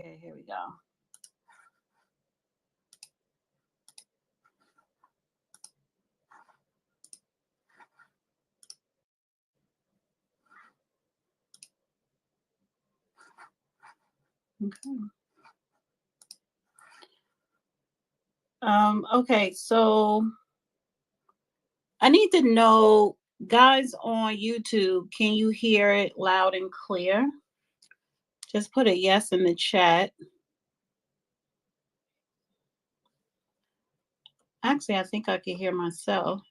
Okay, here we go. Okay. Okay, so I need to know, guys on YouTube, can you hear it loud and clear? Just put a yes in the chat. Actually, I think I can hear myself.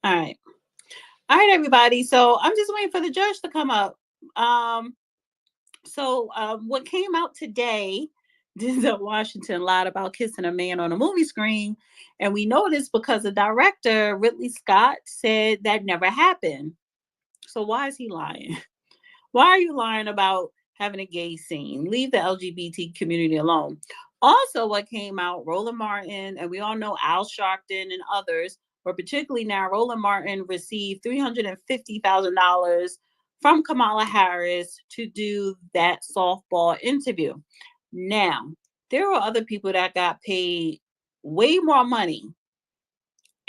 All right. All right, everybody. So I'm just waiting for the judge to come up. What came out today, Denzel Washington lied about kissing a man on a movie screen. And we know this because the director, Ridley Scott, said that never happened. So why is he lying? Why are you lying about having a gay scene? Leave the LGBT community alone. Also, what came out, Roland Martin, and we all know Al Sharpton and others, but particularly now, Roland Martin received $350,000 from Kamala Harris to do that softball interview. Now, there were other people that got paid way more money.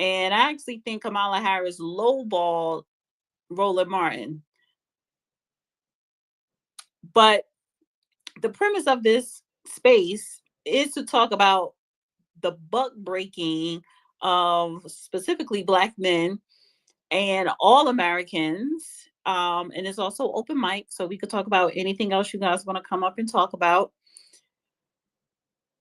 And I actually think Kamala Harris lowballed Roland Martin. But the premise of this space is to talk about the buck breaking of specifically Black men and all Americans. And it's also open mic, so we could talk about anything else you guys want to come up and talk about.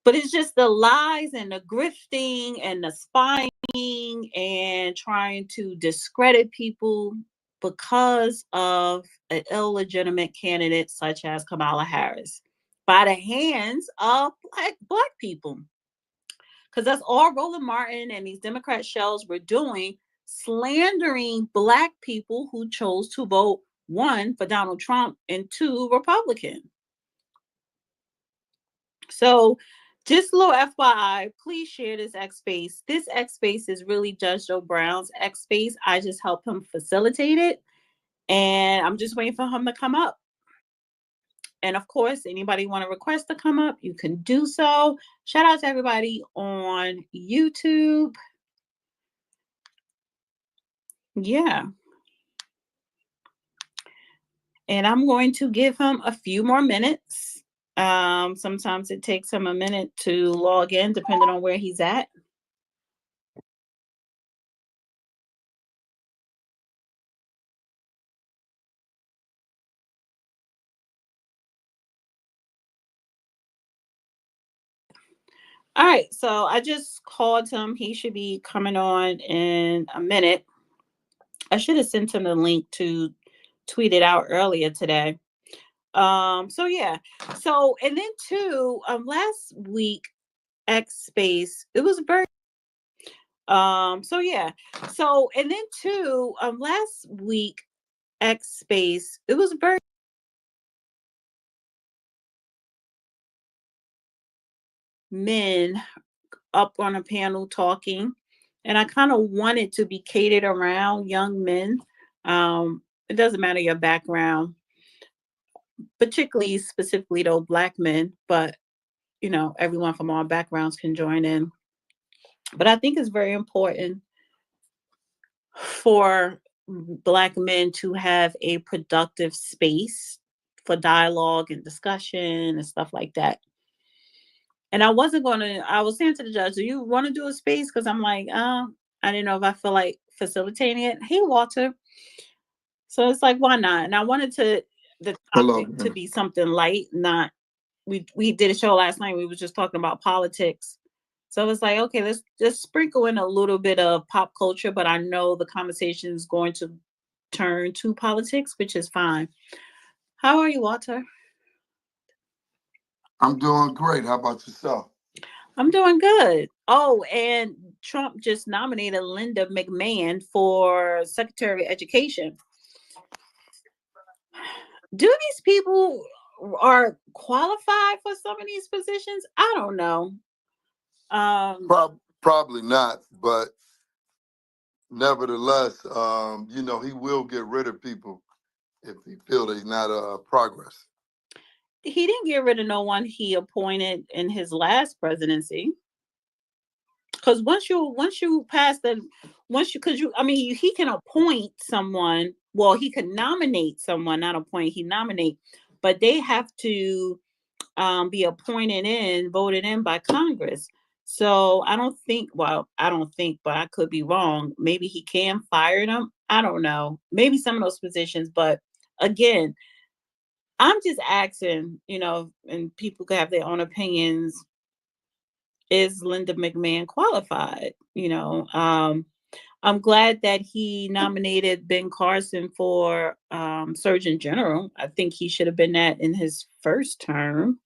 But it's just the lies and the grifting and the spying and trying to discredit people because of an illegitimate candidate such as Kamala Harris by the hands of black people. Because that's all Roland Martin and these Democrat shells were doing, slandering Black people who chose to vote, one, for Donald Trump, and two, Republican. So just a little FYI, please share this X space. This X space is really Judge Joe Brown's X space. I just help him facilitate it. And I'm just waiting for him to come up. And of course, anybody want to request to come up, you can do so. Shout out to everybody on YouTube. Yeah. And I'm going to give him a few more minutes. Sometimes it takes him a minute to log in, depending on where he's at. All right, so I just called him. He should be coming on in a minute. I should have sent him the link to tweet it out earlier today. So yeah. So and then too, last week X Space, it was very so yeah. So and then too, last week X Space, it was very men up on a panel talking, and I kind of wanted to be catered around young men. It doesn't matter your background, particularly specifically though Black men, but you know, everyone from all backgrounds can join in. But I think it's very important for Black men to have a productive space for dialogue and discussion and stuff like that. And I wasn't going to, I was saying to the judge, do you want to do a space? Because I'm like, I didn't know if I feel like facilitating it. Hey, Walter. So it's like, why not? And I wanted the topic to be something light, not, we did a show last night. We were just talking about politics. So it's like, okay, let's just sprinkle in a little bit of pop culture, but I know the conversation is going to turn to politics, which is fine. How are you, Walter? I'm doing great. How about yourself? I'm doing good. Oh, and Trump just nominated Linda McMahon for Secretary of Education. Do these people are qualified for some of these positions? I don't know. Probably not, but nevertheless, he will get rid of people if he feel that he's not progress. He didn't get rid of no one he appointed in his last presidency. Because once you pass the once you because you I mean he can appoint someone. Well, he could nominate someone, not appoint. He nominate, but they have to be appointed in, voted in by Congress. So I don't think. Well, I don't think, but I could be wrong. Maybe he can fire them. I don't know. Maybe some of those positions, but again, I'm just asking. And people could have their own opinions. Is Linda McMahon qualified? I'm glad that he nominated Ben Carson for Surgeon General. I think he should have been that in his first term.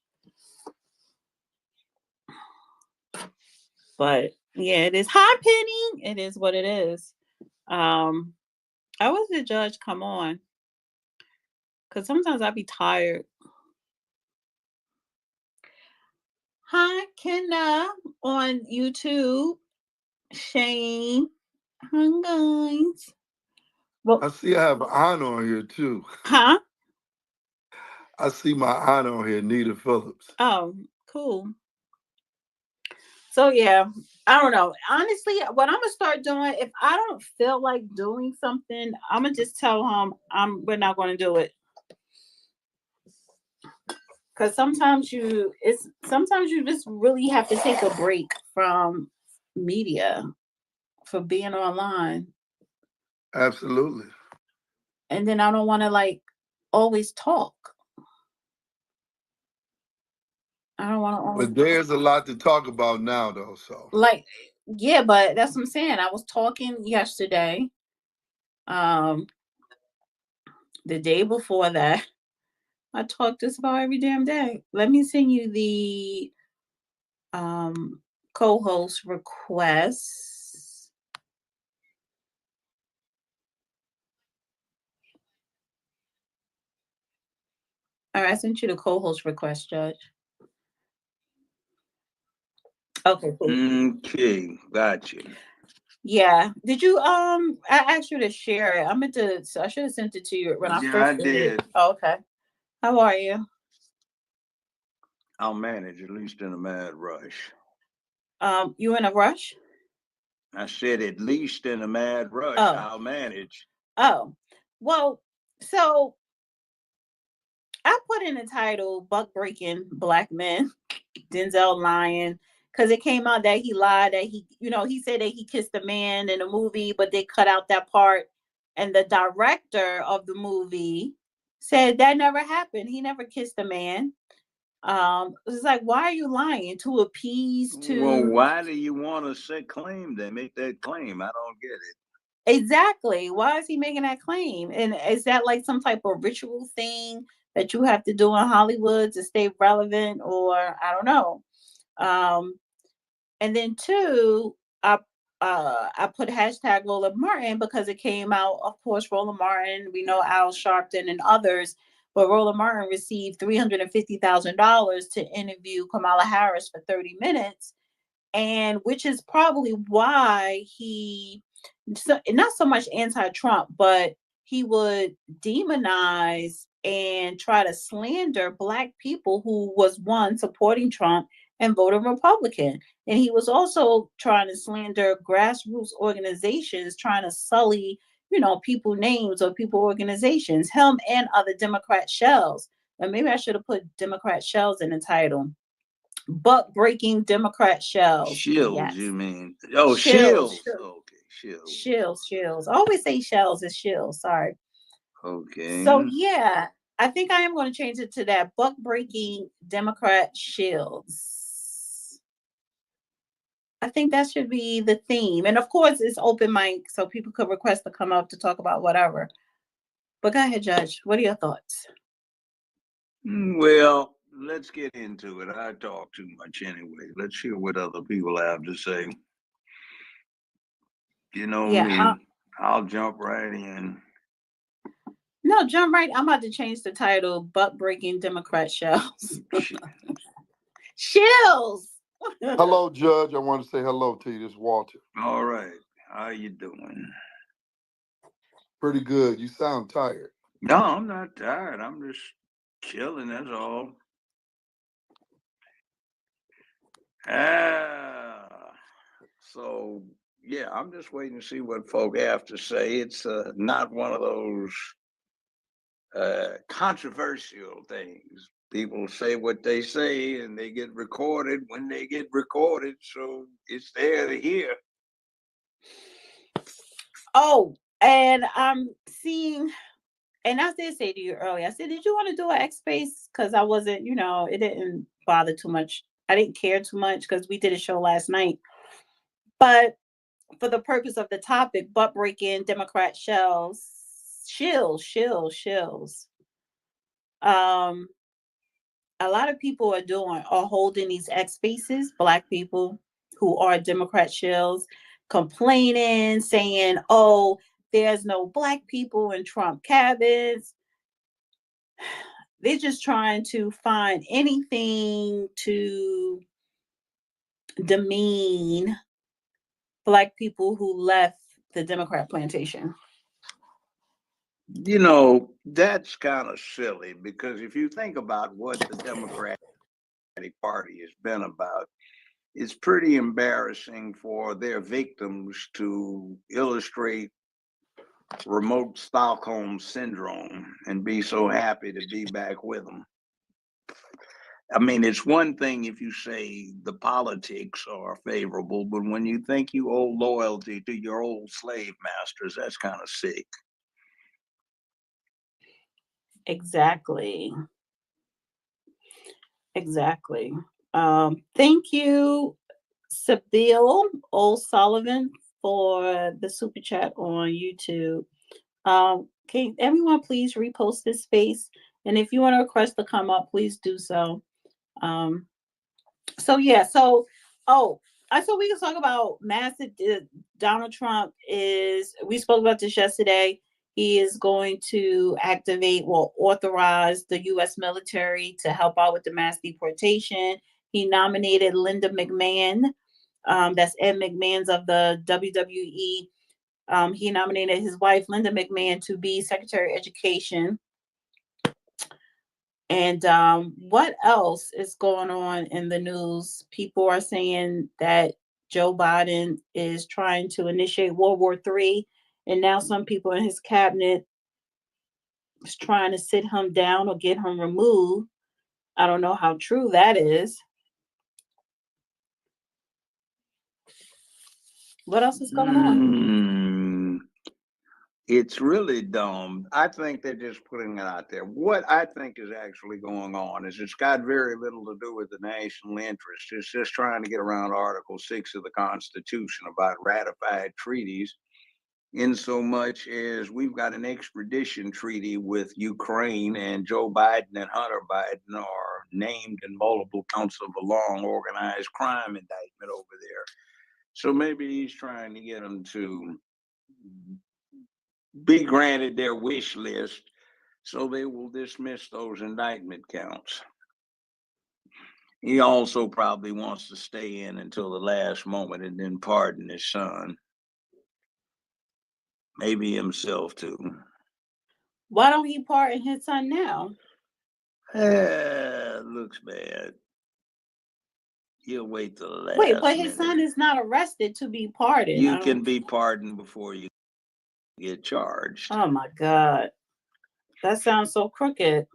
But yeah, it is. Hi, Penny. It is what it is. I was the judge. Come on, because sometimes I be tired. Hi, Kenna on YouTube. Shane. Hi, guys. Well, I see I have an aunt on here too. huh? I see my aunt on here, Nita Phillips. Oh, cool. So yeah, I don't know. Honestly, what I'm gonna start doing, if I don't feel like doing something, I'm gonna just tell him we're not gonna do it. Cause sometimes you just really have to take a break from media for being online. Absolutely. And then I don't wanna like always talk. I don't wanna always But there's a lot to talk about now, though. So like yeah, but that's what I'm saying. I was talking yesterday. Um the day before that. I talk just about every damn day. Let me send you the um co-host requests. All right, I sent you the co-host request, Judge. Okay, cool. Okay, gotcha. Yeah. Did you I asked you to share it. I meant to so I should have sent it to you when I Yeah, first I did it. did. Oh, okay. How are you? I'll manage, at least in a mad rush. You in a rush? I said, at least in a mad rush, Oh. I'll manage. Oh. Well, so I put in the title Buck Breaking Black Men. Denzel lying because it came out that he lied that he said that he kissed a man in a movie, but they cut out that part. And the director of the movie said that never happened. He never kissed a man. It's like, why are you lying to appease Well, to why do you want to say claim that? Make that claim. I don't get it. exactly? Why is he making that claim? And is that like some type of ritual thing that you have to do in Hollywood to stay relevant, or I don't know. Um, And then two, I put hashtag Roland Martin because it came out, of course, Roland Martin, we know Al Sharpton and others, but Roland Martin received $350,000 to interview Kamala Harris for 30 minutes. And which is probably why not so much anti-Trump, but he would demonize and try to slander Black people who was one supporting Trump and voted Republican. And he was also trying to slander grassroots organizations, trying to sully, people names or people organizations, him and other Democrat shells. And maybe I should have put Democrat shells in the title. Buck breaking Democrat shells. Shills, Yes. you mean? Oh, Shills. shills. Okay, shills. Shills. I always say shells. It's shills. Sorry. So Okay. yeah, I think I am going to change it to that buck breaking Democrat shills. I think that should be the theme. And of course, it's open mic, so people could request to come up to talk about whatever. But go ahead, Judge. What are your thoughts? Well, let's get into it. I talk too much anyway. Let's hear what other people have to say. You know Yeah. me. I'll jump right in. No, jump right. I'm about to change the title buck breaking Democrat shells. Shills. hello, Judge. I want to say hello to you. This is Walter. All right. How you doing? Pretty good. You sound tired. No, I'm not tired. I'm just chilling. That's all. Ah, so yeah, I'm just waiting to see what folk have to say. It's not one of those controversial things. People say what they say, and they get recorded when they get recorded, so it's there to hear. Oh, and I'm seeing, and I did say to you earlier, I said, did you want to do an X space? Because I wasn't, it didn't bother too much. I didn't care too much because we did a show last night. But for the purpose of the topic, butt breaking Democrat shills. Um, a lot of people are holding these X spaces, Black people who are Democrat shills, complaining, saying, "Oh, there's no Black people in Trump cabinets." They're just trying to find anything to demean Black people who left the Democrat plantation. That's kind of silly because if you think about what the Democratic Party has been about, it's pretty embarrassing for their victims to illustrate remote Stockholm syndrome and be so happy to be back with them. I mean, it's one thing if you say the politics are favorable, but when you think you owe loyalty to your old slave masters, that's kind of sick. Exactly. Exactly. Thank you, Sabille O'Sullivan, for the super chat on YouTube. Can everyone please repost this space? And if you want to request to come up, please do so. Um, so yeah, so oh, I thought we could talk about massive. Donald Trump is. We spoke about this yesterday. He is going to authorize the U.S. military to help out with the mass deportation. He nominated Linda McMahon. That's Ed McMahon's of the WWE. He nominated his wife, Linda McMahon, to be Secretary of Education. And what else is going on in the news? People are saying that Joe Biden is trying to initiate World War III, and now some people in his cabinet is trying to sit him down or get him removed. I don't know how true that is. What else is going on? It's really dumb. I think they're just putting it out there. What I think is actually going on is it's got very little to do with the national interest. It's just trying to get around Article 6 of the Constitution about ratified treaties, in so much as we've got an extradition treaty with Ukraine, and Joe Biden and Hunter Biden are named in multiple counts of a long organized crime indictment over there. So maybe he's trying to get them to be granted their wish list so they will dismiss those indictment counts. He also probably wants to stay in until the last moment and then pardon his son. Maybe himself too. Why don't he pardon his son now? Looks bad. He'll wait till the Wait, last but his minute. son is not arrested to be pardoned. You can be pardoned before you get charged. Oh my God. That sounds so crooked.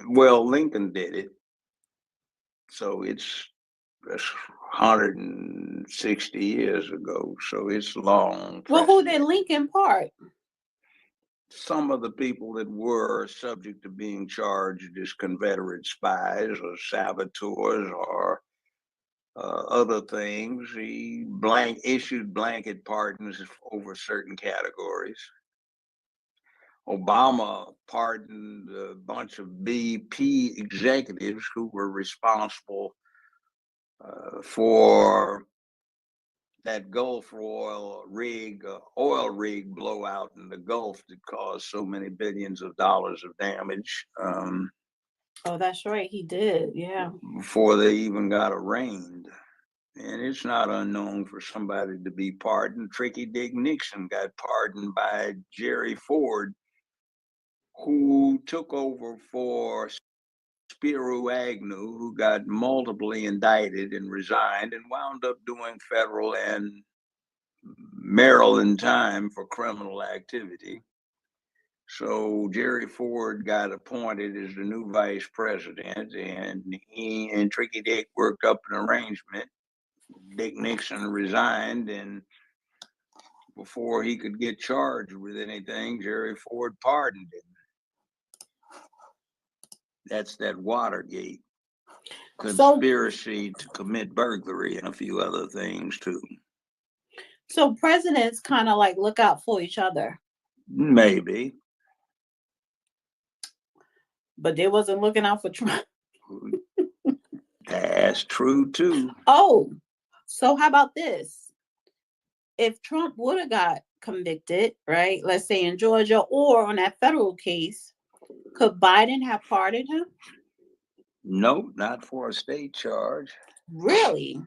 Well, Lincoln did it. So that's 160 years ago. So it's long. Well, who did precedent. Lincoln pardon? Some of the people that were subject to being charged as Confederate spies or saboteurs or other things. He issued blanket pardons over certain categories. Obama pardoned a bunch of BP executives who were responsible for that Gulf oil rig blowout in the Gulf that caused so many billions of dollars of damage. Oh, that's right. He did. Yeah. Before they even got arraigned. And it's not unknown for somebody to be pardoned. Tricky Dick Nixon got pardoned by Jerry Ford who took over for Spiro Agnew, who got multiply indicted and resigned and wound up doing federal and Maryland time for criminal activity. So Jerry Ford got appointed as the new vice president, and he and Tricky Dick worked up an arrangement. Dick Nixon resigned, and before he could get charged with anything, Jerry Ford pardoned him. That's that Watergate conspiracy to commit burglary and a few other things too. So presidents kind of like look out for each other. Maybe. But they wasn't looking out for Trump. That's true too. Oh, so how about this? If Trump would have got convicted, right, let's say in Georgia or on that federal case, could Biden have pardoned him? Nope, not for a state charge. Really?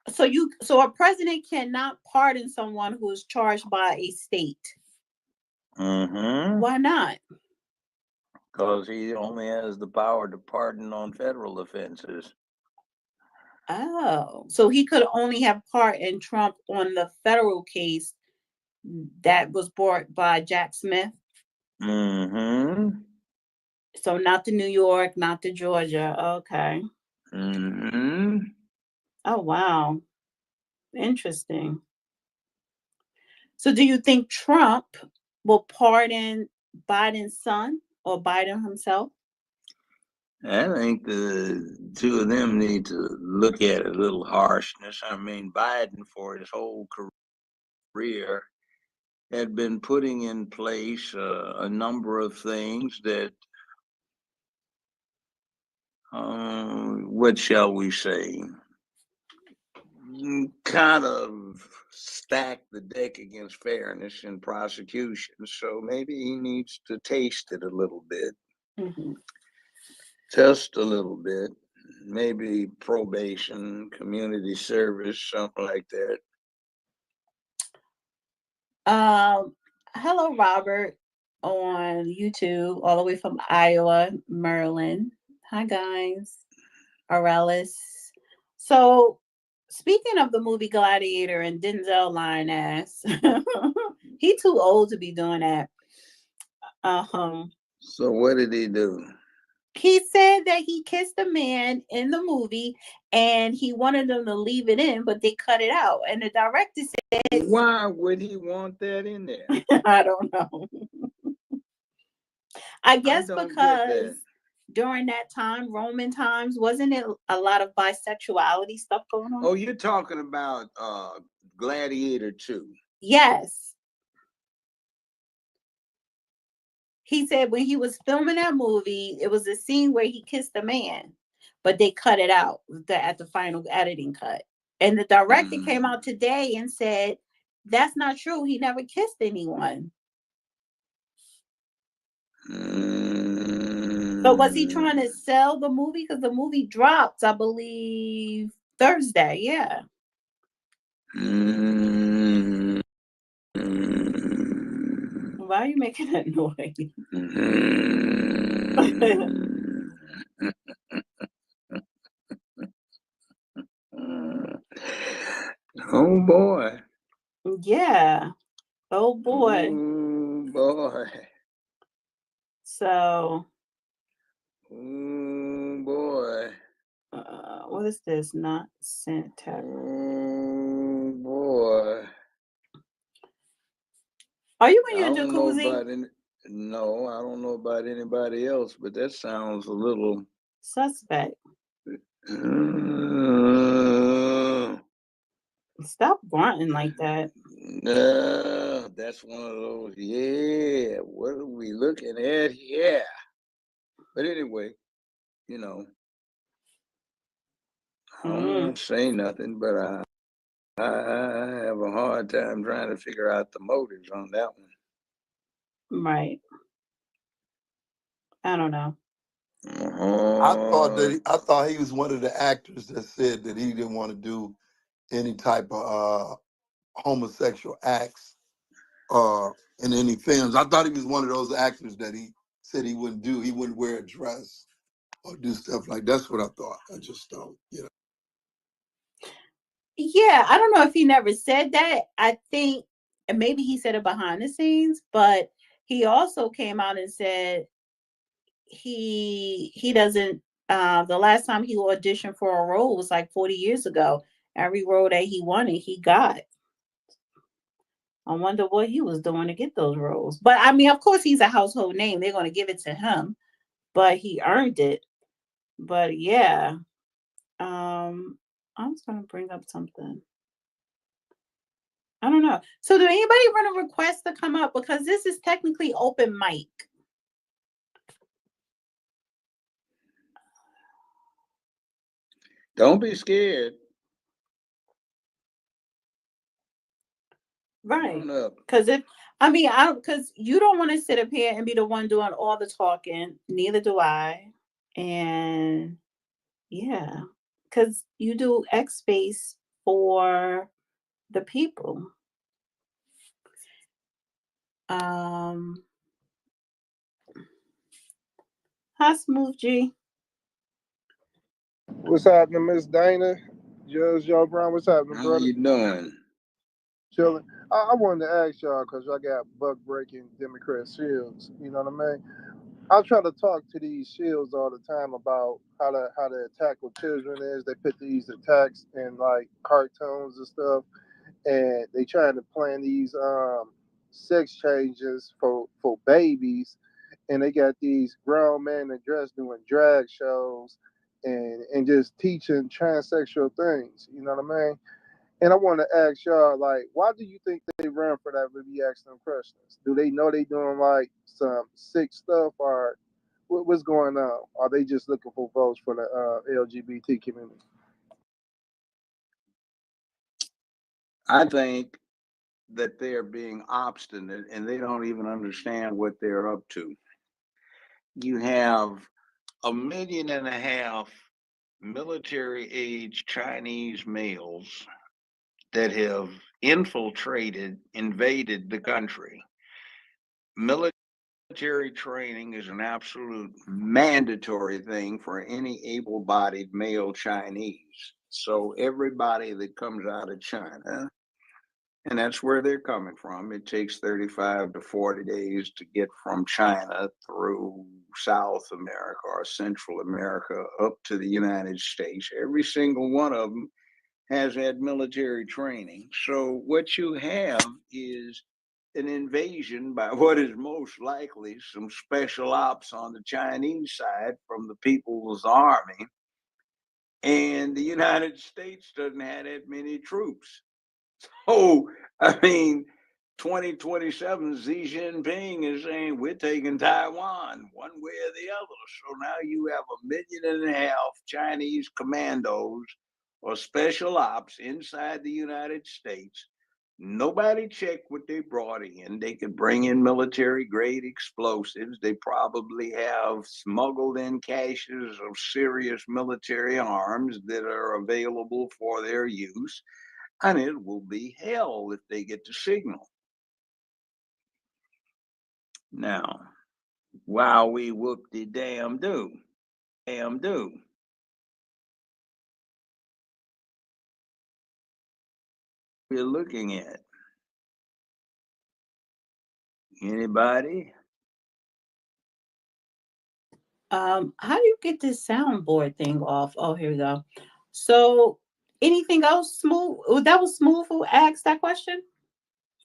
So a president cannot pardon someone who is charged by a state. Mm-hmm. Why not? Because he only has the power to pardon on federal offenses. Oh, so he could only have pardoned Trump on the federal case that was brought by Jack Smith. Mm-hmm. So not the New York, not the Georgia. Okay. Mm-hmm. Oh, wow. Interesting. So do you think Trump will pardon Biden's son or Biden himself? I think the two of them need to look at a little harshness. I mean, Biden, for his whole career, had been putting in place a number of things that, what shall we say, kind of stack the deck against fairness in prosecution. So maybe he needs to taste it a little bit, just a little bit, maybe probation, community service, something like that. Hello, Robert, on YouTube, all the way from Iowa, Maryland. Hi, guys. Aurelis. So, speaking of the movie Gladiator and Denzel lying ass, he too old to be doing that. So what did he do? He said that he kissed a man in the movie and he wanted them to leave it in, but they cut it out. And the director said, why would he want that in there? I don't know. I guess because during that time, Roman times, wasn't it a lot of bisexuality stuff going on? Oh, you're talking about Gladiator 2. Yes. He said when he was filming that movie, it was a scene where he kissed a man, but they cut it out at the final editing cut. And the director came out today and said, that's not true. He never kissed anyone. So was he trying to sell the movie? Because the movie dropped, I believe, Thursday. Yeah. Why are you making that noise? Oh boy. Yeah. Oh boy. Oh boy. So. Oh boy. What is this? Not sent text. Oh boy. Are you in your jacuzzi? No, I don't know about anybody else, but that sounds a little suspect. Stop grunting like that. No, that's one of those. Yeah, what are we looking at here? But anyway, you know, I won't say nothing, but I have a hard time trying to figure out the motives on that one. Right. I don't know. I thought he was one of the actors that said that he didn't want to do any type of homosexual acts in any films. I thought he was one of those actors that he said he wouldn't do. He wouldn't wear a dress or do stuff like that's what I thought. I just don't, Yeah, I don't know if he never said that. I think and maybe he said it behind the scenes, but he also came out and said he doesn't the last time he auditioned for a role was like 40 years ago. Every role that he wanted, he got. I wonder what he was doing to get those roles. But I mean, of course, he's a household name. They're going to give it to him, but he earned it. But yeah, I was going to bring up something. I don't know. So, do anybody want a request to come up because this is technically open mic? Don't be scared. Right. Because because you don't want to sit up here and be the one doing all the talking. Neither do I. And yeah, because you do X space for the people. Hi, Smooth G. What's happening, Miss Dana? Judge Joe Brown, what's happening, How brother? you doing? Chilling. I wanted to ask y'all because y'all got buck breaking Democrat shields. You know what I mean? I try to talk to these shields all the time about how the attack with children is. They put these attacks in like cartoons and stuff, and they trying to plan these sex changes for babies, and they got these grown men that dress doing drag shows and just teaching transsexual things. You know what I mean? And I want to ask y'all, like, why do you think they run for that when you ask them questions? Do they know they doing like some sick stuff, or what's going on? Are they just looking for votes for the LGBT community? I think that they're being obstinate and they don't even understand what they're up to. You have 1.5 million military age Chinese males that have invaded the country. Military training is an absolute mandatory thing for any able bodied male Chinese. So everybody that comes out of China, and that's where they're coming from. It takes 35 to 40 days to get from China through South America or Central America up to the United States. Every single one of them has had military training. So what you have is an invasion by what is most likely some special ops on the Chinese side from the People's Army. And the United States doesn't have that many troops. Oh, I mean, 2027, Xi Jinping is saying we're taking Taiwan one way or the other. So now you have 1.5 million Chinese commandos or special ops inside the United States. Nobody checked what they brought in. They could bring in military grade explosives. They probably have smuggled in caches of serious military arms that are available for their use, and it will be hell if they get the signal. Now, while we whoop the damn do, we're looking at anybody? How do you get this soundboard thing off? Oh, here we go. So, anything else, Smooth? That was Smooth who asked that question.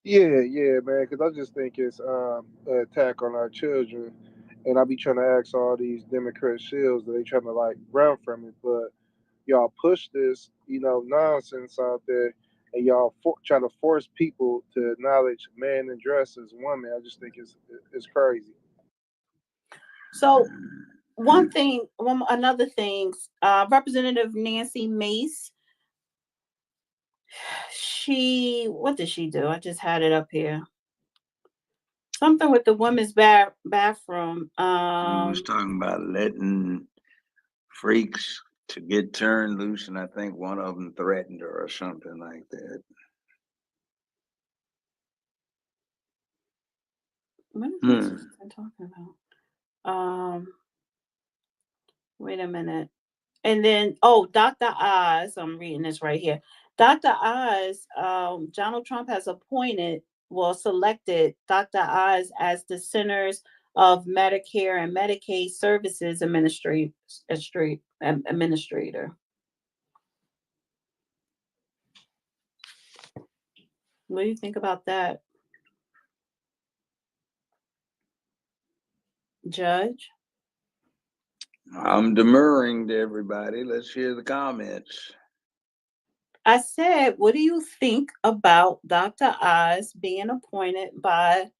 Yeah, man. Because I just think it's an attack on our children, and I be trying to ask all these Democrat shields that they trying to like run from it, but y'all push this, nonsense out there, and y'all try to force people to acknowledge man and dress as woman. I just think it's crazy. So, another thing, Representative Nancy Mace, what did she do? I just had it up here. Something with the women's bathroom. He was talking about letting freaks to get turned loose, and I think one of them threatened her or something like that. What is this I'm talking about? Wait a minute. And then, Dr. Oz, I'm reading this right here. Dr. Oz, Donald Trump has selected Dr. Oz as the Centers of Medicare and Medicaid Services administrator. What do you think about that, Judge? I'm demurring to everybody. Let's hear the comments. I said, what do you think about Dr. Oz being appointed by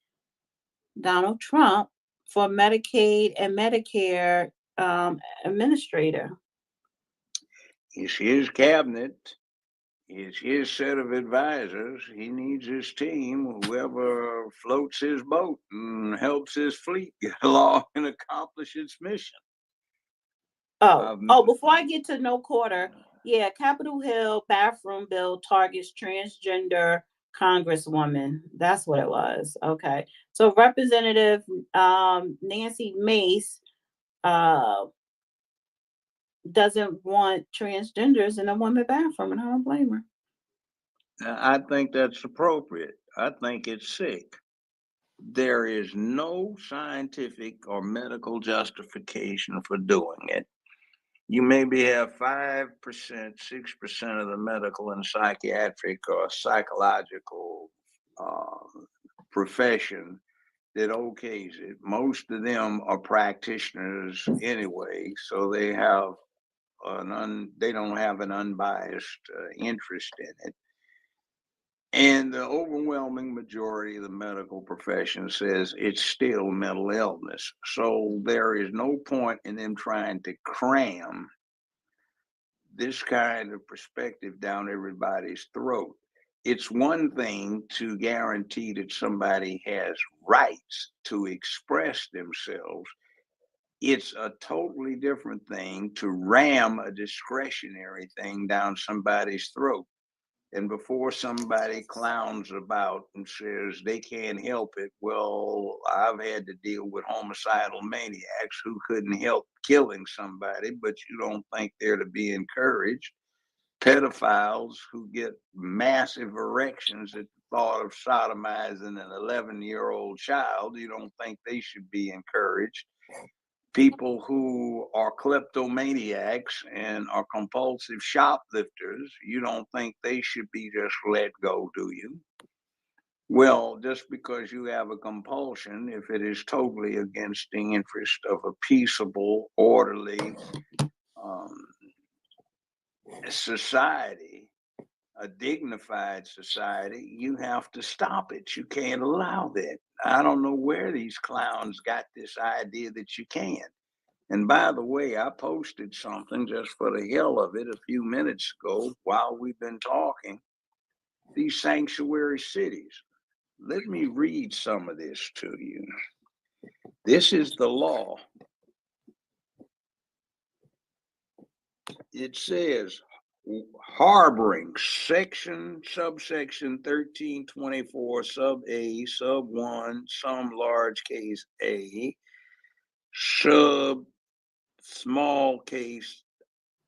Donald Trump for Medicaid and Medicare administrator? It's his cabinet. It's his set of advisors. He needs his team, whoever floats his boat and helps his fleet get along and accomplish its mission. Before I get to no quarter, yeah, Capitol Hill bathroom bill targets transgender congresswoman. That's what it was. Okay. So Representative Nancy Mace doesn't want transgenders in a woman bathroom, and I don't blame her. I think that's appropriate. I think it's sick. There is no scientific or medical justification for doing it. You maybe have 5%, 6% of the medical and psychiatric or psychological profession that okays it. Most of them are practitioners anyway, so they have they don't have an unbiased interest in it. And the overwhelming majority of the medical profession says it's still mental illness. So there is no point in them trying to cram this kind of perspective down everybody's throat. It's one thing to guarantee that somebody has rights to express themselves. It's a totally different thing to ram a discretionary thing down somebody's throat. And before somebody clowns about and says they can't help it, well, I've had to deal with homicidal maniacs who couldn't help killing somebody, but you don't think they're to be encouraged. Pedophiles who get massive erections at the thought of sodomizing an 11-year-old child, you don't think they should be encouraged. People who are kleptomaniacs and are compulsive shoplifters, you don't think they should be just let go, do you? Well, just because you have a compulsion, if it is totally against the interest of a peaceable, orderly society, a dignified society, you have to stop it. You can't allow that. I don't know where these clowns got this idea that you can. And by the way, I posted something just for the hell of it a few minutes ago while we've been talking. These sanctuary cities. Let me read some of this to you. This is the law. It says harboring, subsection 1324, sub A, sub 1, some large case A, sub small case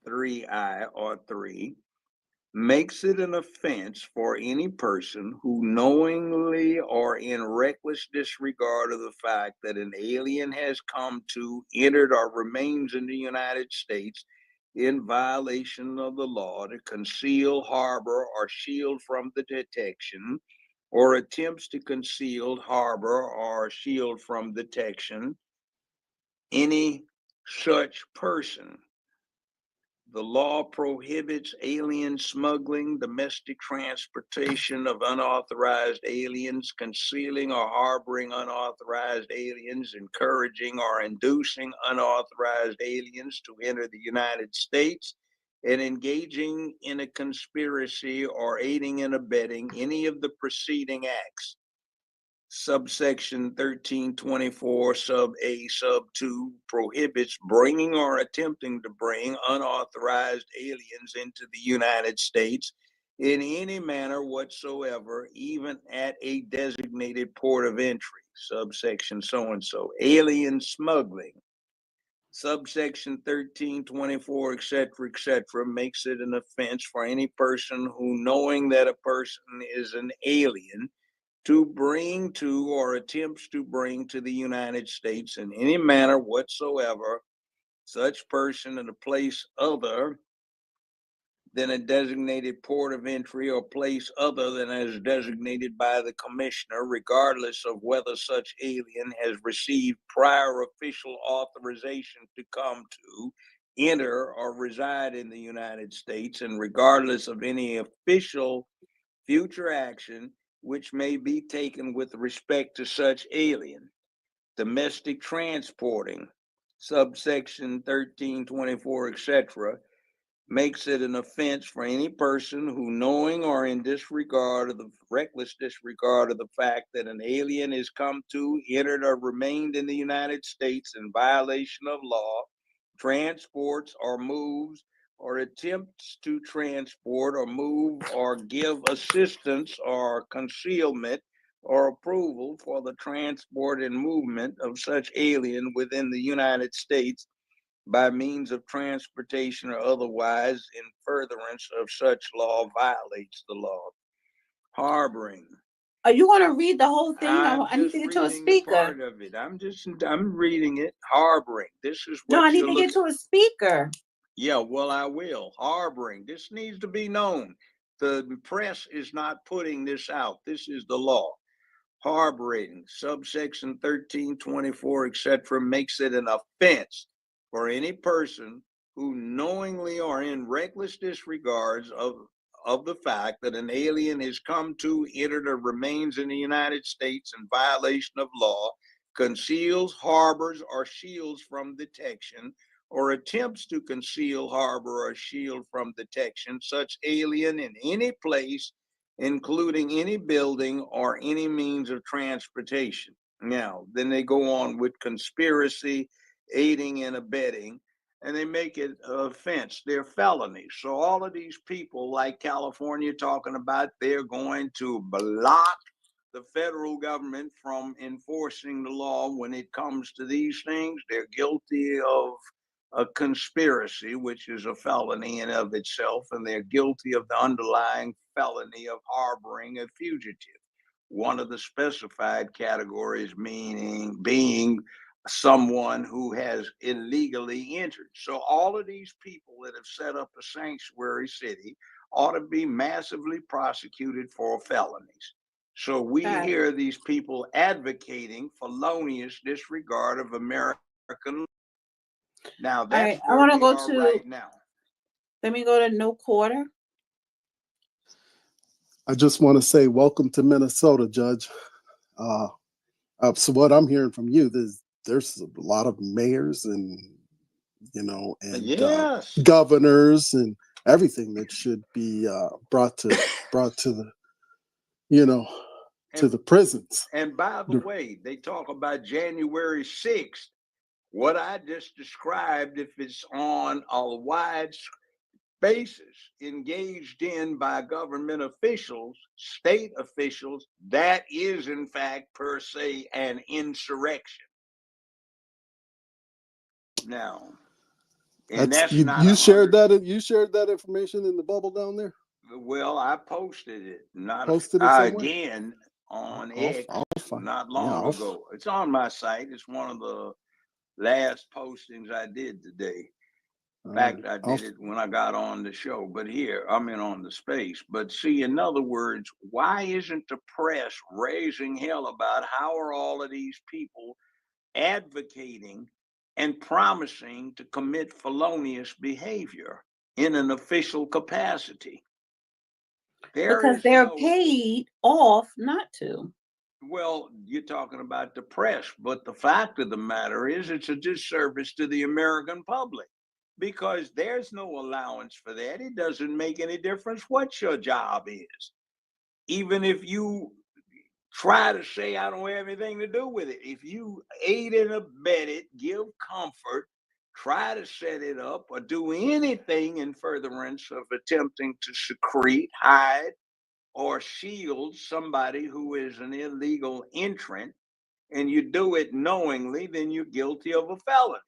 3I or 3, makes it an offense for any person who knowingly or in reckless disregard of the fact that an alien has come to, entered, or remains in the United States in violation of the law to conceal, harbor, or shield from the detection, or attempts to conceal, harbor, or shield from detection any such person. The law prohibits alien smuggling, domestic transportation of unauthorized aliens, concealing or harboring unauthorized aliens, encouraging or inducing unauthorized aliens to enter the United States, and engaging in a conspiracy or aiding and abetting any of the preceding acts. Subsection 1324, sub A, sub 2 prohibits bringing or attempting to bring unauthorized aliens into the United States in any manner whatsoever, even at a designated port of entry, subsection so and so. Alien smuggling, subsection 1324, etc., makes it an offense for any person who, knowing that a person is an alien, to bring to or attempts to bring to the United States in any manner whatsoever such person in a place other than a designated port of entry or place other than as designated by the commissioner, regardless of whether such alien has received prior official authorization to come to, enter, or reside in the United States, and regardless of any official future action which may be taken with respect to such alien. Domestic transporting, subsection 1324, etc., makes it an offense for any person who, knowing or in disregard of the reckless disregard of the fact that an alien has come to, entered, or remained in the United States in violation of law, transports or moves or attempts to transport or move or give assistance or concealment or approval for the transport and movement of such alien within the United States by means of transportation or otherwise in furtherance of such law violates the law. Harboring. Are you going to read the whole thing? I need just to get to a reading the speaker. part of it. I'm reading it. Harboring. This is what No, I need to you're get to a speaker. Yeah, well, I will. Harboring. This needs to be known. The press is not putting this out. This is the law. Harboring, subsection 1324, etc., makes it an offense for any person who knowingly or in reckless disregards of the fact that an alien has come to, entered, or remains in the United States in violation of law, conceals, harbors, or shields from detection, or attempts to conceal, harbor, or shield from detection such alien in any place, including any building or any means of transportation. Now, then they go on with conspiracy, aiding and abetting, and they make it an offense. They're felonies. So all of these people, like California talking about, they're going to block the federal government from enforcing the law when it comes to these things. They're guilty of a conspiracy, which is a felony in of itself, and they're guilty of the underlying felony of harboring a fugitive. One of the specified categories meaning being someone who has illegally entered. So all of these people that have set up a sanctuary city ought to be massively prosecuted for felonies. So we hear these people advocating felonious disregard of American law. Now that's I want to go to right now. Let me go to no quarter. I just want to say welcome to Minnesota, Judge. So what I'm hearing from you, there's a lot of mayors and yes, governors and everything that should be brought to the to the prisons. And by the way, they talk about January 6th. What I just described, if it's on a wide basis engaged in by government officials, state officials, that is in fact per se an insurrection. Now, and that's not you shared that information in the bubble down there. Well, I posted it, again on X not long ago. It's on my site. It's one of the last postings I did today. In fact, I did it when I got on the show, but here, on the space. But see, in other words, why isn't the press raising hell about how are all of these people advocating and promising to commit felonious behavior in an official capacity? Because they're paid off not to. Well, you're talking about the press, but the fact of the matter is it's a disservice to the American public because there's no allowance for that. It doesn't make any difference what your job is. Even if you try to say I don't have anything to do with it, if you aid and abet it, give comfort, try to set it up, or do anything in furtherance of attempting to secrete, hide, or shield somebody who is an illegal entrant, and you do it knowingly, then you're guilty of a felony.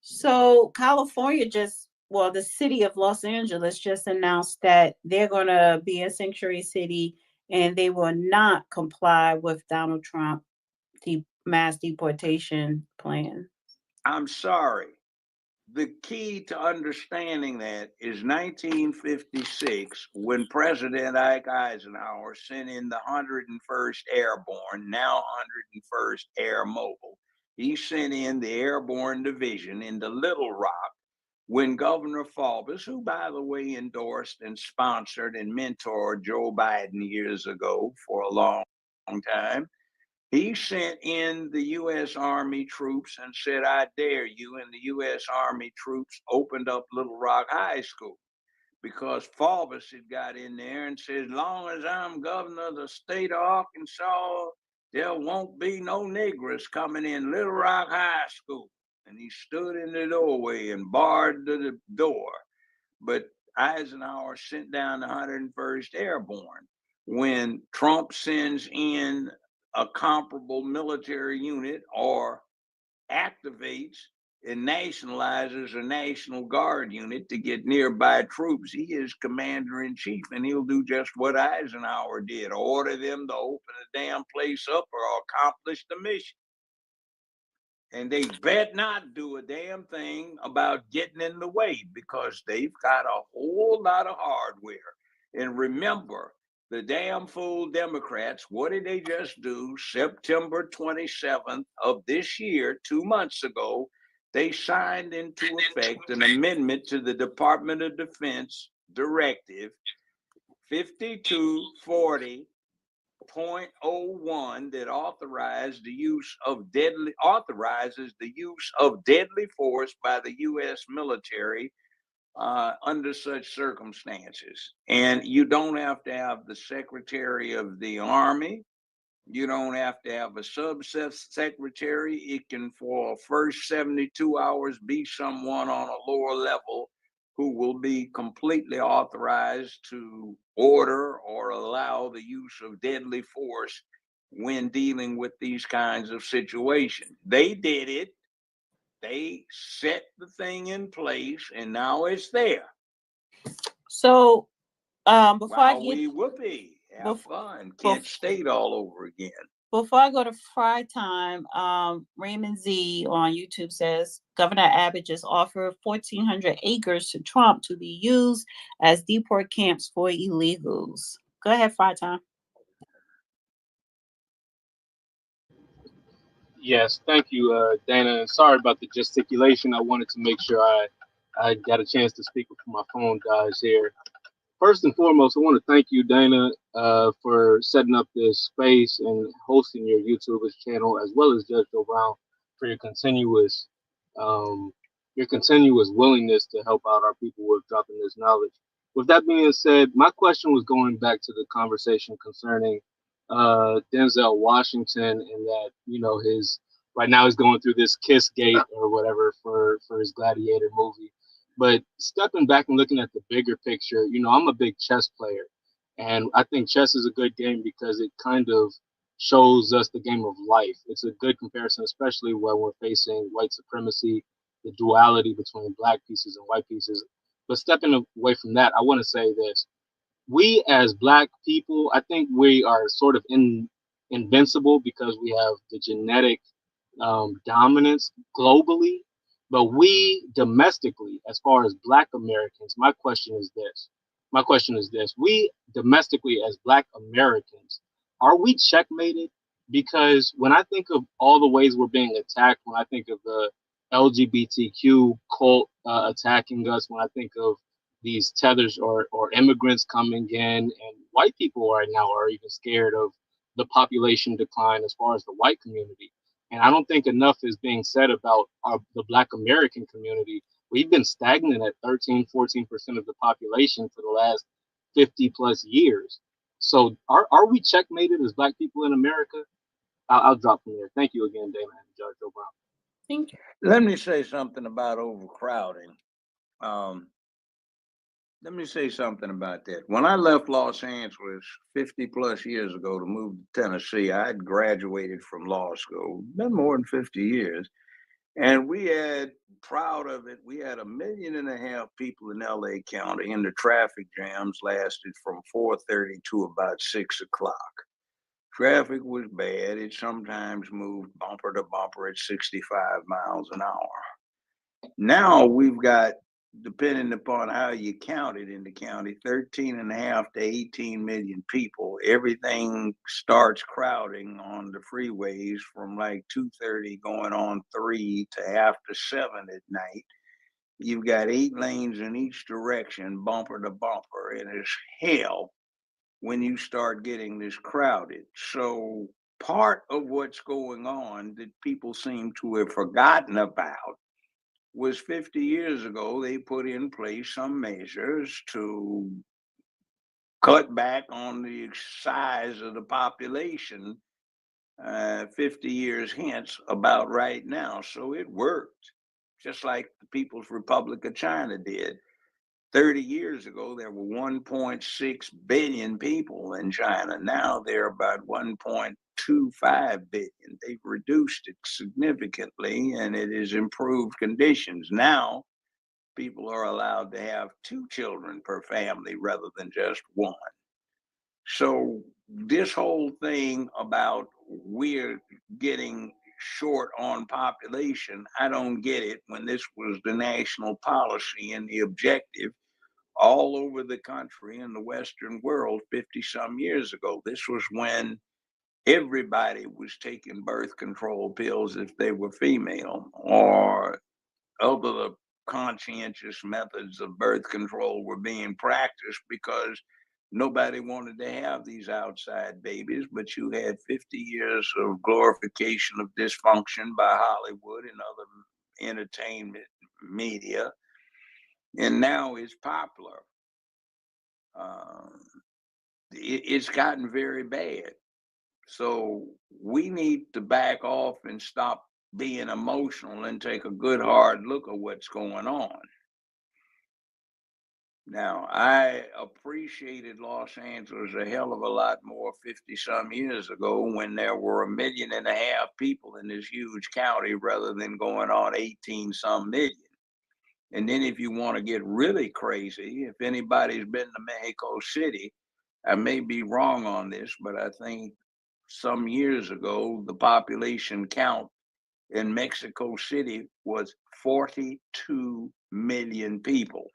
So California just, well, the city of Los Angeles just announced that they're going to be a sanctuary city and they will not comply with Donald Trump mass deportation plan. I'm sorry. The key to understanding that is 1956, when President Ike Eisenhower sent in the 101st Airborne, now 101st Air Mobile. He sent in the Airborne Division into Little Rock when Governor Faubus, who, by the way, endorsed and sponsored and mentored Joe Biden years ago for a long time, he sent in the U.S. Army troops and said, I dare you. And the U.S. Army troops opened up Little Rock High School because Faubus had got in there and said, as long as I'm governor of the state of Arkansas, there won't be no Negroes coming in Little Rock High School. And he stood in the doorway and barred the door. But Eisenhower sent down the 101st Airborne. When Trump sends in a comparable military unit or activates and nationalizes a National Guard unit to get nearby troops, he is commander in chief, and he'll do just what Eisenhower did, order them to open the damn place up or accomplish the mission. And they bet not do a damn thing about getting in the way, because they've got a whole lot of hardware. And remember, the damn fool Democrats, what did they just do? September 27th of this year, 2 months ago, they signed into effect an amendment to the Department of Defense Directive 5240 .01 that authorizes the use of deadly force by the U.S. military under such circumstances. And you don't have to have the Secretary of the Army. You don't have to have a subsecretary. It can, for first 72 hours, be someone on a lower level who will be completely authorized to order or allow the use of deadly force when dealing with these kinds of situations. They did it. They set the thing in place, and now it's there. So before I Wow, get we whoopee. Have bef- fun. Kent bef- State all over again. before I go to Fry Time, Raymond Z on YouTube says Governor Abbott just offered 1,400 acres to Trump to be used as deport camps for illegals. Go ahead, Fry Time. Yes, thank you, Dana. And sorry about the gesticulation. I wanted to make sure I got a chance to speak before my phone dies here. First and foremost, I want to thank you, Dana, for setting up this space and hosting your YouTube channel, as well as Judge Joe Brown for um, your continuous willingness to help out our people with dropping this knowledge. With that being said, my question was going back to the conversation concerning Denzel Washington, and that his right now he's going through this Kiss Gate or whatever for his Gladiator movie. But stepping back and looking at the bigger picture, I'm a big chess player, and I think chess is a good game because it kind of shows us the game of life. It's a good comparison, especially when we're facing white supremacy, the duality between black pieces and white pieces. But stepping away from that, I want to say this: we as black people, I think we are sort of invincible because we have the genetic dominance globally, but we domestically, as far as Black Americans, My question is this: we domestically, as Black Americans, are we checkmated? Because when I think of all the ways we're being attacked, when I think of the LGBTQ cult attacking us, when I think of these tethers or immigrants coming in, and white people right now are even scared of the population decline as far as the white community. And I don't think enough is being said about the Black American community. We've been stagnant at 13, 14% of the population for the last 50 plus years. So are we checkmated as Black people in America? I'll drop from there. Thank you again, Dana and Judge O'Brien. Thank you. Let me say something about overcrowding. Um, Let me say something about that. When I left Los Angeles 50 plus years ago to move to Tennessee, I had graduated from law school, been more than 50 years. And we had, proud of it, we had 1.5 million people in LA County, and the traffic jams lasted from 4:30 to about 6 o'clock. Traffic was bad. It sometimes moved bumper to bumper at 65 miles an hour. Now we've got, depending upon how you count it in the county, 13.5 to 18 million people. Everything starts crowding on the freeways from like 2:30 going on 3 to after 7 at night. You've got 8 lanes in each direction, bumper to bumper, and it's hell when you start getting this crowded. So part of what's going on that people seem to have forgotten about was 50 years ago, they put in place some measures to cut back on the size of the population 50 years hence about right now. So it worked, just like the People's Republic of China did. 30 years ago, there were 1.6 billion people in China. Now they're about 1.25 billion. They've reduced it significantly, and it has improved conditions. Now people are allowed to have 2 children per family rather than just 1. So this whole thing about we're getting short on population, I don't get it when this was the national policy and the objective all over the country in the Western world 50 some years ago. This was when everybody was taking birth control pills if they were female, or other conscientious methods of birth control were being practiced because nobody wanted to have these outside babies. But you had 50 years of glorification of dysfunction by Hollywood and other entertainment media, and now it's popular. It's gotten very bad. So we need to back off and stop being emotional and take a good hard look at what's going on. Now, I appreciated Los Angeles a hell of a lot more 50 some years ago when there were 1.5 million people in this huge county rather than going on 18 some million. And then if you want to get really crazy, if anybody's been to Mexico City, I may be wrong on this, but I think some years ago, the population count in Mexico City was 42 million people.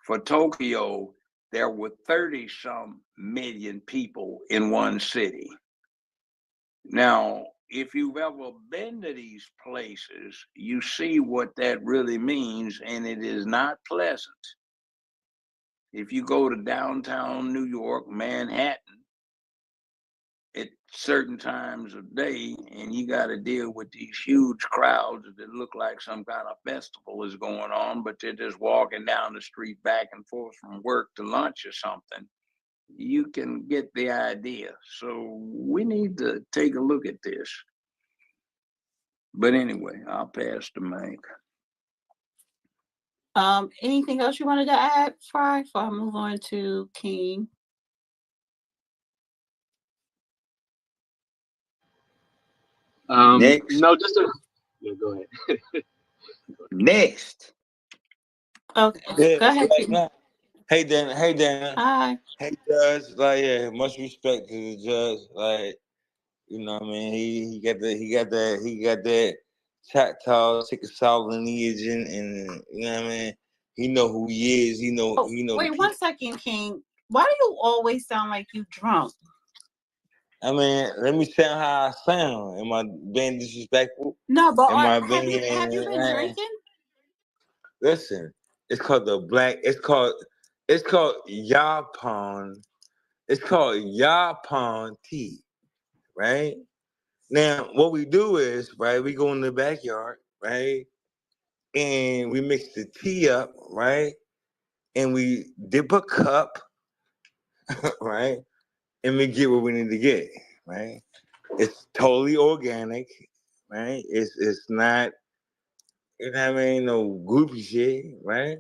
For Tokyo, there were 30 some million people in one city. Now, if you've ever been to these places, you see what that really means, and it is not pleasant. If you go to downtown New York, Manhattan, at certain times of day, and you got to deal with these huge crowds that look like some kind of festival is going on, but they're just walking down the street back and forth from work to lunch or something, you can get the idea. So we need to take a look at this. But anyway, I'll pass the mic. Anything else you wanted to add, Fry, before I move on to King? Next. No, just a yeah. Go ahead. Next. Okay, Yeah, go ahead, like King. nah. Hey Dan, hey Dana, Hi. hey Judge. Like yeah, much respect to the judge. Like you know, what I mean, he got that Choctaw Chickasaw lineage, and you know, what I mean, he know who he is. He know Oh, the wait people. 1 second, King. Why do you always sound like you drunk? I mean, let me sound how I sound. Am I being disrespectful? No, but Am I have you been being? drinking? Listen, it's called the black. It's called Yapon. It's called Yapon tea, right? Now, what we do is, right, we go in the backyard, right, and we mix the tea up, right, and we dip a cup, right, and we get what we need to get, right. It's totally organic, right? It's not, you know what I mean, no groupie shit, right?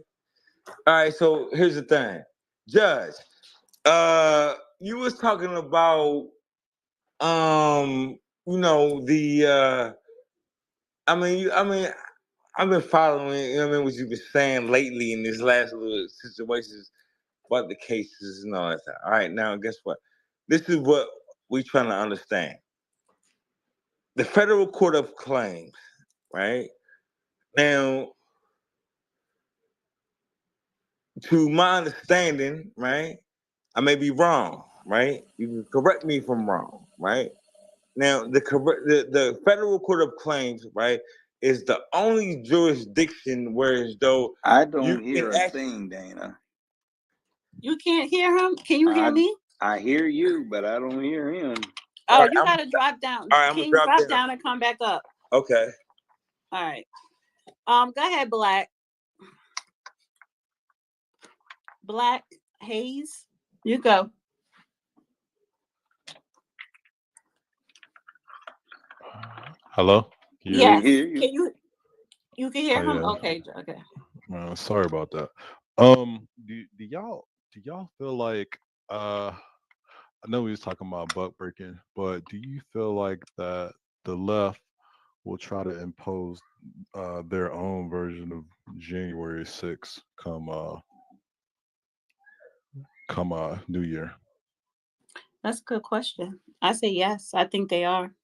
All right, so here's the thing. Judge, you was talking about you know, the I mean, I've been following, you know what I mean, what you've been saying lately in this last little situations about the cases and all that stuff. All right, now guess what? This is what we trying to understand. The Federal Court of Claims, right? Now, to my understanding, right? I may be wrong, right? You can correct me if I'm wrong, right? Now, the Federal Court of Claims, right, is the only jurisdiction where as though I you don't can hear a actually. thing, Dana. You can't hear him? Can you hear I me? I hear you, but I don't hear him. Oh, All right, you gotta drop down. I'm Can gonna you drop drop down. down and come back up? Okay. All right. Go ahead, Black Hayes. You go. Hello? Can you hear me? We Yes. hear you. Can you can hear Oh him? yeah. Okay, okay. Sorry about that. Do y'all feel like I know we was talking about buck breaking, but do you feel like that the left will try to impose their own version of January 6th come New Year? That's a good question. I say yes. I think they are.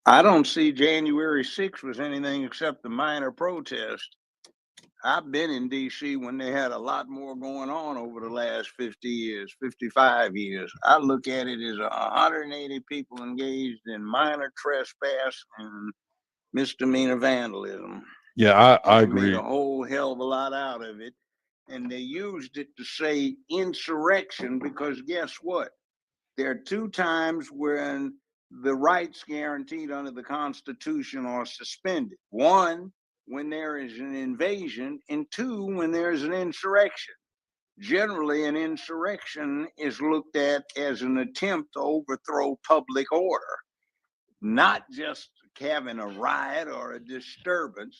I don't see January 6th was anything except a minor protest. I've been in DC when they had a lot more going on over the last 50 years, 55 years. I look at it as 180 people engaged in minor trespass and misdemeanor vandalism. Yeah, I They made agree. a whole hell of a lot out of it. And they used it to say insurrection because guess what? There are two times when the rights guaranteed under the Constitution are suspended. One, when there is an invasion, and two, when there is an insurrection. Generally, an insurrection is looked at as an attempt to overthrow public order, not just having a riot or a disturbance,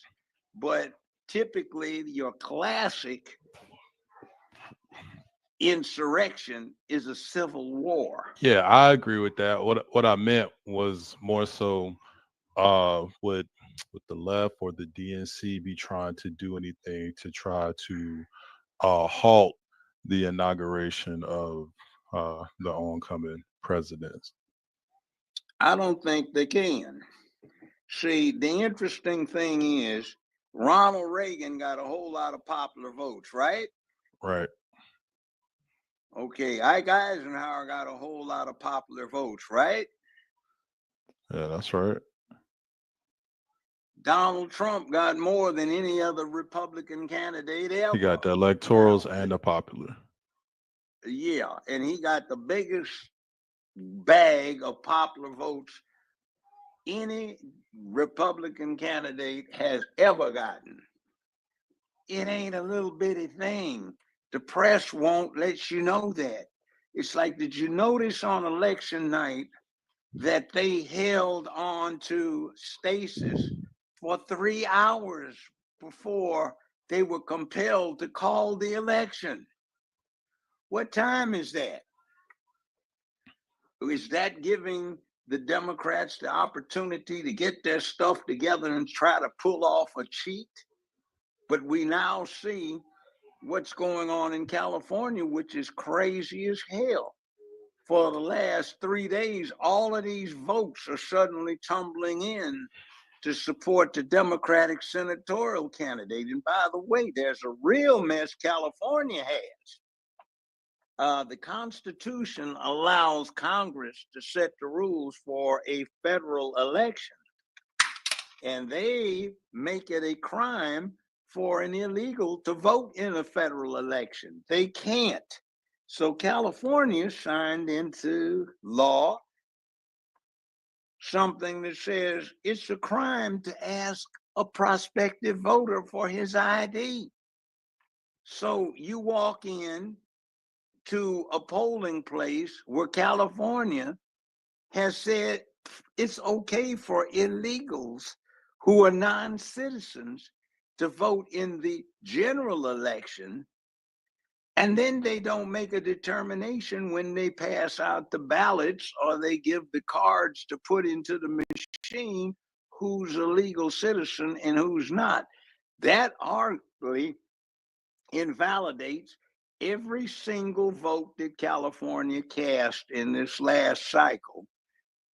but typically your classic insurrection is a civil war. Yeah, I agree with that. What I meant was more so would the left or the DNC be trying to do anything to try to halt the inauguration of the oncoming president? I don't think they can. See, the interesting thing is Ronald Reagan got a whole lot of popular votes, right? Right. Okay, Ike Eisenhower got a whole lot of popular votes, right? Yeah, that's right. Donald Trump got more than any other Republican candidate He ever. got the electorals and the popular. Yeah, and he got the biggest bag of popular votes any Republican candidate has ever gotten. It ain't a little bitty thing. The press won't let you know that. It's like, did you notice on election night that they held on to stasis for 3 hours before they were compelled to call the election? What time is that? Is that giving the Democrats the opportunity to get their stuff together and try to pull off a cheat? But we now see what's going on in California, which is crazy as hell. For the last 3 days, all of these votes are suddenly tumbling in to support the Democratic senatorial candidate. And by the way, there's a real mess California has. The Constitution allows Congress to set the rules for a federal election, and they make it a crime for an illegal to vote in a federal election. They can't. So California signed into law something that says it's a crime to ask a prospective voter for his ID. So you walk in to a polling place where California has said it's okay for illegals who are non-citizens to vote in the general election, and then they don't make a determination when they pass out the ballots or they give the cards to put into the machine who's a legal citizen and who's not. That arguably invalidates every single vote that California cast in this last cycle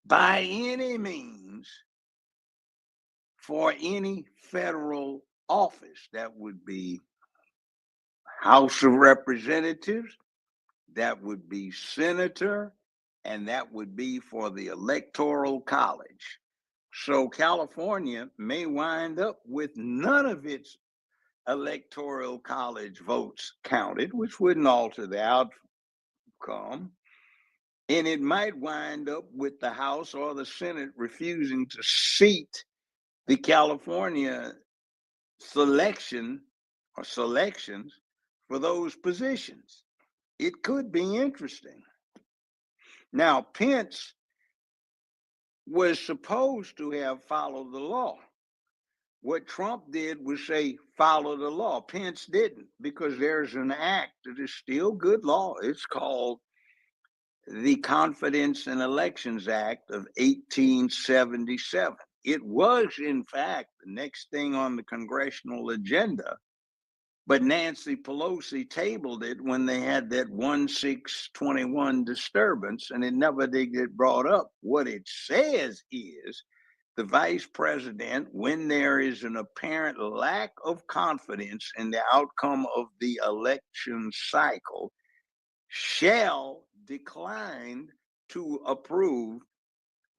by any means for any federal office. That would be House of Representatives, that would be senator, and that would be for the Electoral College. So California may wind up with none of its Electoral College votes counted, which wouldn't alter the outcome. And it might wind up with the House or the Senate refusing to seat the California selection or selections for those positions. It could be interesting. Now, Pence was supposed to have followed the law. What Trump did was say, follow the law. Pence didn't, because there's an act that is still good law. It's called the Confidence in Elections Act of 1877. It was, in fact, the next thing on the congressional agenda, but Nancy Pelosi tabled it when they had that 1-6-21 disturbance, and it never did get brought up. What it says is the vice president, when there is an apparent lack of confidence in the outcome of the election cycle, shall decline to approve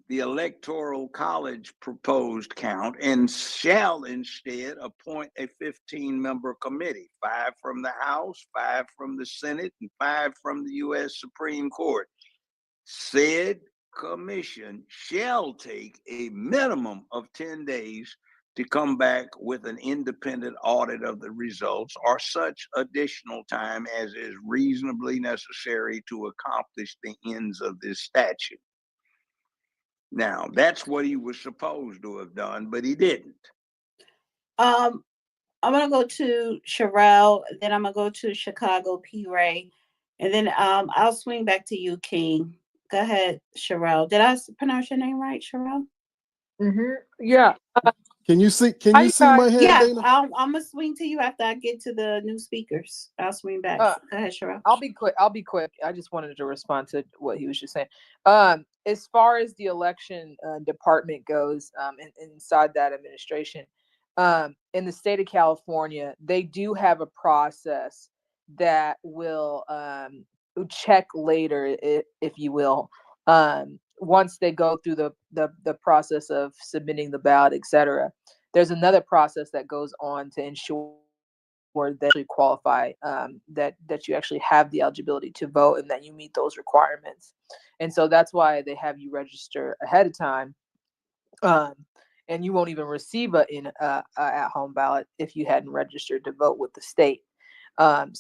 the Electoral College proposed count and shall instead appoint a 15-member committee, 5 from the House, 5 from the Senate, and 5 from the U.S. Supreme Court. Said commission shall take a minimum of 10 days to come back with an independent audit of the results or such additional time as is reasonably necessary to accomplish the ends of this statute. Now, that's what he was supposed to have done, but he didn't. I'm gonna go to Sherelle, then I'm gonna go to Chicago P. Ray, and then I'll swing back to you, King. Go ahead, Sherelle. Did I pronounce your name right, Sherelle? Yeah. Can you see? Can Hi, you see my hand, Yeah, Dana? I'm gonna swing to you after I get to the new speakers. I'll swing back. Go ahead, Sherelle. I'll be quick. I just wanted to respond to what he was just saying. As far as the election department goes, inside that administration, in the state of California, they do have a process that will check later, if you will, once they go through the process of submitting the ballot, etc. There's another process that goes on to ensure that you actually qualify, that you actually have the eligibility to vote and that you meet those requirements. And so that's why they have you register ahead of time. And you won't even receive an at-home ballot if you hadn't registered to vote with the state. And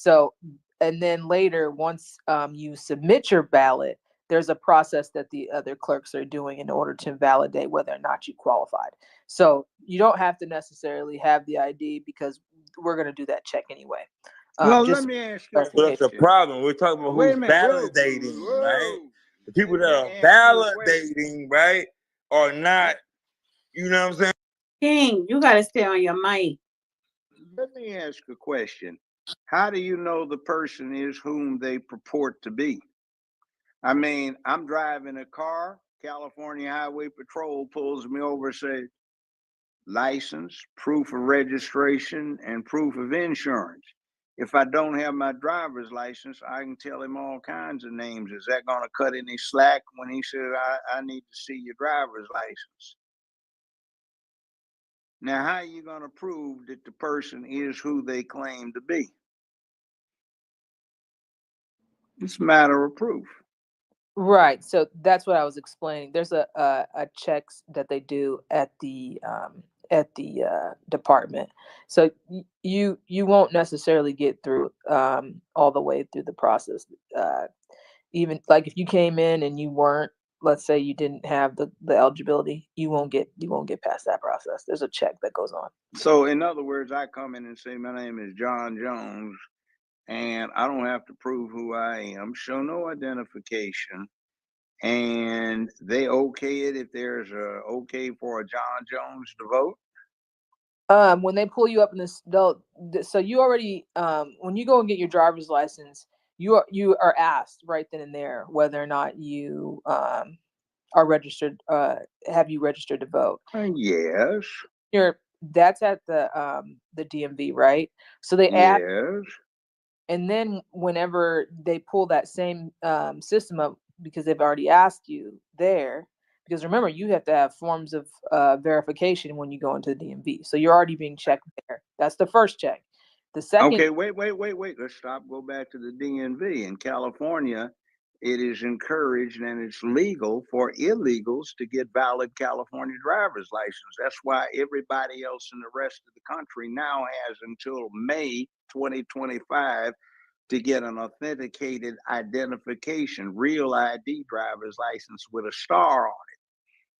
then later, once you submit your ballot, there's a process that the other clerks are doing in order to validate whether or not you qualified. So you don't have to necessarily have the ID, because we're going to do that check anyway. Well, let me ask you. That's the problem. We're talking about who's validating, right? The people that are validating, right, are not. You know what I'm saying? King, you gotta stay on your mic. Let me ask a question. How do you know the person is whom they purport to be? I mean, I'm driving a car, California Highway Patrol pulls me over and says, license, proof of registration, and proof of insurance. If I don't have my driver's license, I can tell him all kinds of names. Is that going to cut any slack when he says, I need to see your driver's license? Now, how are you going to prove that the person is who they claim to be? It's a matter of proof. Right. So that's what I was explaining. There's a checks that they do at the department. So you won't necessarily get through all the way through the process. Even like if you came in and you weren't let's say you didn't have the eligibility, you won't get past that process. There's a check that goes on. So in other words, I come in and say my name is John Jones, and I don't have to prove who I am, show no identification, and they okay it if there's a okay for a John Jones to vote. When they pull you up in this, so you already, when you go and get your driver's license, you are asked right then and there whether or not you are registered. Have you registered to vote? Yes. That's at the DMV, right? So they ask, Yes. and then whenever they pull that same system up, because they've already asked you there. Because remember, you have to have forms of verification when you go into the DMV. So you're already being checked there. That's the first check. The second. Okay, wait. Let's stop. Go back to the DMV. In California, it is encouraged and it's legal for illegals to get valid California driver's license. That's why everybody else in the rest of the country now has until May 2025 to get an authenticated identification, real ID driver's license with a star on it,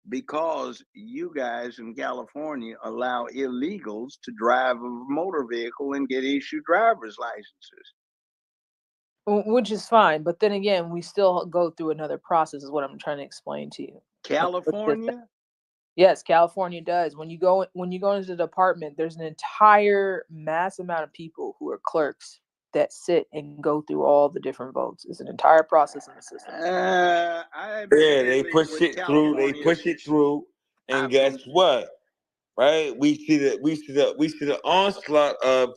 because you guys in California allow illegals to drive a motor vehicle and get issued driver's licenses. Which is fine, but then again, we still go through another process, is what I'm trying to explain to you. California? Yes, California does. When you go into the department, there's an entire mass amount of people who are clerks that sit and go through all the different votes. It's an entire process in the system. Yeah, they push it through. They push it through, and guess what? Right? We see the onslaught of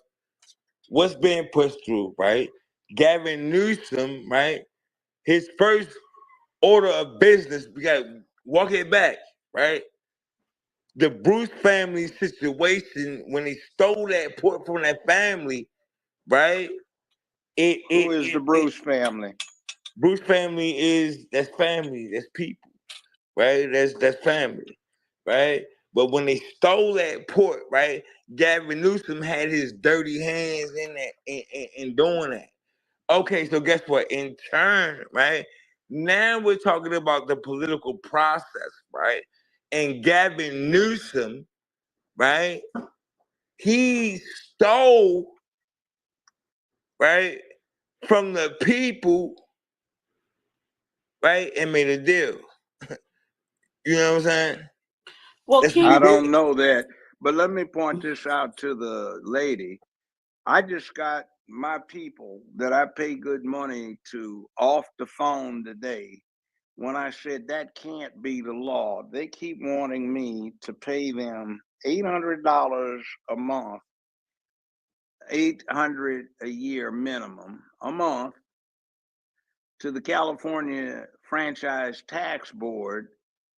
what's being pushed through. Right? Gavin Newsom. Right? His first order of business, we got to walk it back. Right? The Bruce family situation, when he stole that port from that family, right? Who is the Bruce family? Bruce family that's family, that's people, right? That's family, right? But when they stole that port, right, Gavin Newsom had his dirty hands in that in doing that. Okay, so guess what? In turn, right? Now we're talking about the political process, right? And Gavin Newsom, right? He stole, right, from the people, right, and made a deal. You know what I'm saying? Well, I don't know that, but let me point this out to the lady. I just got my people that I pay good money to off the phone today. When I said that can't be the law, they keep wanting me to pay them $800 a month, $800 a year minimum a month to the California Franchise Tax Board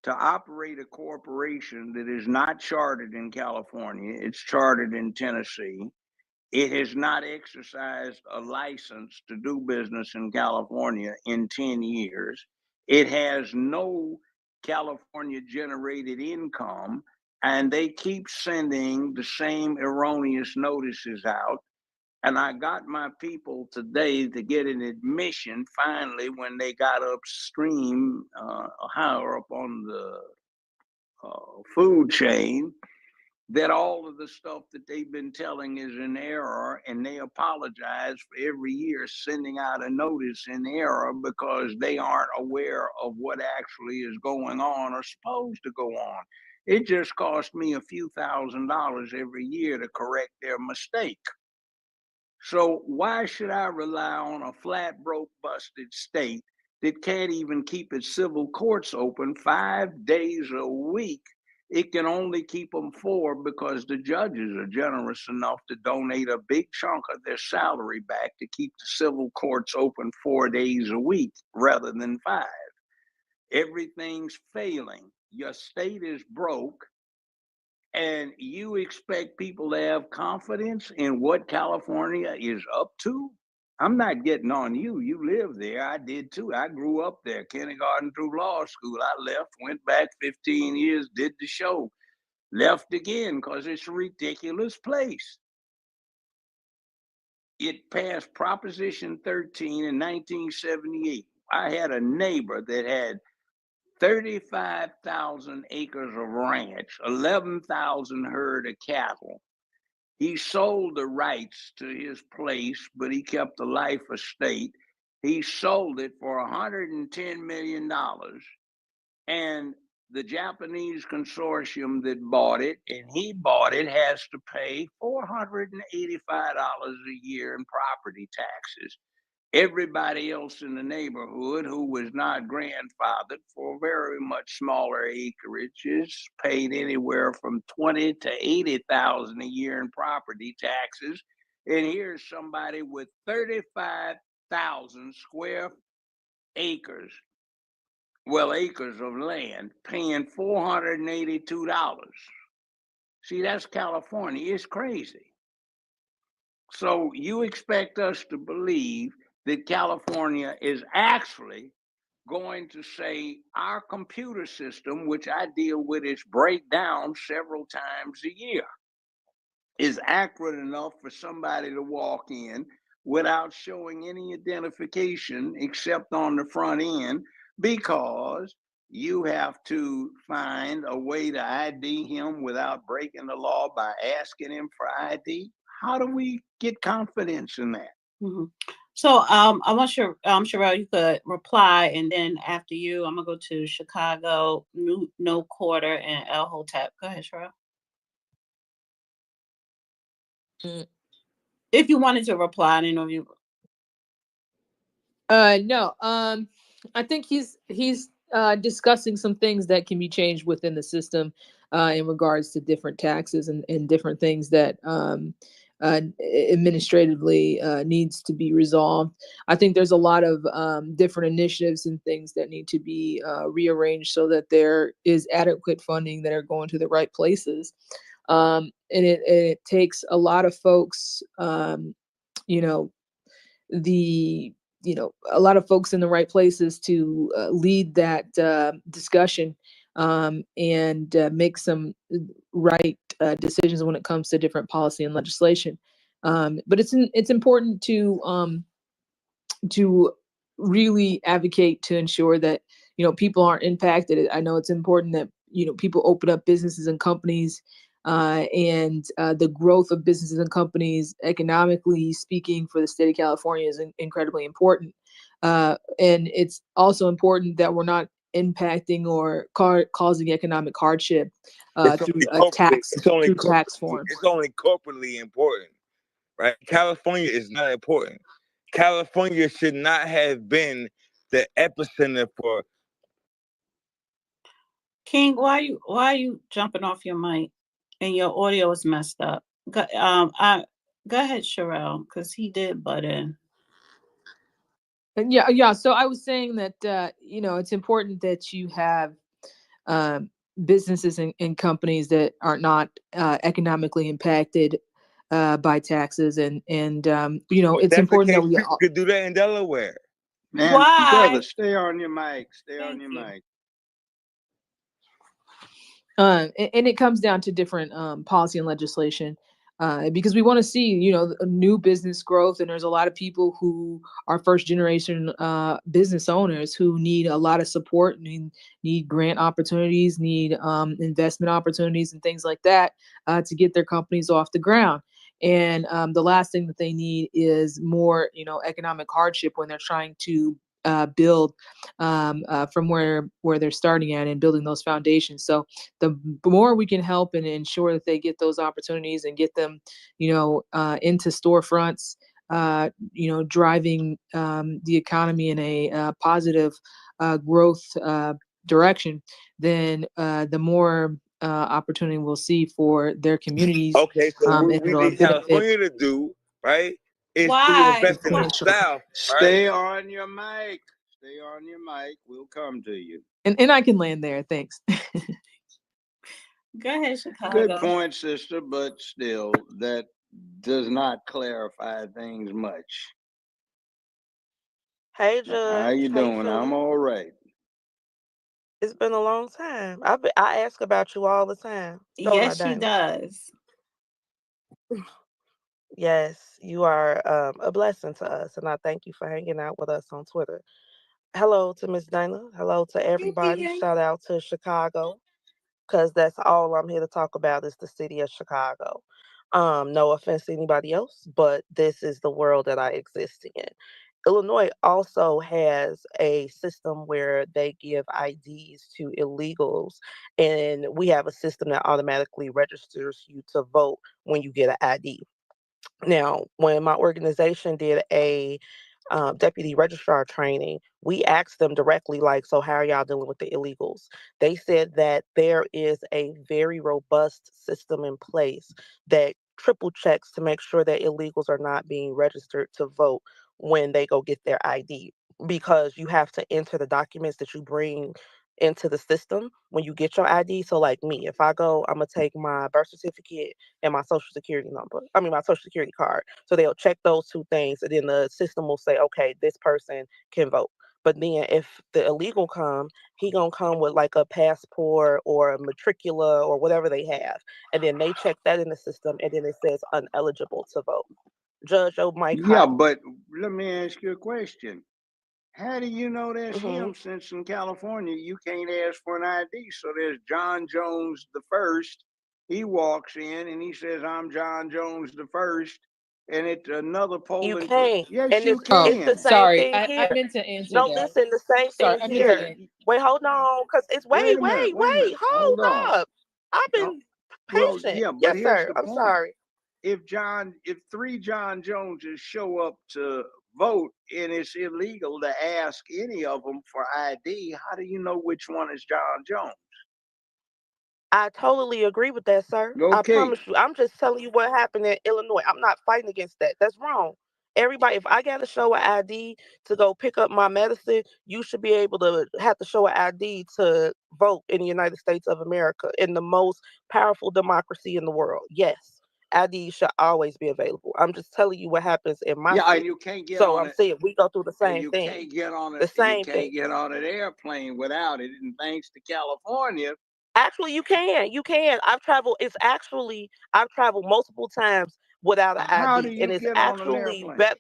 to operate a corporation that is not chartered in California. It's chartered in Tennessee. It has not exercised a license to do business in California in 10 years. It has no California generated income, and they keep sending the same erroneous notices out. And I got my people today to get an admission finally when they got upstream, higher up on the food chain, that all of the stuff that they've been telling is in error, and they apologize for every year sending out a notice in error because they aren't aware of what actually is going on or supposed to go on. It just cost me a few $1,000s every year to correct their mistake. So why should I rely on a flat broke busted state that can't even keep its civil courts open 5 days a week? It can only keep them 4 because the judges are generous enough to donate a big chunk of their salary back to keep the civil courts open 4 days a week rather than 5. Everything's failing. Your state is broke, and you expect people to have confidence in what California is up to? I'm not getting on you. You live there. I did too. I grew up there, kindergarten through law school. I left, went back 15 years, did the show, left again because it's a ridiculous place. It passed Proposition 13 in 1978. I had a neighbor that had 35,000 acres of ranch, 11,000 herd of cattle. He sold the rights to his place, but he kept the life estate. He sold it for $110 million. And the Japanese consortium that bought it, and he bought it, has to pay $485 a year in property taxes. Everybody else in the neighborhood who was not grandfathered for very much smaller acreages paid anywhere from 20 to 80,000 a year in property taxes. And here's somebody with 35,000 square acres, acres of land, paying $482. See, that's California. It's crazy. So you expect us to believe that California is actually going to say our computer system, which I deal with its breakdown several times a year, is accurate enough for somebody to walk in without showing any identification except on the front end, because you have to find a way to ID him without breaking the law by asking him for ID. How do we get confidence in that? Mm-hmm. So I want sure Sherelle, you could reply, and then after you, I'm gonna go to Chicago, No Quarter, and El Hotep. Go ahead, Sherelle. If you wanted to reply, I didn't know if you. No. I think he's discussing some things that can be changed within the system in regards to different taxes and different things that administratively needs to be resolved. I think there's a lot of different initiatives and things that need to be rearranged so that there is adequate funding that are going to the right places. And it takes a lot of folks, a lot of folks in the right places to lead that discussion and make some right decisions when it comes to different policy and legislation. But it's important to really advocate to ensure that people aren't impacted. I know it's important that people open up businesses and companies, and the growth of businesses and companies, economically speaking, for the state of California is incredibly important. And it's also important that we're not impacting or causing economic hardship through tax form. It's only corporately important, right? California is not important. California should not have been the epicenter for. King, why are you jumping off your mic and your audio is messed up? Go ahead, Sherelle, because he did butt in. Yeah. So I was saying that it's important that you have businesses and companies that are not economically impacted by taxes, and it's important that we could do that in Delaware. Man, why? brother, stay on your mic. Stay on your mic. And it comes down to different policy and legislation, because we want to see, new business growth. And there's a lot of people who are first generation business owners who need a lot of support, need grant opportunities, need investment opportunities and things like that to get their companies off the ground. And the last thing that they need is more, economic hardship when they're trying to build from where they're starting at and building those foundations. So the more we can help and ensure that they get those opportunities and get them, into storefronts, driving the economy in a positive growth direction, then the more opportunity we'll see for their communities. Okay, so what we need California to do, right, is to invest in the South. Stay on your mic. Stay on your mic. We'll come to you. And I can land there. Thanks. Go ahead, Chicago. Good point, sister, but still, that does not clarify things much. Hey, Judge. How you doing? I'm all right. It's been a long time. I ask about you all the time. Yes, she does. Yes, you are a blessing to us, and I thank you for hanging out with us on Twitter. Hello to Miss Dana. Hello to Hey, everybody. PA. Shout out to Chicago, because that's all I'm here to talk about is the city of Chicago. No offense to anybody else, but this is the world that I exist in. Illinois also has a system where they give IDs to illegals, and we have a system that automatically registers you to vote when you get an ID. Now, when my organization did a deputy registrar training, we asked them directly, like, so how are y'all dealing with the illegals? They said that there is a very robust system in place that triple checks to make sure that illegals are not being registered to vote when they go get their ID, because you have to enter the documents that you bring into the system when you get your ID. So, like me, if I go, I'm gonna take my birth certificate and my social security number. I mean, my social security card. So they'll check those two things, and then the system will say, okay, this person can vote. But then if the illegal come, he gonna come with like a passport or a matricula or whatever they have, and then they check that in the system, and then it says uneligible to vote. Judge, your mic Yeah, hot. but let me ask you a question. How do you know that's Hmm. him, since in California you can't ask for an ID? So there's John Jones the first. He walks in and he says, "I'm John Jones the first," and it's another You polling. can't, Yes, and you Oh, it's the can. same sorry. thing I here. meant to answer No, that. listen, the same Sorry, thing I meant to here. Yeah. answer. Wait, hold on, because it's Wait wait, a minute. wait, Wait a minute. wait, Hold hold on. up. I've No, been well, patient. yeah, but Yes, here's sir. the I'm point. sorry. If three John Joneses show up to vote and it's illegal to ask any of them for ID, how do you know which one is John Jones? I totally agree with that, sir. I Okay. promise you. I'm just telling you what happened in Illinois. I'm not fighting against that. That's wrong. Everybody, if I got to show an ID to go pick up my medicine, you should be able to have to show an ID to vote in the United States of America, in the most powerful democracy in the world. Yes, ID should always be available. I'm just telling you what happens in my Yeah, and city. you can't get So on I'm it, saying we go through the and same thing. The you same thing. can't get on an airplane without it. And thanks to California, Actually, you can. You can. I've traveled multiple times without an how do ID, and you it's get on an actually airplane? better.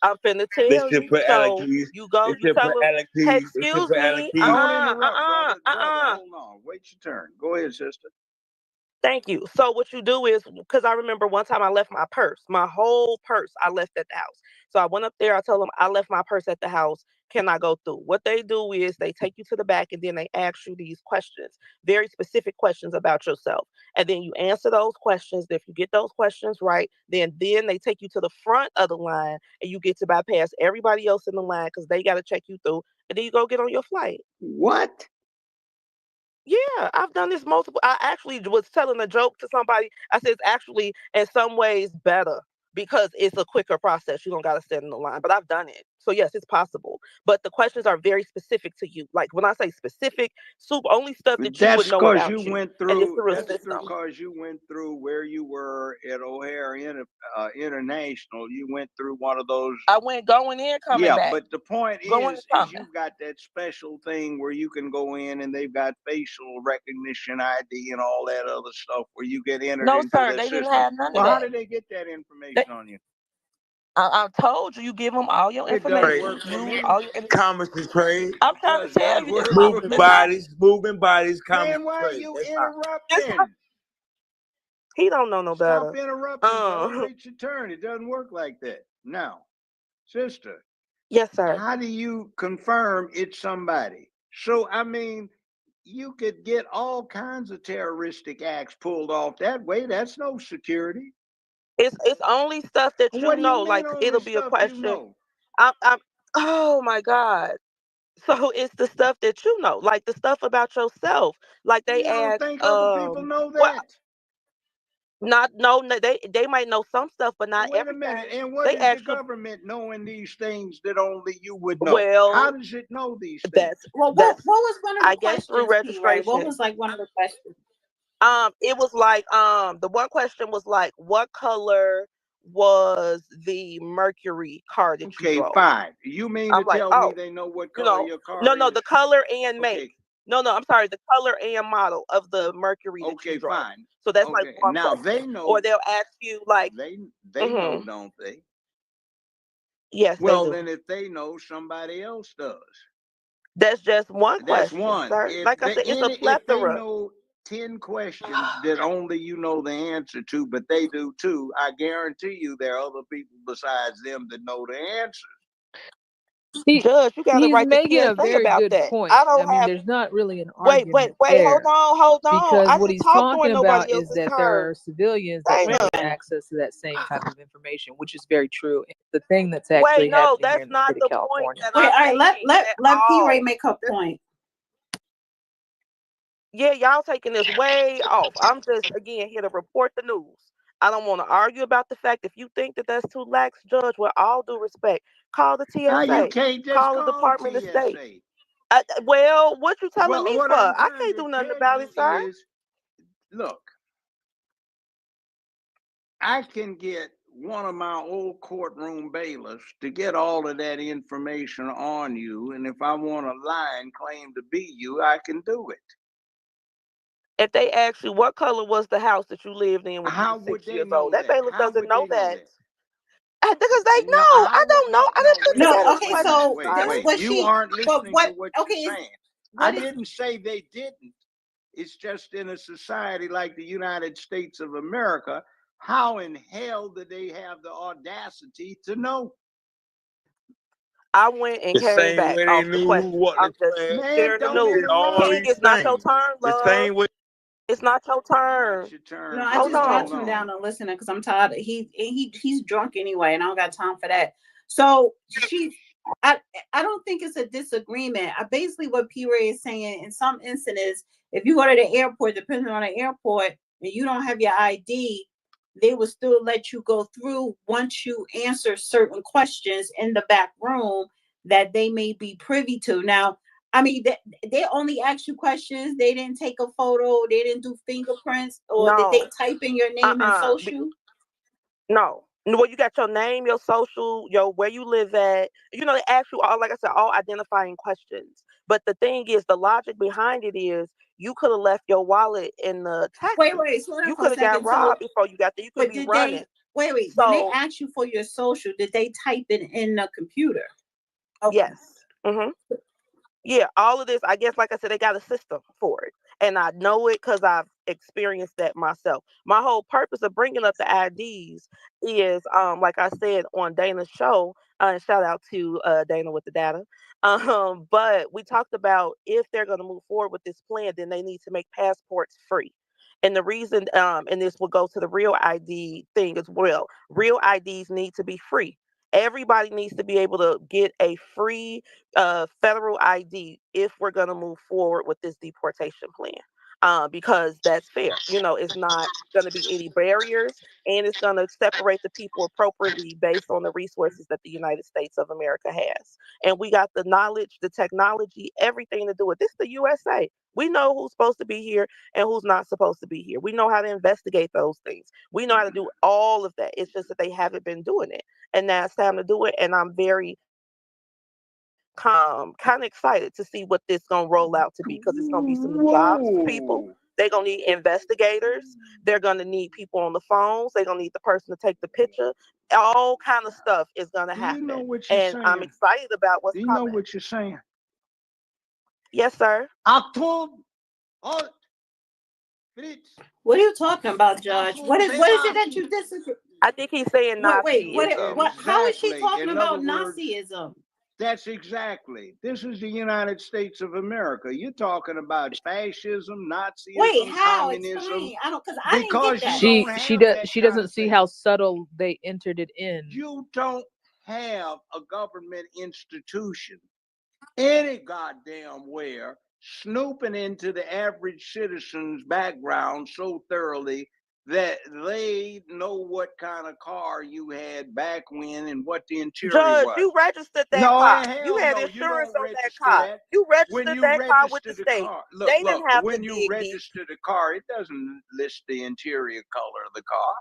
I'm finna They tell should you. put So allergies. you go, They you should tell put them, hey, allergies. They should excuse put me, allergies. Don't interrupt, brother. uh. Hold on. Wait your turn. Go ahead, sister. Thank you. So what you do is, because I remember one time I left my purse, my whole purse, I left at the house. So I went up there. I told them I left my purse at the house. Can I go through? What they do is they take you to the back, and then they ask you these questions, very specific questions about yourself, and then you answer those questions. If you get those questions right, then they take you to the front of the line, and you get to bypass everybody else in the line because they got to check you through, and then you go get on your flight. What? Yeah, I've done this multiple. I actually was telling a joke to somebody. I said it's actually in some ways better because it's a quicker process. You don't got to stand in the line, but I've done it. So yes, it's possible. But the questions are very specific to you. Like when I say specific, soup only stuff that you would That's know because you about you, went and it's through. through a That's system. because you went through where you were at O'Hare International. You went through one of those. I went going in, coming Yeah, back, but the point going and is coming. you've got that special thing where you can go in and they've got facial recognition ID and all that other stuff where you get entered No, into sir, their they didn't system. have none of Well, how that. did they get that They, information on you? I told you, you give them all your It doesn't Trade, information. work for You me. all your. commerce and trade, I'm It trying to does tell not you this. work My for this me. moving bodies, commerce Man, and why are trade. you That's all. this interrupting? he don't know no Stop better. interrupting, brother. Um, Wait your turn. It doesn't work like that. Now, sister, yes, sir. how do you confirm it's somebody? So, I mean, you could get all kinds of terroristic acts pulled off that way. That's no security. It's only stuff that you What do you know. mean Like only it'll be a stuff you question. know? I'm. Oh my God. So it's the stuff that you know, like the stuff about yourself. Like they You don't ask, think other people know well, that? not no, no, they might know some stuff, but not Wait a minute. everything. And what They is the ask you. government knowing these things that only you would know? How Well, does it know these things? that's Well, what that's what was one of the I guess through questions, P. Ray? What registration. was like one of the questions? It was like the one question was like, what color was the Mercury car that you Okay, drove? fine. You mean to I'm like, tell me oh, they know what you color know, your no, car no, is? the color and make. Okay, No, I'm sorry, the color and model of the Mercury that you okay, drove. fine. So that's like Okay. one Now question. they Or know they'll ask you like, they know, mm-hmm, don't they? yes, they Well, do. then if they know, somebody else does. That's just one That's question, one. sir. If Like I they said, it's a if they plethora. know 10 questions that only you know the answer to, but they do too, I guarantee you there are other people besides them that know the answer. Judge, you got to He's write the making a PSA very about good that. point. I I don't mean, have. there's not really an Wait, argument hold there on, hold on. because I what didn't he's talk talking during about nobody is else's that there turn. are civilians that Dana. don't have access to that same type of information, which is very true. It's the thing that's Wait, actually no, happening here that's in the not state of the point California. that Wait, I'm all right, making let at P Ray all. make her point. Yeah, y'all taking this way off. I'm just, again, here to report the news. I don't want to argue about the fact. If you think that that's too lax, Judge, with all due respect, call the How you TSA, can't just call the call Department of State. TSA? Well, what you telling Well, me what for? I'm I trying can't to do nothing tell about you it, sir. is, look, I can get one of my old courtroom bailiffs to get all of that information on you, and if I want to lie and claim to be you, I can do it. If they ask you what color was the house that you lived in when you How were would 6 they years old, know that that? bailiff How doesn't would know they know that. that? Because they No, know. I how would don't know. I didn't put wait, No, together the okay, wait, question, so wait, sir. wait. what You she, aren't but listening to what, what okay, you're saying. I what is, didn't say they didn't. It's just in a society like the United States of America, how in hell did they have the audacity to know? I went and The came same back way they off the knew who question. wasn't I'm the just trash Man, sharing the and don't news. did all interrupt. King, these it's not your things. turn, The love. same way. It's not your Not turn. your turn, no, I Hold baby. just on. dropped Hold him on. down to listening because I'm tired. He's drunk anyway, and I don't got time for that. So I I don't think it's a disagreement. I basically what P Ray is saying in some instances, if you go to the airport, depending on the airport, and you don't have your ID, they will still let you go through once you answer certain questions in the back room that they may be privy to. Now, I mean, they only ask you questions. They didn't take a photo. They didn't do fingerprints, or did they No. type in your name and Be- social? No. Well, you got your name, your social, your where you live at. They ask you all, like I said, all identifying questions. But the thing is, the logic behind it is you could have left your wallet in the taxi. Wait, slow down You for a could have got second. So, robbed before you got there. You could but be did running. they wait? When they So, ask you for your social, did they type it in the computer? Okay. yes. Yeah, all of this, I guess, like I said, they got a system for it. And I know it because I've experienced that myself. My whole purpose of bringing up the IDs is, like I said on Dana's show, and shout out to Dana with the data. But we talked about if they're going to move forward with this plan, then they need to make passports free. And the reason, and this will go to the real ID thing as well, real IDs need to be free. Everybody needs to be able to get a free federal ID if we're going to move forward with this deportation plan. Because that's fair. It's not going to be any barriers, and it's going to separate the people appropriately based on the resources that the United States of America has. And we got the knowledge, the technology, everything to do it. This is the USA. We know who's supposed to be here and who's not supposed to be here. We know how to investigate those things. We know how to do all of that. It's just that they haven't been doing it. And now it's time to do it. And I'm very kind of excited to see what this gonna roll out to be because it's gonna be some new jobs for people. Whoa. They're gonna need investigators. They're gonna need people on the phones. They're gonna need the person to take the picture. All kind of stuff is gonna Do you know happen, what you're and I'm saying? excited about what's Do you know coming. what you're saying? Yes, sir. October. Oh, Fritz. What are you talking about, Judge? What is it that you disagree? I think he's saying Wait, Nazism. how is she Exactly. talking In other about words, Nazism? that's exactly. This is the United States of America. You're talking about fascism, Wait, Nazism, how? communism, Explain. I don't, because I didn't get because you that. don't have that She kind doesn't of see thing. how subtle they entered it in. You don't have a government institution any goddamn where snooping into the average citizen's background so thoroughly that they know what kind of car you had back when and what the interior Judge, was. you registered that No, car. You hell had no, you insurance don't on that register car. that. You When registered you that car with register the the state. car, They look, didn't have to when you dig deep. register the car, it doesn't list the interior color of the car.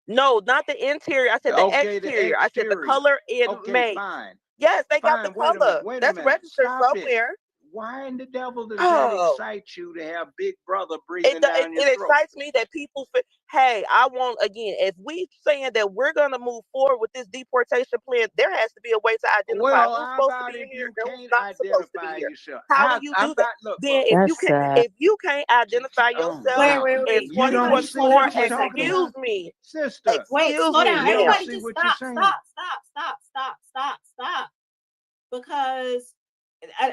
No, not the interior. I said the Okay, the exterior. I said the exterior. color and Okay, make. fine. Yes, they got the Fine, wait a minute, color. wait a That's minute. registered Stop it. somewhere. Why in the devil does that excite you to have Big Brother breathing down your it throat? excites me that people feel, hey, I want, again, if we saying that we're going to move forward with this deportation plan, there has to be a way to identify Well, who's how supposed to about be if here you and who's can't not supposed to be identify here. yourself? How do you do that? Look, Then That's sad. if you can't identify oh, yourself wow. in You don't see 2024, what you're talking excuse about? me. Sister, Wait, Excuse slow me, down. you don't ma'am. Everybody see just what you're stop, saying. stop. Because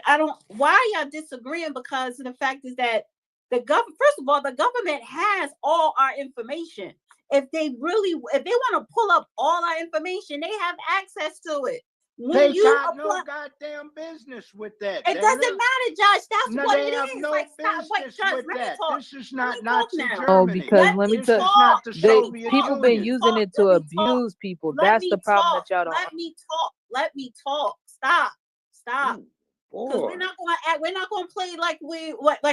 I don't, why are y'all disagreeing? Because the fact is that first of all, the government has all our information. If they want to pull up all our information, they have access to it. They got no goddamn business with that. It doesn't matter, Judge. That's No, what they it have is. no Like, stop. Wait, business Judge, with let me that. talk. This is Let not me talk Nazi now. Oh, Germany. because let me This tell is not the they Soviet people Union. been using it to abuse people. That's the problem that y'all don't. Let me talk. Stop. Because we're not going to act. We're not going to play like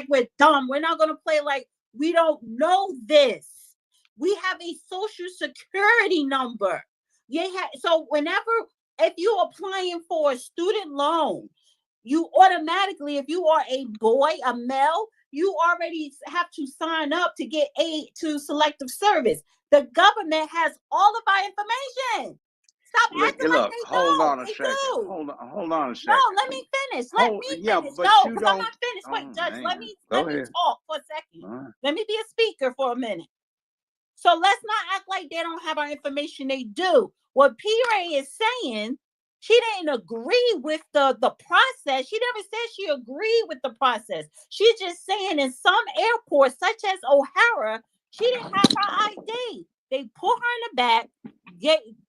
we're dumb. We're not going to play like we don't know this. We have a social security number. So if you're applying for a student loan, you automatically, if you are a boy, a male, you already have to sign up to get aid to selective service. The government has all of our information. Stop acting like they hold don't. on a They second. do. Hold on a second. No, let me finish. Let me finish. Yeah, but No, you because I'm don't. not finished. Wait, Judge, Man. let me ahead. talk for a second. Right. Let me be a speaker for a minute. So let's not act like they don't have our information. They do. What P. Ray is saying, she didn't agree with the process. She never said she agreed with the process. She's just saying in some airports, such as O'Hara, she didn't have her ID. They put her in the back,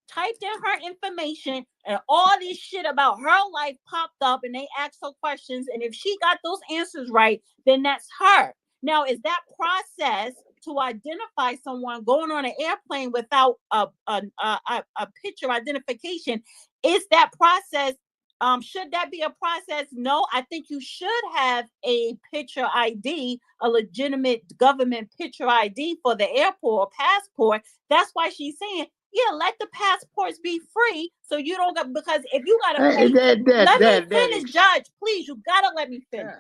typed in her information, and all this shit about her life popped up, and they asked her questions. And if she got those answers right, then that's her. Now, is that process to identify someone going on an airplane without a picture identification? Is that process? Should that be a process? No, I think you should have a picture ID, a legitimate government picture ID for the airport or passport. That's why she's saying, yeah, let the passports be free, so you don't get, because if you gotta pay, let me finish, Judge. Please, you gotta let me finish.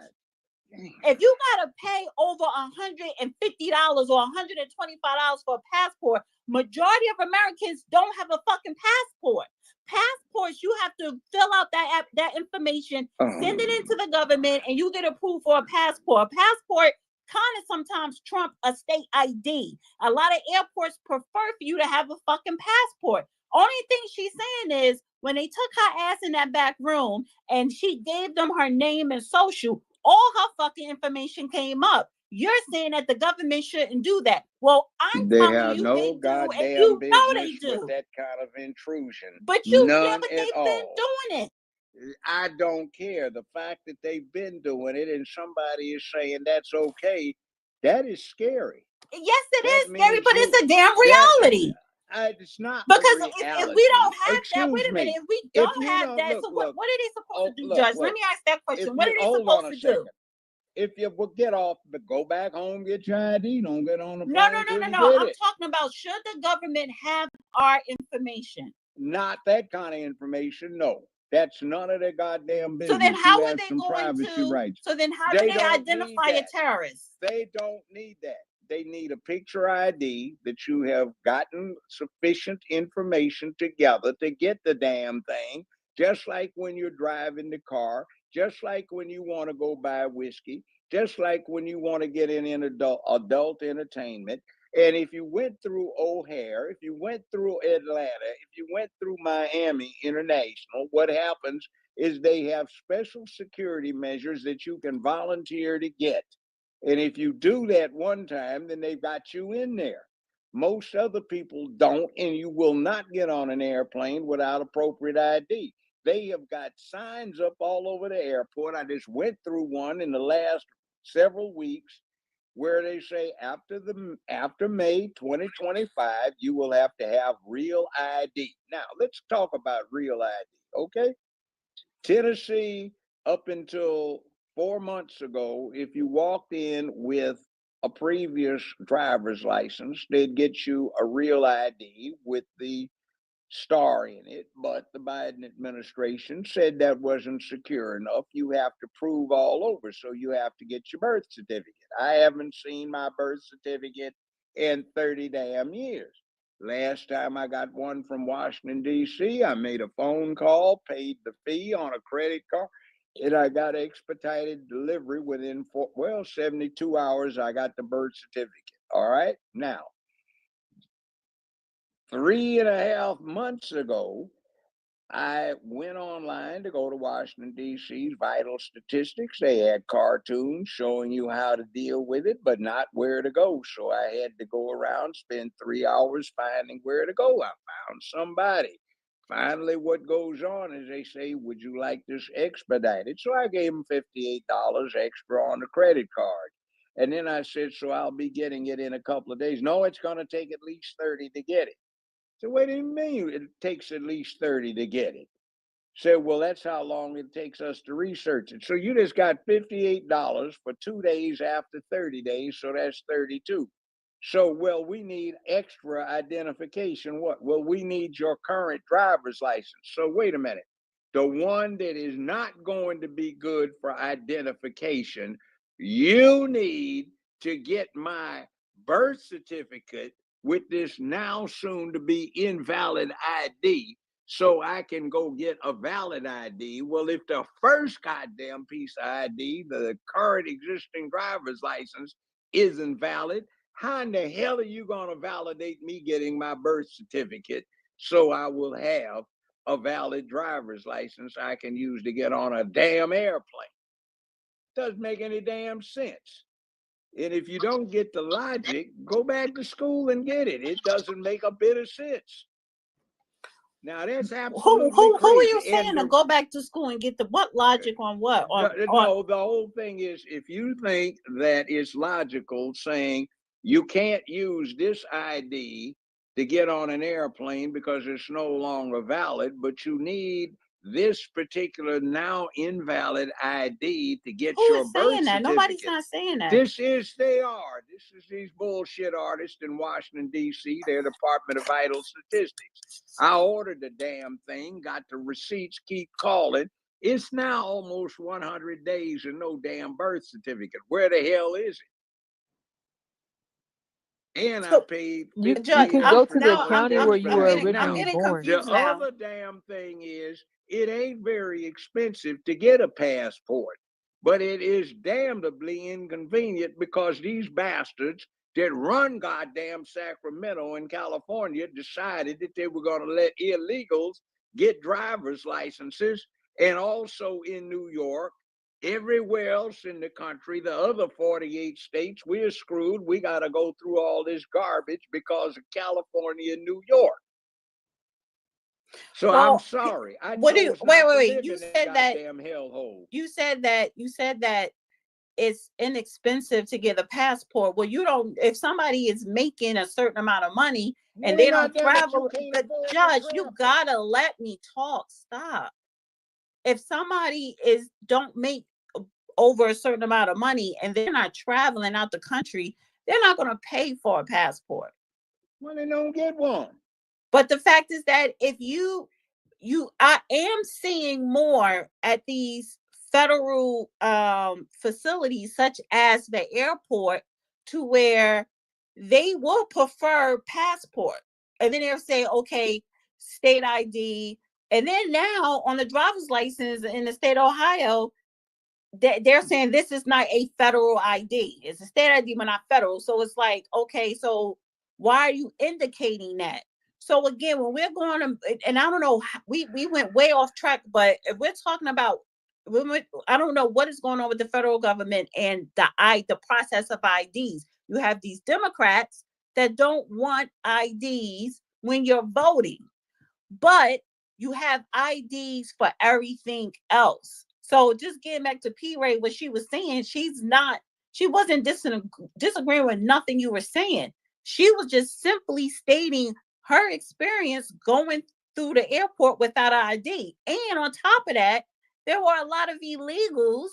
If you gotta pay over $150 or $125 for a passport, majority of Americans don't have a fucking passport. Passports, you have to fill out that information, send it into the government, and you get approved for a passport. A passport kind of sometimes trump a state ID. A lot of airports prefer for you to have a fucking passport. Only thing she's saying is when they took her ass in that back room and she gave them her name and social, all her fucking information came up. You're saying that the government shouldn't do that. Well, I'm They telling have you no they do, goddamn and you know they business do. with that kind of intrusion. But None but at they've all. been doing it. I don't care. The fact that they've been doing it and somebody is saying that's okay, that is scary. Yes, it That is scary, means but it's a damn reality. It's not Because a if reality. we don't have that, Excuse wait a minute, me. if we If don't you have don't that, look, so look, what are they supposed to do, look, Judge? look. Let me ask that question. If What you are they hold on supposed a to do? second. If you will get off, but go back home, get your ID. Don't get on the No. plane till you get I'm it. talking about, should the government have our information? Not that kind of information. No, that's none of their goddamn business. So then how You are have they some going privacy to? rights. So then how do They they don't identify need a that. terrorist? They don't need that. They need a picture ID that you have gotten sufficient information together to get the damn thing. Just like when you're driving the car, just like when you want to go buy whiskey, just like when you want to get in adult entertainment. And if you went through O'Hare, if you went through Atlanta, if you went through Miami International, what happens is they have special security measures that you can volunteer to get. And if you do that one time, then they've got you in there. Most other people don't, and you will not get on an airplane without appropriate ID. They have got signs up all over the airport. I just went through one in the last several weeks where they say after May 2025, you will have to have real ID. Now, let's talk about real ID, okay? Tennessee, up until 4 months ago, if you walked in with a previous driver's license, they'd get you a real ID with the star in it, but the Biden administration said that wasn't secure enough. You have to prove all over, so you have to get your birth certificate. I haven't seen my birth certificate in 30 damn years. Last time I got one from Washington, D.C., I made a phone call, paid the fee on a credit card, and I got expedited delivery within 72 hours. I got the birth certificate. All right. Now, 3.5 months ago, I went online to go to Washington, D.C.'s Vital Statistics. They had cartoons showing you how to deal with it, but not where to go. So I had to go around, spend 3 hours finding where to go. I found somebody. Finally, what goes on is they say, would you like this expedited? So I gave them $58 extra on the credit card. And then I said, so I'll be getting it in a couple of days. No, it's going to take at least 30 to get it. So what do you mean it takes at least 30 to get it? Said, well, that's how long it takes us to research it. So you just got $58 for 2 days after 30 days. So that's 32. So, well, we need extra identification. What? Well, we need your current driver's license. So wait a minute. The one that is not going to be good for identification, you need to get my birth certificate with this now soon to be invalid ID so I can go get a valid ID. Well, if the first goddamn piece of ID, the current existing driver's license, isn't valid, how in the hell are you going to validate me getting my birth certificate so I will have a valid driver's license I can use to get on a damn airplane? Doesn't make any damn sense. And if you don't get the logic, go back to school and get it. It doesn't make a bit of sense. Now that's absolutely who are you crazy. saying to go back to school and get the what logic on what? No, the whole thing is if you think that it's logical saying you can't use this ID to get on an airplane because it's no longer valid, but you need this particular now invalid ID to get Who your is birth saying that? certificate. Nobody's not saying that. This is these bullshit artists in Washington, D.C., their Department of Vital Statistics. I ordered the damn thing, got the receipts, keep calling. It's now almost 100 days and no damn birth certificate. Where the hell is it? And I paid You Judge, can I'm go to the now county I'm where you I'm were getting I'm originally getting born. The confused now. other damn thing is it ain't very expensive to get a passport, but it is damnably inconvenient because these bastards that run goddamn Sacramento and California decided that they were going to let illegals get driver's licenses, and also in New York. Everywhere else in the country, the other 48 states, we're screwed. We got to go through all this garbage because of California and New York. So I'm sorry. I what do you chose not to wait? live You in that said that goddamn hellhole. you said that it's inexpensive to get a passport. Well, you don't. If somebody is making a certain amount of money and they don't travel, the judge, you gotta let me talk. Stop. If somebody don't make over a certain amount of money and they're not traveling out the country, they're not going to pay for a passport. Well, they don't get one. But the fact is that if I am seeing more at these federal facilities such as the airport to where they will prefer passport. And then they'll say, okay, state ID. And then now on the driver's license in the state of Ohio, they're saying this is not a federal ID. It's a state ID, but not federal. So it's like, okay, so why are you indicating that? So again, when we're going to, and I don't know, we went way off track, but if we're talking about, I don't know what is going on with the federal government and the process of IDs. You have these Democrats that don't want IDs when you're voting, but you have IDs for everything else. So just getting back to P. Ray, what she was saying, she wasn't disagreeing with nothing you were saying. She was just simply stating her experience going through the airport without an ID. And on top of that, there were a lot of illegals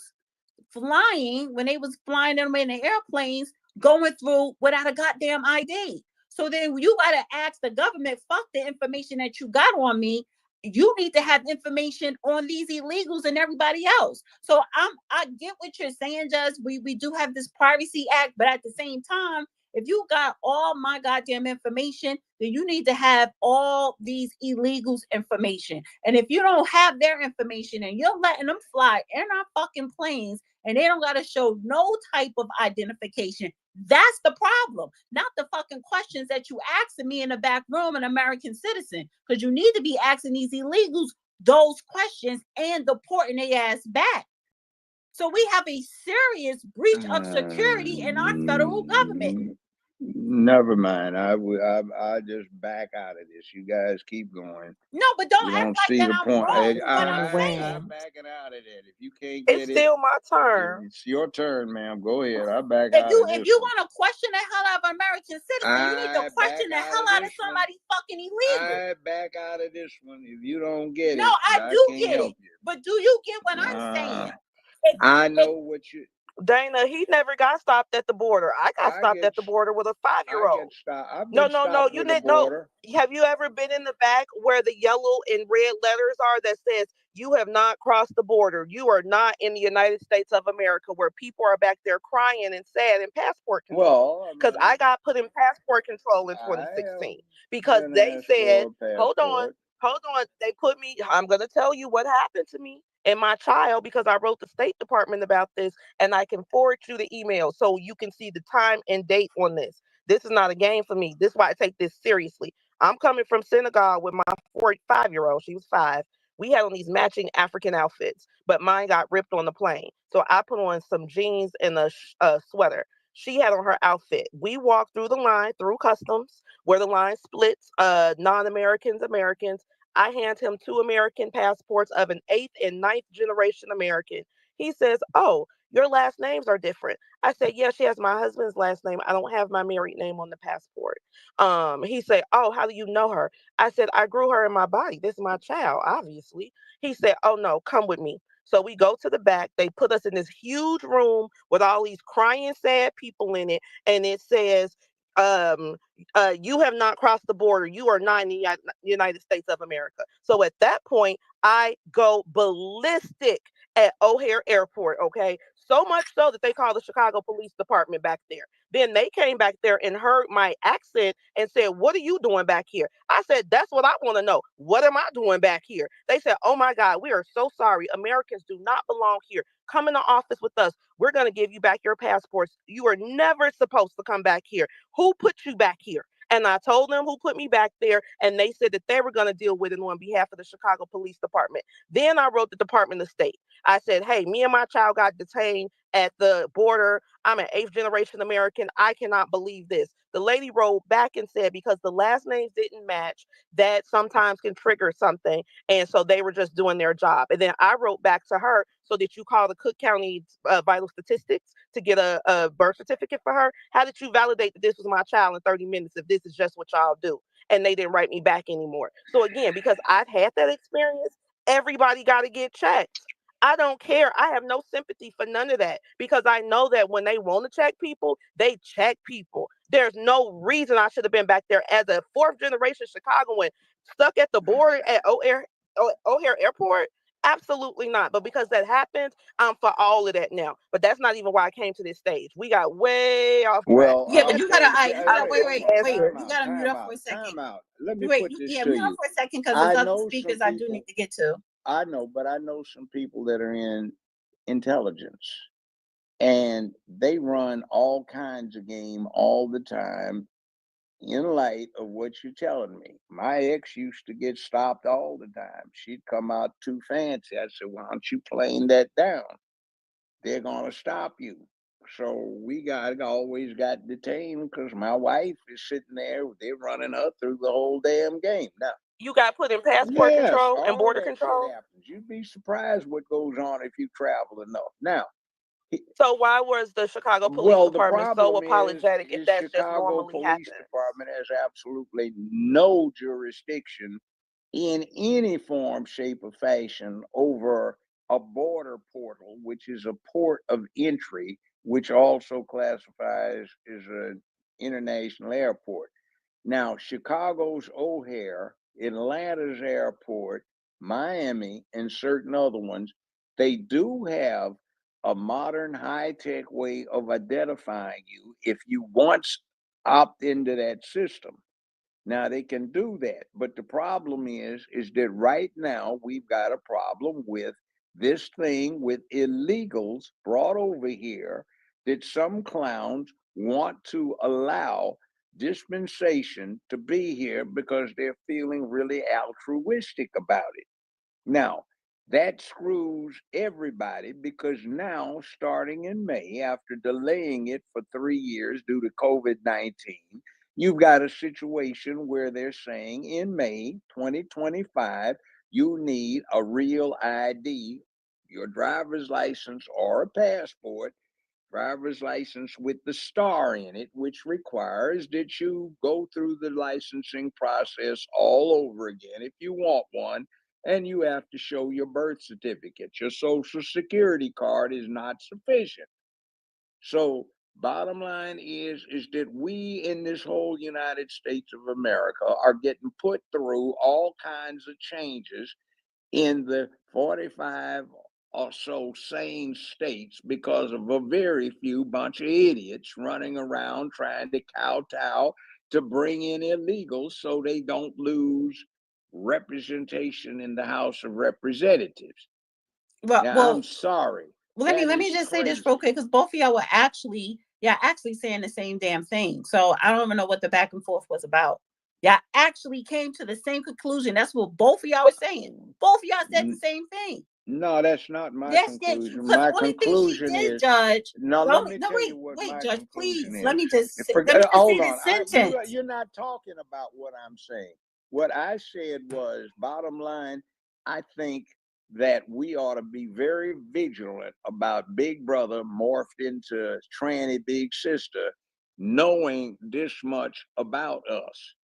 flying when they was flying them in the airplanes going through without a goddamn ID. So then you gotta ask the government, fuck the information that you got on me. You need to have information on these illegals and everybody else. So I get what you're saying, Judge. We do have this Privacy Act, but at the same time, if you got all my goddamn information, then you need to have all these illegals' information. And if you don't have their information and you're letting them fly in our fucking planes and they don't got to show no type of identification, that's the problem. Not the fucking questions that you asking me in the back room, an American citizen, because you need to be asking these illegals those questions and deporting their ass back. So we have a serious breach of security in our federal government. Never mind. I just back out of this. You guys keep going. No, but don't You act don't like see that the I'm point. wrong for what I'm I'm saying. backing out of it. If you can't It's get it, still my turn. it's your turn, ma'am. Go ahead. I back If out you of this if you one. want to question the hell out of an American citizen, you need to I question back the out hell of out of this one. somebody fucking illegal. I back out of this one. If you don't get No, it, I I do can't get help it. But do you get what I'm you. saying? I know what you. Dana, he never got stopped at the border. I got I stopped get at the border with a I 5-year-old. get stopped. I've No, been no, no. stopped You with a didn't know. border. Have you ever been in the back where the yellow and red letters are that says you have not crossed the border? You are not in the United States of America, where people are back there crying and sad in passport control. Well, I Because mean, I got put in passport control in I have 2016 because been they asked said, for a hold on, passport. hold on. They put me, I'm going to tell you what happened to me and my child because I wrote the State Department about this and I can forward you the email so you can see the time and date on this. This is not a game for me. This is why I take this seriously. I'm coming from Senegal with my 45-year-old. She was 5. We had on these matching African outfits, but mine got ripped on the plane. So I put on some jeans and a sweater. She had on her outfit. We walked through the line, through customs, where the line splits non-Americans, Americans. I hand him 2 American passports of an 8th and 9th generation American. He says, "Oh, your last names are different." I said, "Yeah, she has my husband's last name. I don't have my married name on the passport." He said, "Oh, how do you know her?" I said, "I grew her in my body. This is my child, obviously." He said, "Oh no, come with me." So we go to the back. They put us in this huge room with all these crying, sad people in it, and it says, um, "You have not crossed the border. You are not in the United States of America." So at that point, I go ballistic at O'Hare Airport. Okay, so much so that they called the Chicago Police Department back there. Then they came back there and heard my accent and said, "What are you doing back here?" I said, "That's what I want to know. What am I doing back here?" They said, "Oh my God, we are so sorry. Americans do not belong here. Come in the office with us. We're going to give you back your passports. You are never supposed to come back here. Who put you back here?" And I told them who put me back there, and they said that they were going to deal with it on behalf of the Chicago Police Department. Then I wrote the Department of State. I said, "Hey, me and my child got detained at the border. I'm an 8th generation American. I cannot believe this." The lady wrote back and said, because the last names didn't match, that sometimes can trigger something. And so they were just doing their job. And then I wrote back to her, "So did you call the Cook County Vital Statistics to get a birth certificate for her? How did you validate that this was my child in 30 minutes if this is just what y'all do?" And they didn't write me back anymore. So again, because I've had that experience, everybody got to get checked. I don't care. I have no sympathy for none of that because I know that when they want to check people, they check people. There's no reason I should have been back there as a 4th generation Chicagoan stuck at the border at O'Hare Airport. Absolutely not. But because that happened, I'm for all of that now. But that's not even why I came to this stage. We got way off track. Well, Yeah, but you gotta, okay. you gotta wait, wait, wait. Time You out. gotta mute Time up for out. a second. Time out. Let me Wait, put this yeah, to mute up you. for a second because there's I other know some speakers I do need people. to get to. I know, but I know some people that are in intelligence, and they run all kinds of game all the time in light of what you're telling me. My ex used to get stopped all the time. She'd come out too fancy. I said, "Why don't you plane that down? They're gonna stop you." So we got always got detained because my wife is sitting there. They're running her through the whole damn game. Now, You got put in passport yes, control and all border that shit control. happens. You'd be surprised what goes on if you travel enough. Now, So why was the Chicago Police well, the Department so problem apologetic if is that's just Chicago normally Police happens? Department has absolutely no jurisdiction in any form, shape, or fashion over a border portal, which is a port of entry, which also classifies as an international airport. Now, Chicago's O'Hare, Atlanta's airport, Miami, and certain other ones, they do have a modern high-tech way of identifying you if you once opt into that system. Now they can do that, but the problem is that right now we've got a problem with this thing with illegals brought over here that some clowns want to allow dispensation to be here because they're feeling really altruistic about it. Now, that screws everybody because now, starting in May, after delaying it for 3 years due to COVID-19, you've got a situation where they're saying in May 2025, you need a real ID, your driver's license or a passport, driver's license with the star in it, which requires that you go through the licensing process all over again if you want one, and you have to show your birth certificate. Your social security card is not sufficient. So bottom line is that we in this whole United States of America are getting put through all kinds of changes in the 45 or so sane states because of a very few bunch of idiots running around trying to kowtow to bring in illegals so they don't lose representation in the House of Representatives. Well, Now, I'm well, sorry. let me That let me is just say this real crazy. quick because both of y'all were actually, yeah, actually saying the same damn thing. So I don't even know what the back and forth was about. Y'all actually came to the same conclusion. That's what both of y'all were saying. Both of y'all said the same thing. No, that's not my Yes, yes. conclusion. Because the My only thing she conclusion did, is Judge. no. No, Let me no, tell wait, you what wait, my Judge, conclusion please. is. Let me just say Hold this on. sentence. You're not talking about what I'm saying. What I said was, bottom line, I think that we ought to be very vigilant about Big Brother morphed into tranny Big Sister, knowing this much about us.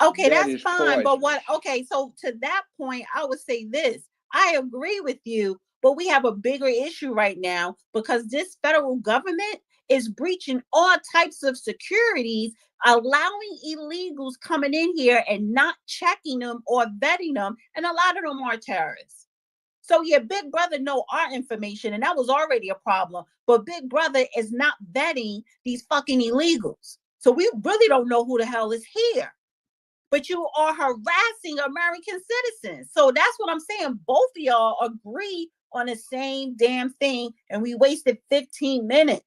Okay, That that's is fine. But what, poisonous. okay, so to that point, I would say this. I agree with you, but we have a bigger issue right now because this federal government is breaching all types of securities, allowing illegals coming in here and not checking them or vetting them. And a lot of them are terrorists. So yeah, Big Brother know our information, and that was already a problem. But Big Brother is not vetting these fucking illegals. So we really don't know who the hell is here, but you are harassing American citizens. So that's what I'm saying. Both of y'all agree on the same damn thing, and we wasted 15 minutes.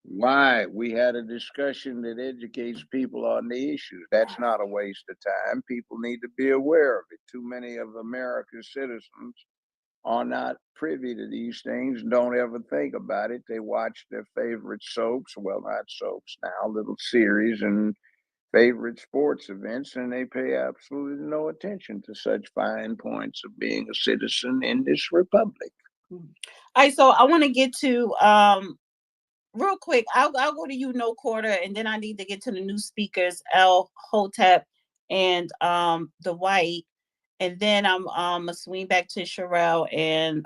Why? We had a discussion that educates people on the issues. That's not a waste of time. People need to be aware of it. Too many of America's citizens are not privy to these things and don't ever think about it. They watch their favorite soaps, well, not soaps now, little series and favorite sports events, and they pay absolutely no attention to such fine points of being a citizen in this republic. All right, so I want to get to real quick. I'll go to you, No Quarter, and then I need to get to the new speakers, L Hotep and the White, and then I'm gonna swing back to Sherelle and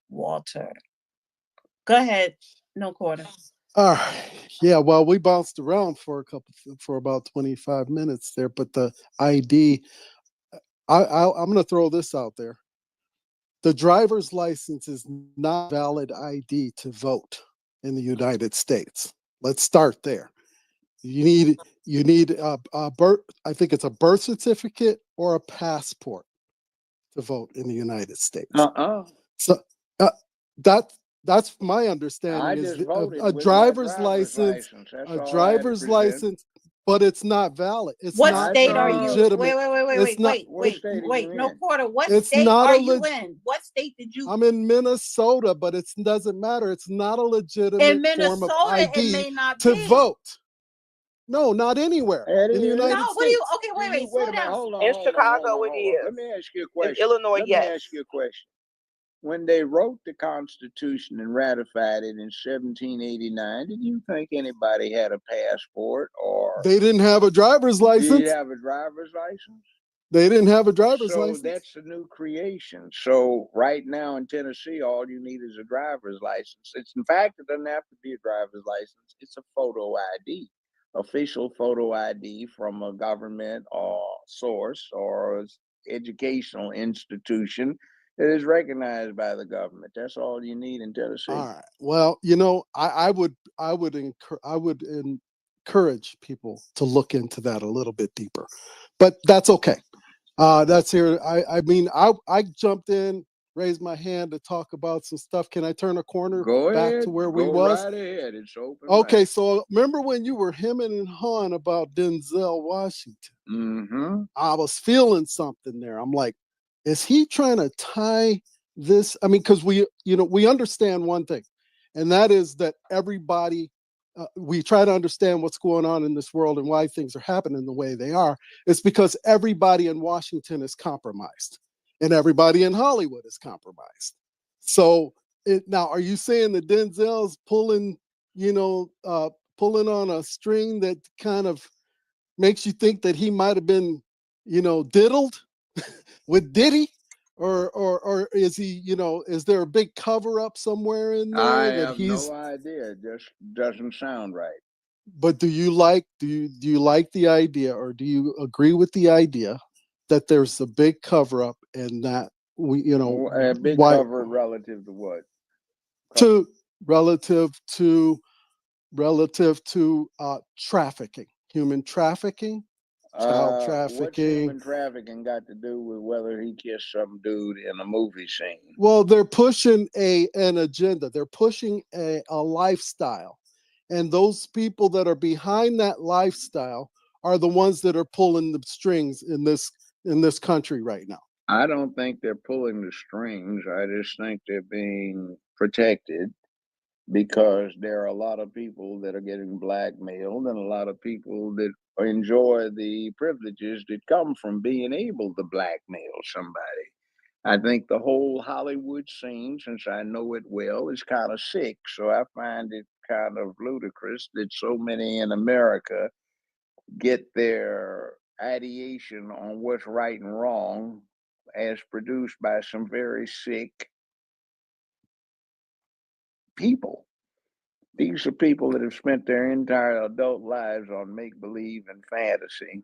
Walter. Go ahead, No Quarter. All right. Yeah, well, we bounced around for about 25 minutes there, but the ID, I'm going to throw this out there. The driver's license is not valid ID to vote in the United States. Let's start there. You need a birth. I think it's a birth certificate or a passport to vote in the United States. So uh, that that's my understanding I is just voted a with my driver's driver's license, license. That's a all I had to driver's present. license, but it's not valid. It's What not I state are you? legitimate. Wait, It's not. What state are you No in? Quarter. What It's state not are a you in? What state did you? I'm in Minnesota, but it doesn't matter. It's not a In legitimate form of Minnesota, it ID may not to be. vote. No, not anywhere It in the No, United is. what do you? States. Okay, Do you wait, slow wait a minute? down. Hold on, In hold on, hold Chicago, on, it hold on. is. Let me ask you a In question. Illinois, Let me yes. ask you a question. When they wrote the Constitution and ratified it in 1789, did you think anybody had a passport or They didn't have a driver's did you license. have a driver's license? They didn't have a driver's So license. that's a new creation. So right now in Tennessee, all you need is a driver's license. It's in fact, it doesn't have to be a driver's license. It's a photo ID. official photo ID from a government or source or educational institution that is recognized by the government. That's all you need in Tennessee. All right. Well, I would encourage people to look into that a little bit deeper, but that's okay. That's here. I jumped in, raised my hand to talk about some stuff. Can I turn a corner Go back to ahead. where we Go was? right ahead. It's open Okay, mic. so remember when you were hemming and hawing about Denzel Washington? Mm-hmm. I was feeling something there. I'm like, is he trying to tie this? I mean, because we understand one thing, and that is that everybody, we try to understand what's going on in this world and why things are happening the way they are. It's because everybody in Washington is compromised, and everybody in Hollywood is compromised. So now, are you saying that Denzel's pulling on a string that kind of makes you think that he might have been, diddled with Diddy? Or is he, is there a big cover up somewhere in I there that have he's no idea. It just doesn't sound right. but do you like the idea, or do you agree with the idea that there's a big cover up and that A big why cover relative to what? to relative to trafficking, human trafficking, child What's trafficking. human trafficking got to do with whether he kissed some dude in a movie scene? Well, they're pushing an agenda. They're pushing a lifestyle. And those people that are behind that lifestyle are the ones that are pulling the strings in this country right now. I don't think they're pulling the strings. I just think they're being protected because there are a lot of people that are getting blackmailed and a lot of people that enjoy the privileges that come from being able to blackmail somebody. I think the whole Hollywood scene, since I know it well, is kind of sick. So I find it kind of ludicrous that so many in America get their ideation on what's right and wrong as produced by some very sick people. These are people that have spent their entire adult lives on make believe and fantasy.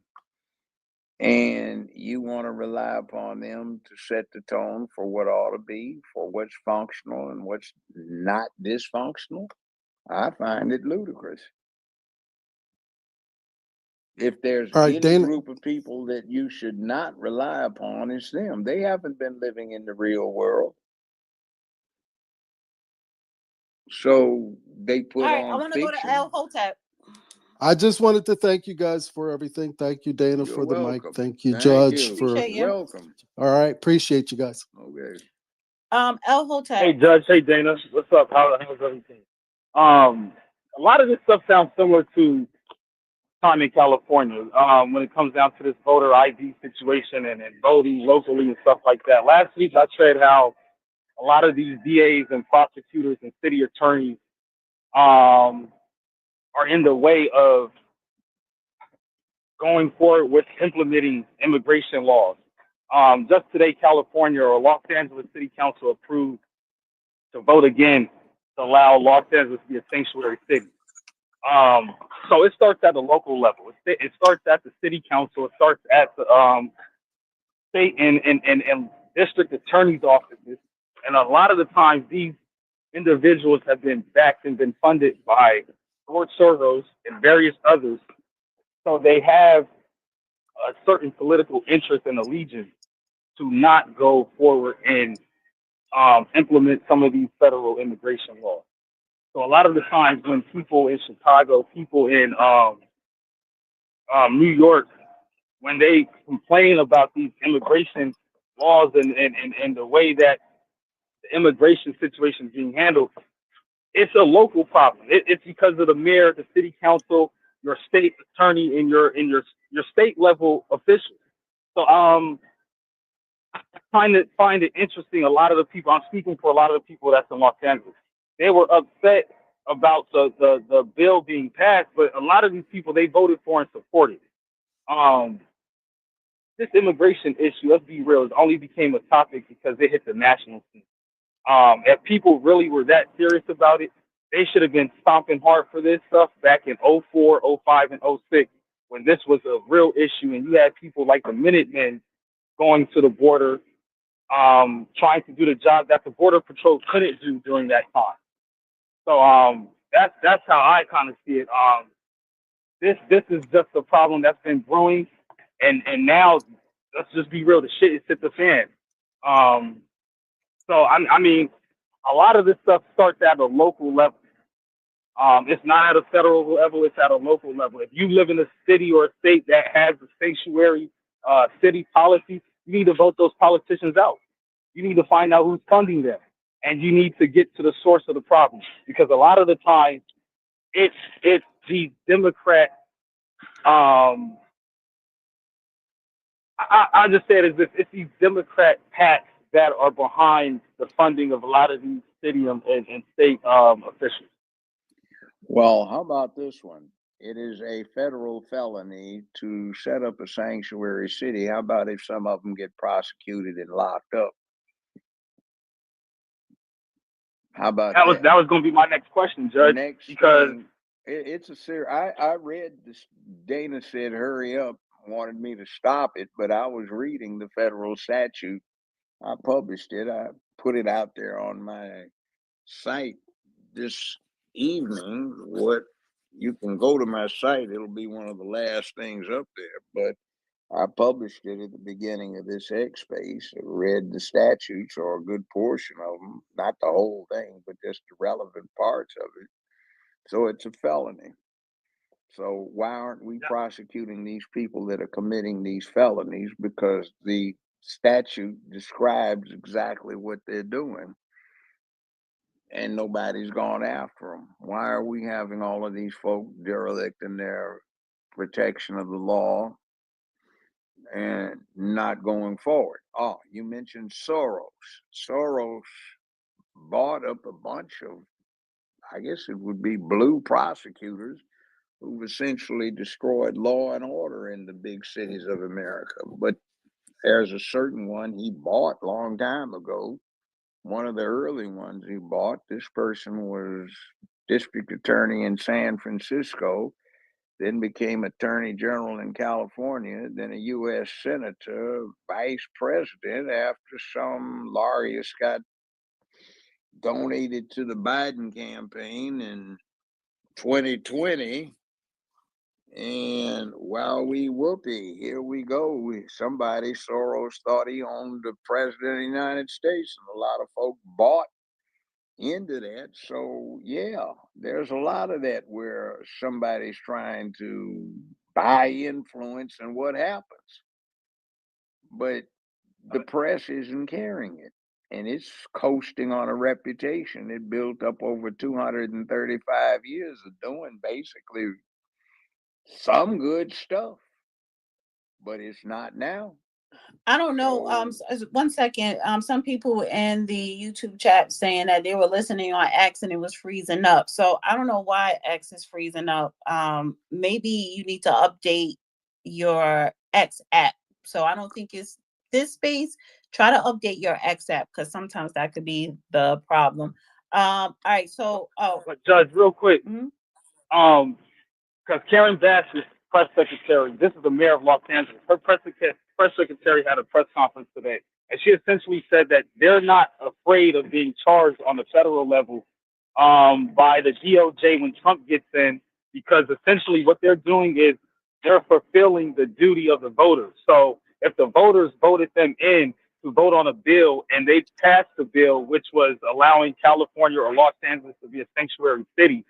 And you want to rely upon them to set the tone for what ought to be, for what's functional and what's not dysfunctional. I find it ludicrous. If there's All right, any Dana. group of people that you should not rely upon, it's them. They haven't been living in the real world. So they All put right, I on want to go to fiction. El Hotep. I just wanted to thank you guys for everything. Thank you, Dana, You're for the mic. welcome. Thank you, Thank Judge, you. for Appreciate You're you. welcome. all right. Appreciate you guys. Okay. El Hey Hotep. Judge, hey Dana, what's up? How's everything? Um, a lot of this stuff sounds similar to time in California. When it comes down to this voter ID situation and voting locally and stuff like that. Last week I said how a lot of these DAs and prosecutors and city attorneys um are in the way of going forward with implementing immigration laws. Just today, California or Los Angeles City Council approved to vote again to allow Los Angeles to be a sanctuary city. So it starts at the local level. It starts at the city council. It starts at the state and district attorney's offices. And a lot of the times, these individuals have been backed and been funded by George Soros and various others. So they have a certain political interest and allegiance to not go forward and implement some of these federal immigration laws. So a lot of the times when people in Chicago, people in New York, when they complain about these immigration laws and the way that the immigration situation is being handled, it's a local problem. It's because of the mayor, the city council, your state attorney, and your state level officials. So find it interesting. A lot of the people I'm speaking for, a lot of the people that's in Los Angeles, they were upset about the bill being passed, but a lot of these people they voted for and supported it. This immigration issue, let's be real, it only became a topic because it hit the national scene. If people really were that serious about it, They should have been stomping hard for this stuff back in '04, '05, and '06 when this was a real issue, and you had people like the Minutemen going to the border, trying to do the job that the Border Patrol couldn't do during that time. So that's how I kind of see it. This is just a problem that's been brewing, and now let's just be real, the shit is hit the fan. Um, so I mean, a lot of this stuff starts at a local level. It's not at a federal level; it's at a local level. If you live in a city or a state that has a sanctuary city policy, you need to vote those politicians out. You need to find out who's funding them, and you need to get to the source of the problem. Because a lot of the time, it's the Democrat. Um, I just say it as this: it's these Democrat PACs that are behind the funding of a lot of these city and state officials. Well, how about this one? It is a federal felony to set up a sanctuary city. How about if some of them get prosecuted and locked up? How about That was that? that was going to be my next question, Judge, Next because thing, it's a serious. I read this. Dana said, "Hurry up," wanted me to stop it, but I was reading the federal statute. I published it. I put it out there on my site this evening. What you can go to my site, it'll be one of the last things up there. But I published it at the beginning of this X space. I read the statutes or a good portion of them, not the whole thing, but just the relevant parts of it. So it's a felony. So why aren't we prosecuting these people that are committing these felonies? Because the statute describes exactly what they're doing, and nobody's gone after them. Why are we having all of these folk derelict in their protection of the law and not going forward? Oh, you mentioned Soros. Soros bought up a bunch of, I guess it would be blue prosecutors who've essentially destroyed law and order in the big cities of America. But there's a certain one he bought a long time ago. One of the early ones he bought, this person was district attorney in San Francisco, then became attorney general in California, then a U.S. senator, vice president after some laureus got donated to the Biden campaign in 2020. And while we whoopee, here we go. Somebody, Soros, thought he owned the president of the United States, and a lot of folk bought into that. So, yeah, there's a lot of that where somebody's trying to buy influence and what happens. But the press isn't carrying it, and it's coasting on a reputation it built up over 235 years of doing basically some good stuff, but it's not now. I don't know. So 1 second. Some people in the YouTube chat saying that they were listening on X and it was freezing up. So I don't know why X is freezing up. Maybe you need to update your X app. So I don't think it's this space. Try to update your X app because sometimes that could be the problem. All right. So, but Judge, real quick, mhm. because Karen Bass is press secretary. This is the mayor of Los Angeles. Her press secretary had a press conference today, and she essentially said that they're not afraid of being charged on the federal level by the DOJ when Trump gets in, because essentially what they're doing is they're fulfilling the duty of the voters. So if the voters voted them in to vote on a bill and they passed the bill, which was allowing California or Los Angeles to be a sanctuary city,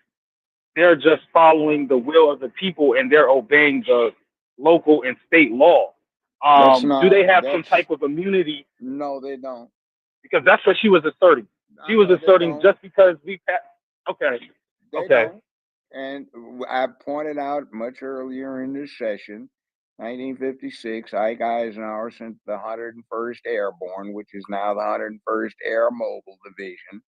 they're just following the will of the people and they're obeying the local and state law. that's Do not, they have some that's, type of immunity? no, they don't. Because that's what she was asserting. She I was know they asserting don't. just because we passed. Okay, They okay. don't. And I pointed out much earlier in this session, 1956, Ike Eisenhower sent the 101st Airborne, which is now the 101st Air Mobile Division,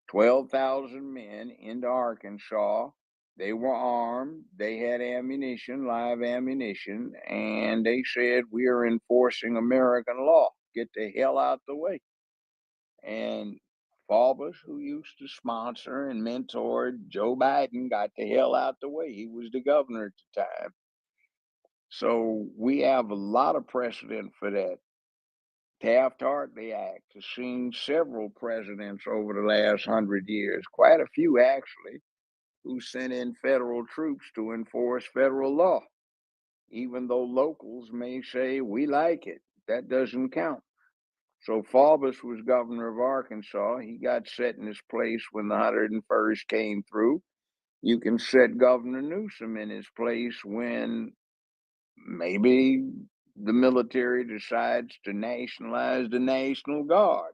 12,000 men into Arkansas. They were armed. They had ammunition, live ammunition, and they said, "We are enforcing American law. Get the hell out the way." And Faubus, who used to sponsor and mentor Joe Biden, got the hell out the way. He was the governor at the time. So we have a lot of precedent for that. Taft-Hartley Act has seen several presidents over the last 100 years, quite a few actually, who sent in federal troops to enforce federal law. Even though locals may say, we like it, that doesn't count. So Faubus was governor of Arkansas. He got set in his place when the 101st came through. You can set Governor Newsom in his place when maybe the military decides to nationalize the National Guard,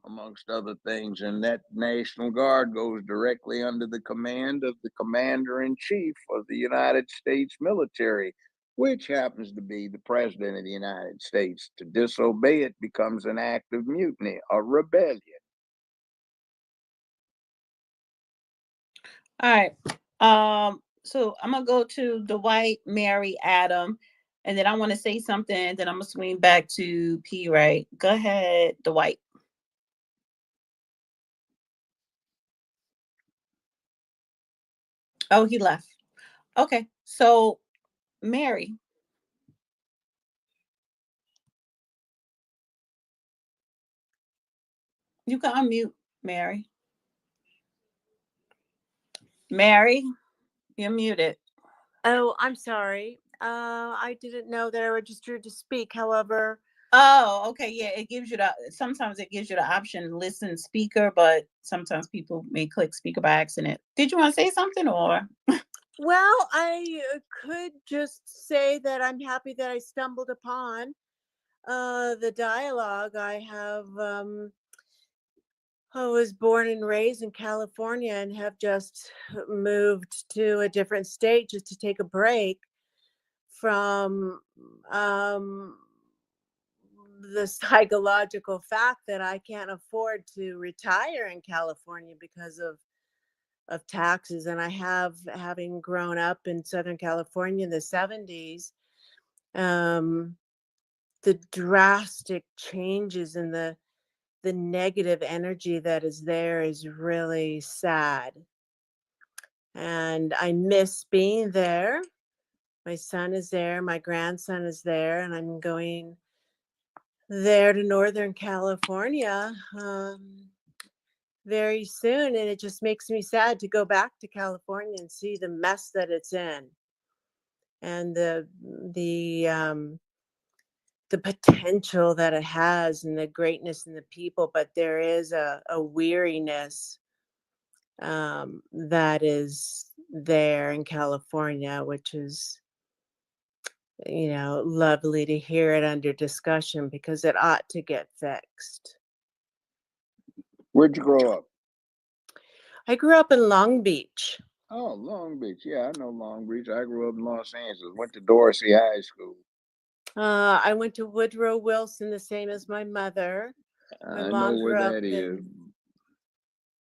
amongst other things. And that National Guard goes directly under the command of the Commander-in-Chief of the United States military, which happens to be the President of the United States. To disobey it becomes an act of mutiny, a rebellion. All right. So I'm gonna go to Dwight, Mary, Adam, and then I want to say something, and then I'm gonna swing back to P. Ray. Go ahead, Dwight. Oh, he left. Okay. So Mary, you can unmute, Mary. Mary, you're muted. Oh, I'm sorry. I didn't know that I registered to speak. However, Oh, okay. Yeah, it gives you sometimes it gives you the option listen speaker, but sometimes people may click speaker by accident. Did you want to say something or? well, I could just say that I'm happy that I stumbled upon the dialogue. I was born and raised in California and have just moved to a different state just to take a break from the psychological fact that I can't afford to retire in California because of taxes. And having grown up in Southern California in the 70s, the drastic changes in the negative energy that is there is really sad. And I miss being there. My son is there, my grandson is there, and I'm going there to Northern California very soon. And it just makes me sad to go back to California and see the mess that it's in, and the potential that it has, and the greatness in the people. But there is a weariness that is there in California, which is, lovely to hear it under discussion, because it ought to get fixed. Where'd you grow up? I grew up in Long Beach. Oh, Long Beach. Yeah, I know Long Beach. I grew up in Los Angeles. Went to Dorsey High School. I went to Woodrow Wilson, the same as my mother. I know where that is.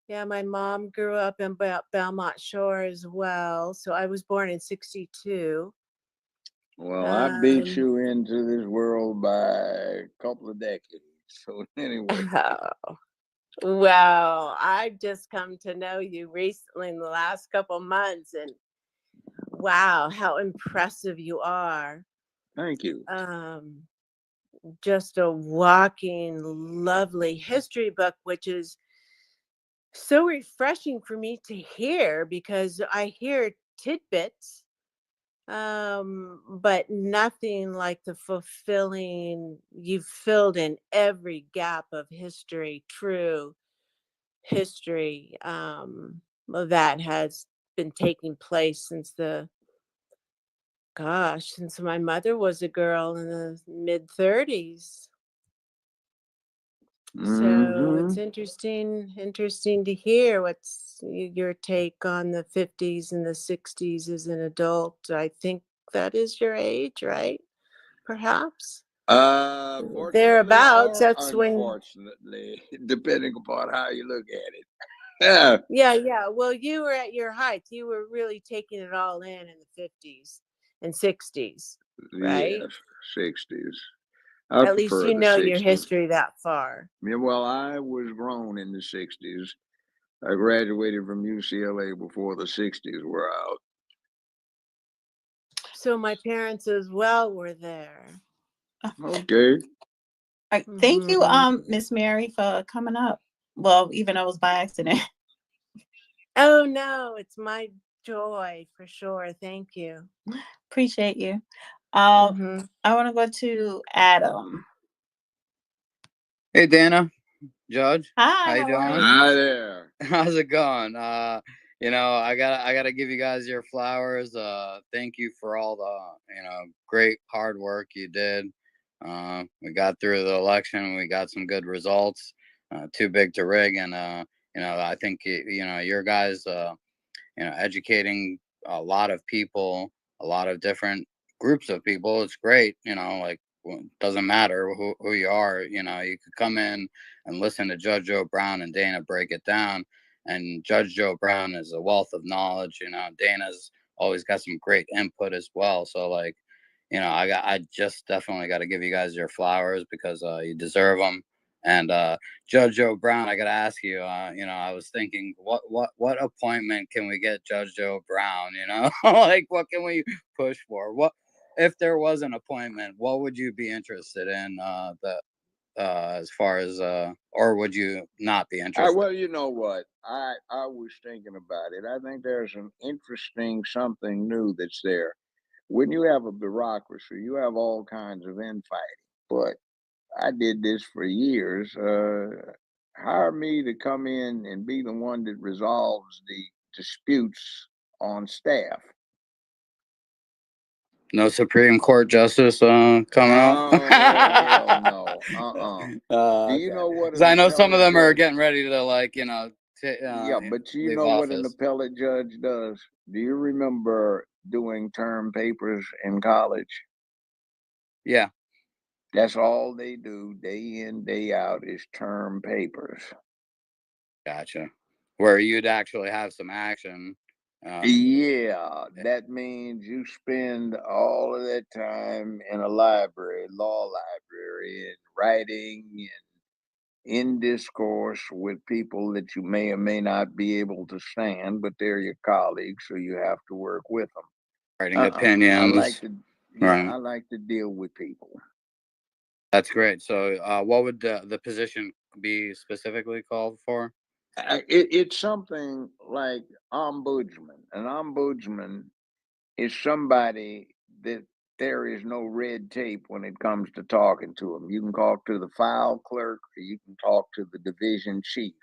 Yeah, my mom grew up in Belmont Shore as well. So I was born in 1962. Well, I beat you into this world by a couple of decades. So anyway. Well, I've just come to know you recently in the last couple of months, and wow, how impressive you are. Thank you. Just a walking, lovely history book, which is so refreshing for me to hear, because I hear tidbits, but nothing like the fulfilling. You've filled in every gap of history, true history, that has been taking place since since my mother was a girl in the mid-30s. So it's interesting to hear what's your take on the 50s and the 60s as an adult. I think that is your age, right? Perhaps. Fortunately, Thereabouts. or That's when. unfortunately, depending upon how you look at it. Yeah. Well, you were at your height. You were really taking it all in the 50s and 60s, right? Yes, 60s. I At least prefer you the know your 60s. history that far. Yeah, well, I was grown in the 60s. I graduated from UCLA before the 60s were out. So my parents as well were there. Okay. Thank you, Mhm. Miss Mary, for coming up. Well, even though it was by accident. Oh no, it's my joy for sure. Thank you. Appreciate you. Hmm. I want to go to Adam. Hey Dana, Judge, Hi, how you how are doing? you? Hi there. How's it going? I gotta give you guys your flowers. Thank you for all the great hard work you did. We got through the election. We got some good results. Too big to rig, and I think your guys educating a lot of people, a lot of different groups of people. It's great, like doesn't matter who you are. You could come in and listen to Judge Joe Brown and Dana break it down. And Judge Joe Brown is a wealth of knowledge. Dana's always got some great input as well. So like, I just definitely got to give you guys your flowers because you deserve them. And Judge Joe Brown, I got to ask you. I was thinking, what appointment can we get Judge Joe Brown? Like what can we push for? What if there was an appointment? What would you be interested in? As far as or would you not be interested? Well, you know what? I was thinking about it. I think there's an interesting something new that's there. When you have a bureaucracy, you have all kinds of infighting. But I did this for years. Hire me to come in and be the one that resolves the disputes on staff. No Supreme Court justice coming up. Oh, hell no. Do you Okay. know what Because an I know some of appellate them are judge? getting ready to Yeah, but you leave know what an office. appellate judge does? Do you remember doing term papers in college? Yeah, That's all they do day in, day out is term papers. gotcha. Where you'd actually have some action. Yeah, that means you spend all of that time in a library, law library, and writing and in discourse with people that you may or may not be able to stand, but they're your colleagues, so you have to work with them. Writing I like opinions. to, yeah, Right. I like to deal with people. That's great. So, what would the position be specifically called for? It's something like ombudsman. An ombudsman is somebody that there is no red tape when it comes to talking to them. You can talk to the file clerk or you can talk to the division chief.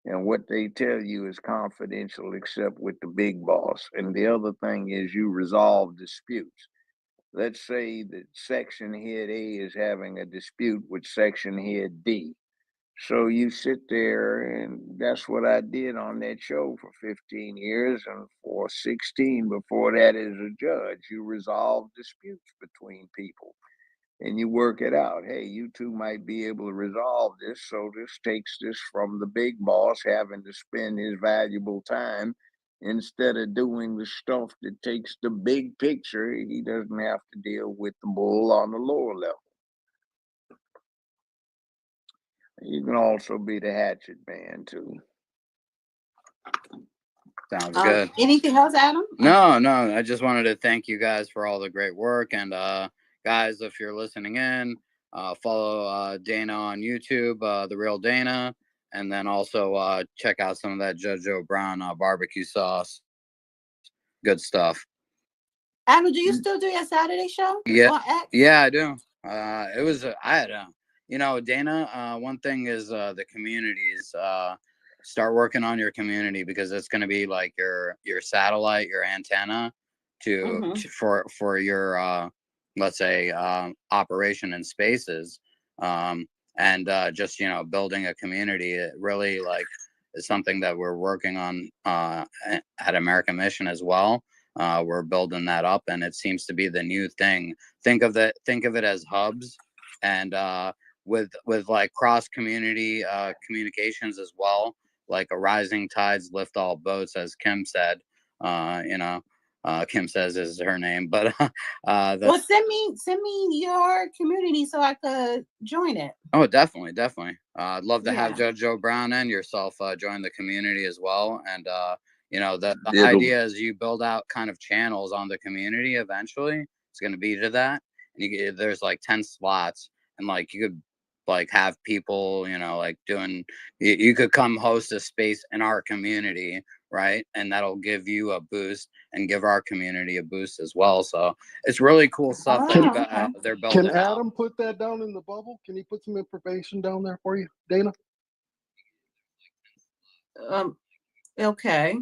And what they tell you is confidential except with the big boss. And the other thing is you resolve disputes. Let's say that section head A is having a dispute with section head D. So you sit there, and that's what I did on that show for 15 years. And for 16 before that, as a judge, you resolve disputes between people and you work it out. Hey, you two might be able to resolve this. So this takes this from the big boss having to spend his valuable time instead of doing the stuff that takes the big picture. He doesn't have to deal with the bull on the lower level. You can also be the hatchet man too. Sounds good. Anything else, Adam? No. I just wanted to thank you guys for all the great work. And guys, if you're listening in, follow Dana on YouTube, The Real Dana. And then also check out some of that Judge Joe Brown barbecue sauce. Good stuff. Adam, do you still do your Saturday show Yeah, on X? yeah, I do. It was I had Dana. One thing is the communities. Start working on your community because it's going to be like your satellite, your antenna for your let's say operation in spaces. And just building a community. It really like is something that we're working on at American Mission as well. We're building that up, and it seems to be the new thing. Think of it as hubs, and with like cross community communications as well. Like a rising tides lift all boats, as Kim said. Kim says is her name, but well, send me your community so I could join it. Oh, definitely. I'd love to have Yeah. Judge Joe Brown and yourself join the community as well. And the idea is you build out kind of channels on the community. Eventually, it's going to be to that. And there's like 10 slots, and like you could like have people, like doing. You could come host a space in our community, right? And that'll give you a boost and give our community a boost as well. So it's really cool stuff that okay. they're building. Can Adam put that down in the bubble? Can he put some information down there for you, Dana? Okay.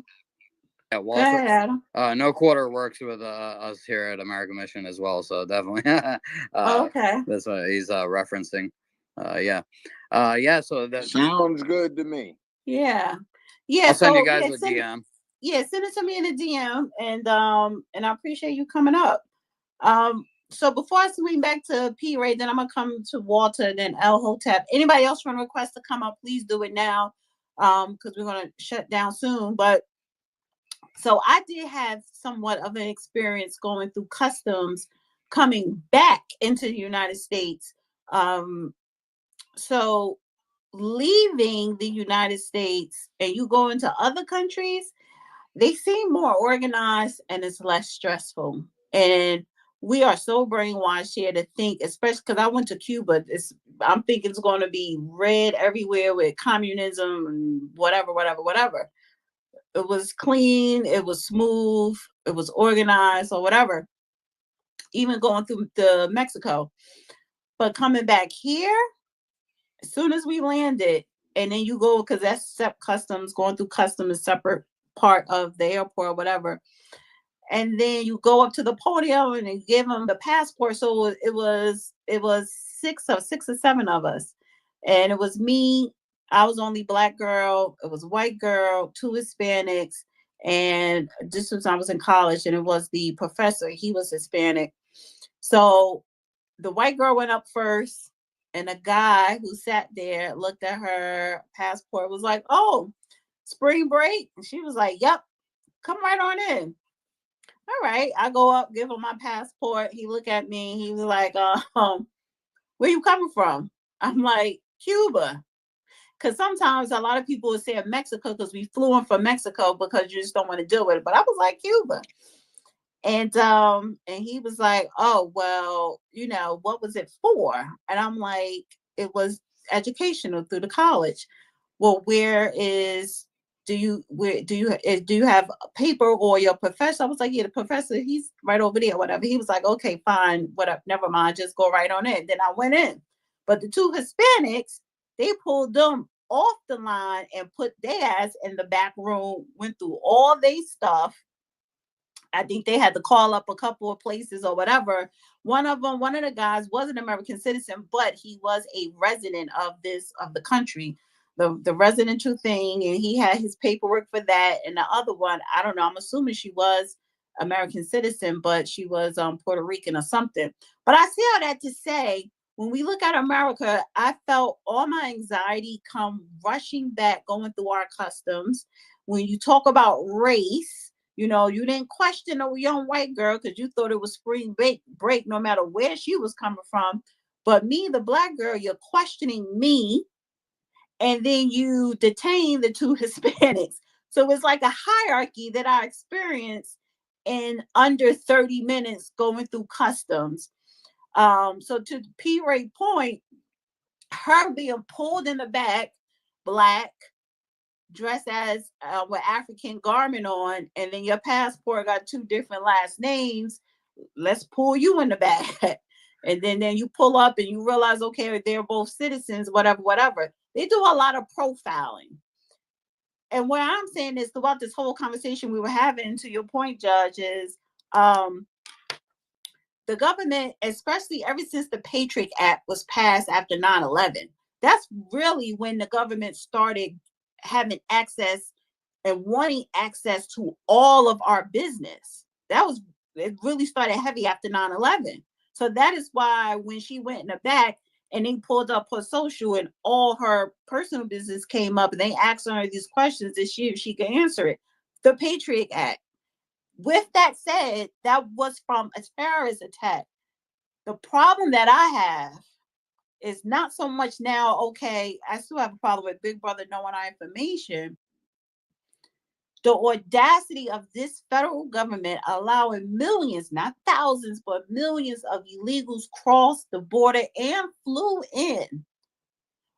Yeah, Go ahead, Adam. No Quarter works with us here at American Mission as well, so definitely. Okay. That's what he's referencing. Yeah. So that sounds good to me. Yeah. I'll send you guys a DM. Send it to me in a DM, and I appreciate you coming up. So before I swing back to P Ray, then I'm gonna come to Walter and then El Hotep. Anybody else want to request to come up, please do it now. Because we're gonna shut down soon. But so I did have somewhat of an experience going through customs coming back into the United States. So leaving the United States and you go into other countries, they seem more organized and it's less stressful. And we are so brainwashed here to think, especially because I went to Cuba, I'm thinking it's going to be red everywhere with communism and whatever. It was clean, it was smooth, it was organized or whatever. Even going through the Mexico. But coming back here, as soon as we landed, and then you go, because that's customs, going through customs is separate part of the airport or whatever. And then you go up to the podium and you give them the passport. So it was six or seven of us. And it was me. I was only Black girl. It was a white girl, 2 Hispanics. And this was, I was in college, and it was the professor. He was Hispanic. So the white girl went up first, and a guy who sat there looked at her passport, was like, "Oh, spring break?" And she was like, "Yep, come right on in." All right, I go up, give him my passport. He looked at me. He was like, "Where you coming from?" I'm like, "Cuba." Because sometimes a lot of people would say Mexico because we flew in from Mexico because you just don't want to deal with it. But I was like, Cuba. And he was like, "Oh, well, what was it for?" And I'm like, "It was educational through the college." "Well, do you have a paper or your professor?" I was like, "Yeah, the professor, he's right over there," whatever. He was like, "Okay, fine, whatever, never mind, just go right on in." Then I went in. But the 2 Hispanics, they pulled them off the line and put their ass in the back room, went through all their stuff. I think they had to call up a couple of places or whatever. One of the guys was an American citizen, but he was a resident of the country, the residential thing, and he had his paperwork for that. And the other one, I don't know, I'm assuming she was American citizen, but she was Puerto Rican or something. But I say all that to say, when we look at America, I felt all my anxiety come rushing back going through our customs. When you talk about race, you didn't question a young white girl because you thought it was spring break no matter where she was coming from. But me, the Black girl, you're questioning me, and then you detain the 2 Hispanics. So it's like a hierarchy that I experienced in under 30 minutes going through customs. So to P. Ray point, her being pulled in the back, Black, dressed as with African garment on, and then your passport got 2 different last names. Let's pull you in the back. And then you pull up and you realize, okay, they're both citizens, whatever. They do a lot of profiling. And what I'm saying is, throughout this whole conversation we were having, to your point, Judge, is the government, especially ever since the Patriot Act was passed after 9/11, that's really when the government started having access and wanting access to all of our business. It really started heavy after 9/11. So that is why when she went in the back and they pulled up her social and all her personal business came up and they asked her these questions, and she could answer it. The Patriot Act. With that said, that was from a terrorist attack. The problem that I have is not so much now, okay, I still have a problem with Big Brother knowing our information. The audacity of this federal government allowing millions, not thousands, but millions of illegals crossed the border and flew in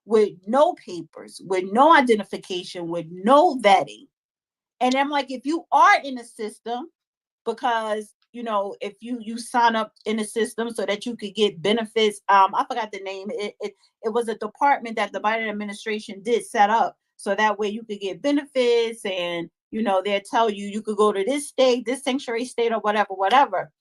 with no papers, with no identification, with no vetting. And I'm like, if you are in the system, because if you sign up in the system so that you could get benefits, I forgot the name. It was a department that the Biden administration did set up so that way you could get benefits, and they'll tell you could go to this state, this sanctuary state, or whatever.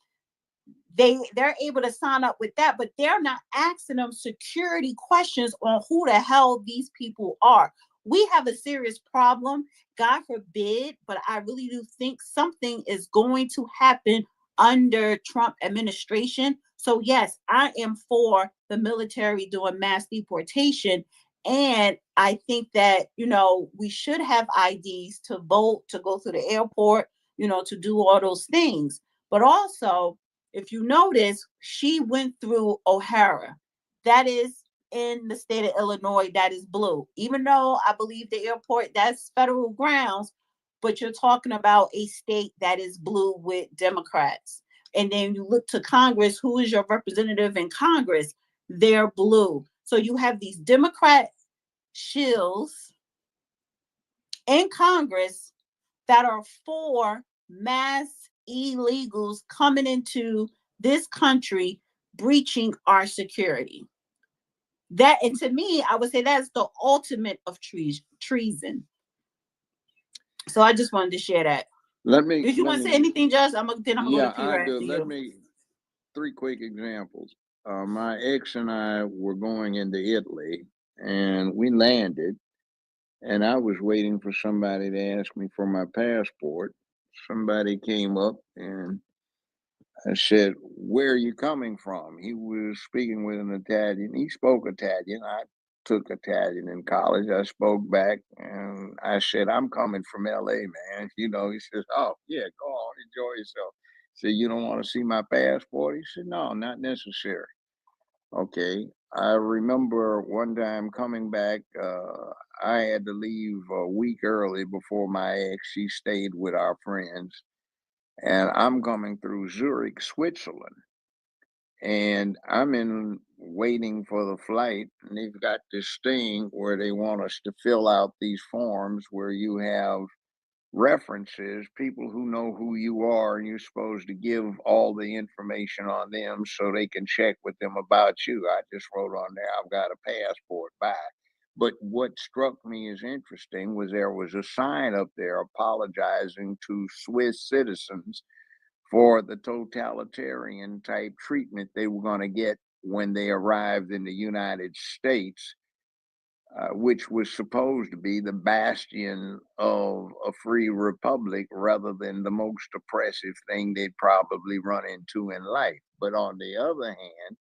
They're able to sign up with that, but they're not asking them security questions on who the hell these people are. We have a serious problem, God forbid, but I really do think something is going to happen under Trump administration. So yes, I am for the military doing mass deportation. And I think that, we should have IDs to vote, to go through the airport, to do all those things. But also, if you notice, she went through O'Hara. That is in the state of Illinois, that is blue. Even though I believe the airport, that's federal grounds, but you're talking about a state that is blue with Democrats. And then you look to Congress, who is your representative in Congress? They're blue. So you have these Democrat shills in Congress that are for mass illegals coming into this country, breaching our security. That, and to me, I would say that's the ultimate of treason. So I just wanted to share that. Did you want to say anything, Judge? I'm gonna go to P right after you. Three quick examples. My ex and I were going into Italy, and we landed, and I was waiting for somebody to ask me for my passport. Somebody came up, and I said, "Where are you coming from?" He was speaking with an Italian. He spoke Italian. I took Italian in college. I spoke back, and I said, "I'm coming from LA, man." He says, "Oh, yeah, go on, enjoy yourself." I said, "You don't want to see my passport?" He said, "No, not necessary." Okay. I remember one time coming back, I had to leave a week early before my ex. She stayed with our friends, and I'm coming through Zurich, Switzerland, and I'm in waiting for the flight, and they've got this thing where they want us to fill out these forms where you have references, people who know who you are, and you're supposed to give all the information on them so they can check with them about you. I just wrote on there, "I've got a passport, bye." But what struck me as interesting was there was a sign up there apologizing to Swiss citizens for the totalitarian type treatment they were going to get when they arrived in the United States, which was supposed to be the bastion of a free republic rather than the most oppressive thing they'd probably run into in life. But on the other hand,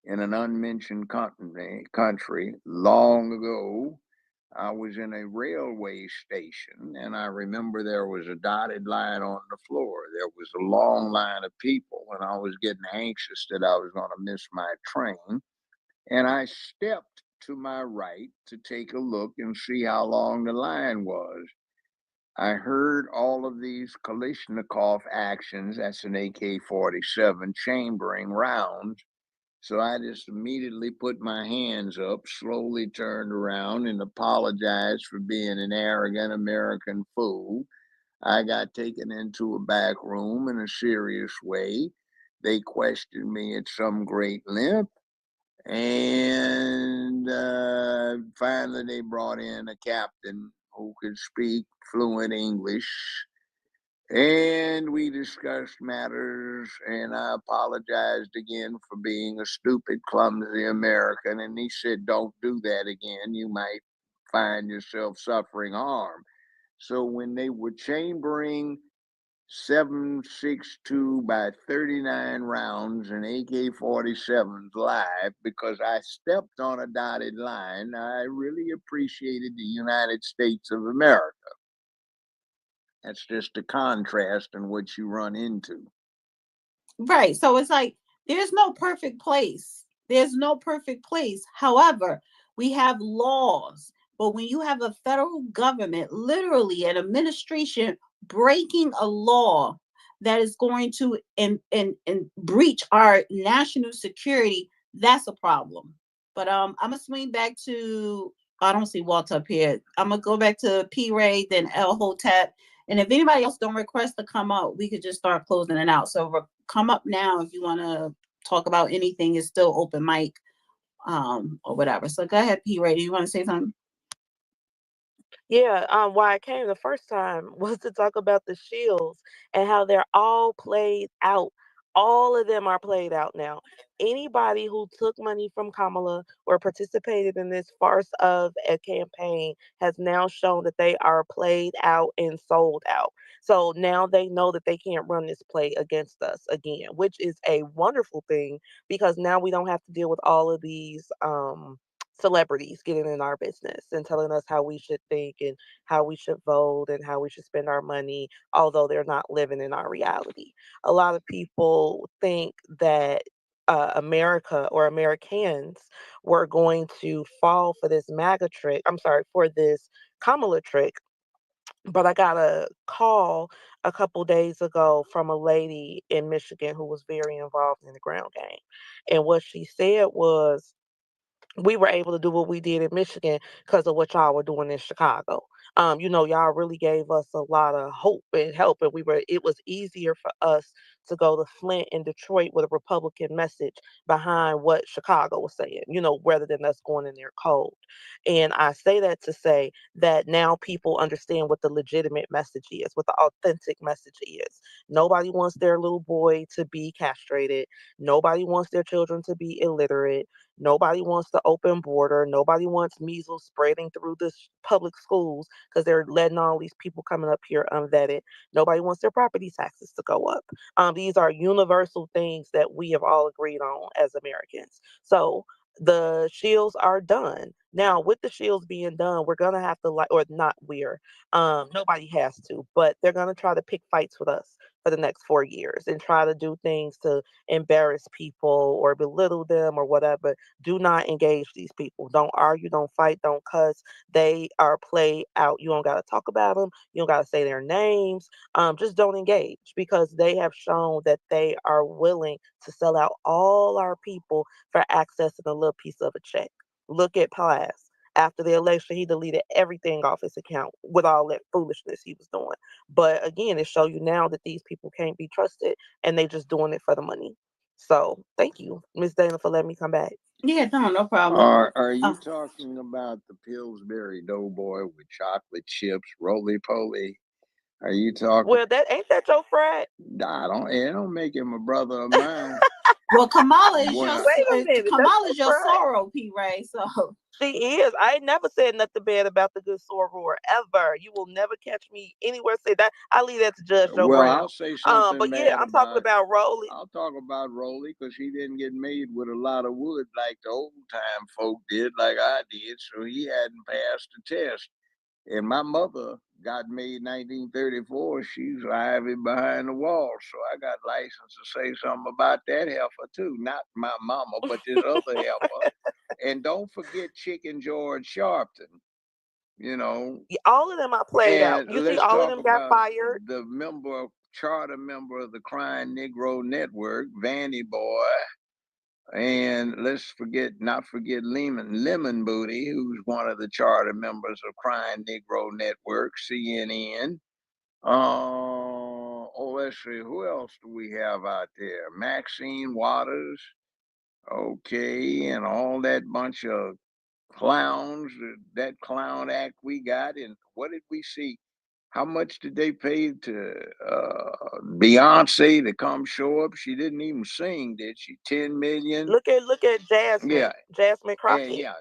in an unmentioned country long ago, I was in a railway station, and I remember there was a dotted line on the floor. There was a long line of people, and I was getting anxious that I was going to miss my train. And I stepped to my right to take a look and see how long the line was. I heard all of these Kalashnikov actions, that's an AK-47, chambering rounds. So I just immediately put my hands up, slowly turned around, and apologized for being an arrogant American fool. I got taken into a back room in a serious way. They questioned me at some great length. And finally, they brought in a captain who could speak fluent English. And we discussed matters, and I apologized again for being a stupid, clumsy American. And he said, "Don't do that again. You might find yourself suffering harm." So when they were chambering 7.62 by 39 rounds and AK-47s live, because I stepped on a dotted line, I really appreciated the United States of America. That's just the contrast in what you run into. Right. So it's like there's no perfect place. There's no perfect place. However, we have laws. But when you have a federal government, literally an administration breaking a law that is going to and breach our national security, that's a problem. But I'm gonna swing back to, I don't see Walter up here. I'm gonna go back to P Ray, then El Hotep. And if anybody else don't request to come up, we could just start closing it out. So come up now if you want to talk about anything. It's still open mic, or whatever. So go ahead, P Ray. Do you want to say something? Yeah, why I came the first time was to talk about the shills and how they're all played out. All of them are played out now. Anybody who took money from Kamala or participated in this farce of a campaign has now shown that they are played out and sold out. So now they know that they can't run this play against us again, which is a wonderful thing because now we don't have to deal with all of these celebrities getting in our business and telling us how we should think and how we should vote and how we should spend our money, although they're not living in our reality. A lot of people think that America or Americans were going to fall for this MAGA trick. I'm sorry, for this Kamala trick. But I got a call a couple days ago from a lady in Michigan who was very involved in the ground game. And what she said was, we were able to do what we did in Michigan because of what y'all were doing in Chicago. Y'all really gave us a lot of hope and help, and it was easier for us to go to Flint and Detroit with a Republican message behind what Chicago was saying, rather than us going in there cold. And I say that to say that now people understand what the legitimate message is, what the authentic message is. Nobody wants their little boy to be castrated. Nobody wants their children to be illiterate. Nobody wants the open border. Nobody wants measles spreading through the public schools because they're letting all these people coming up here unvetted. Nobody wants their property taxes to go up. These are universal things that we have all agreed on as Americans. So the shields are done. Now, with the shields being done, we're gonna have to or not nobody has to, but they're gonna try to pick fights with us for the next 4 years and try to do things to embarrass people or belittle them or whatever. Do not engage these people. Don't argue, don't fight, don't cuss. They are played out. You don't got to talk about them. You don't got to say their names. Just don't engage because they have shown that they are willing to sell out all our people for accessing a little piece of a check. Look at Pies. After the election, he deleted everything off his account with all that foolishness he was doing. But again, it shows you now that these people can't be trusted and they just doing it for the money. So thank you, Miss Dana, for letting me come back. Yeah, no problem. Are you talking about the Pillsbury Doughboy with chocolate chips, roly poly? Are you talking? Well, that ain't that your friend? It don't make him a brother of mine. Well, Kamala is Well, Wait a minute. Kamala is That's your right. sorrow, P Ray. So She is. I ain't never said nothing bad about the good soror ever. You will never catch me anywhere say that. I leave that to Judge Joe well, Brown. I'll say something But yeah, bad I'm talking about Rolly. I'll talk about Roly because he didn't get made with a lot of wood like the old time folk did, like I did. So he hadn't passed the test. And my mother got made 1934. She's living behind the wall. So I got license to say something about that heifer too. Not my mama, but this other heifer. And don't forget Chicken George Sharpton. All of them I played out. And You see, let's all of talk them got about fired. the charter member of the Crying Negro Network, Vanny Boy. And not forget Lemon Booty, who's one of the charter members of Crying Negro Network, CNN. Let's see, who else do we have out there? Maxine Waters, okay, and all that bunch of clowns, that clown act we got. And what did we see? How much did they pay to Beyonce to come show up? She didn't even sing, did she? 10 million. Look at Jasmine. Yeah, Jasmine Crockett. yeah,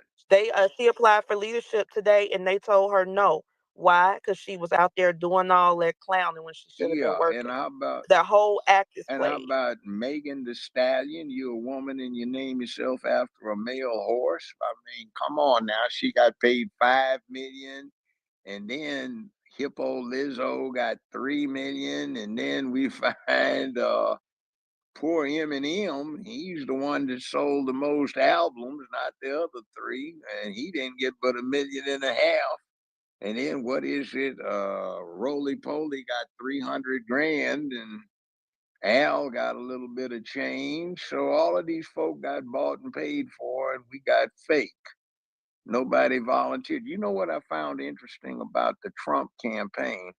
She applied for leadership today, and they told her no. Why? Because she was out there doing all that clowning when she should have been working. And how about That whole act is and how played. about Megan the Stallion? You're a woman and you name yourself after a male horse. I mean, come on now. She got paid 5 million. And then, Hippo Lizzo got 3 million, and then we find poor Eminem. He's the one that sold the most albums, not the other three, and he didn't get but 1.5 million. And then what is it? Roly Poly got 300 grand, and Al got a little bit of change. So all of these folk got bought and paid for, and we got fake. Nobody volunteered. You know what I found interesting about the Trump campaign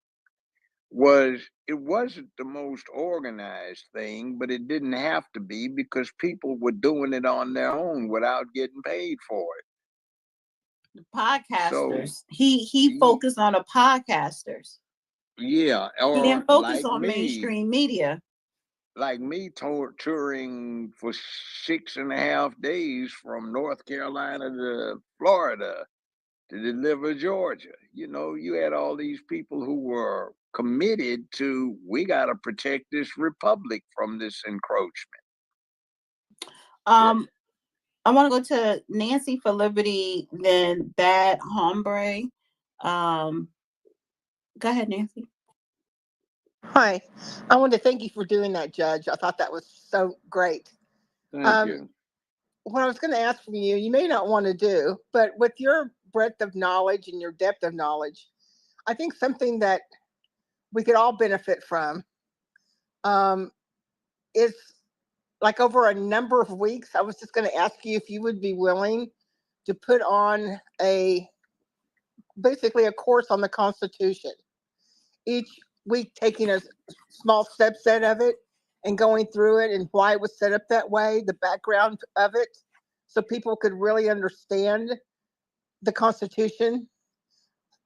was it wasn't the most organized thing, but it didn't have to be because people were doing it on their own without getting paid for it. So Podcasters. He focused on the podcasters. yeah, He or didn't focus like on me, mainstream media. like me touring for 6.5 days from North Carolina to Florida to deliver Georgia. You know, you had all these people who were committed to, we got to protect this republic from this encroachment. I want to go to Nancy for Liberty, then Bad Hombre. Go ahead, Nancy. Hi. I want to thank you for doing that, Judge. I thought that was so great. Thank you. What I was going to ask from you, you may not want to do, but with your breadth of knowledge and your depth of knowledge, I think something that we could all benefit from is like over a number of weeks. I was just going to ask you if you would be willing to put on basically a course on the Constitution. Each week taking a small subset of it and going through it and why it was set up that way, the background of it, so people could really understand the Constitution.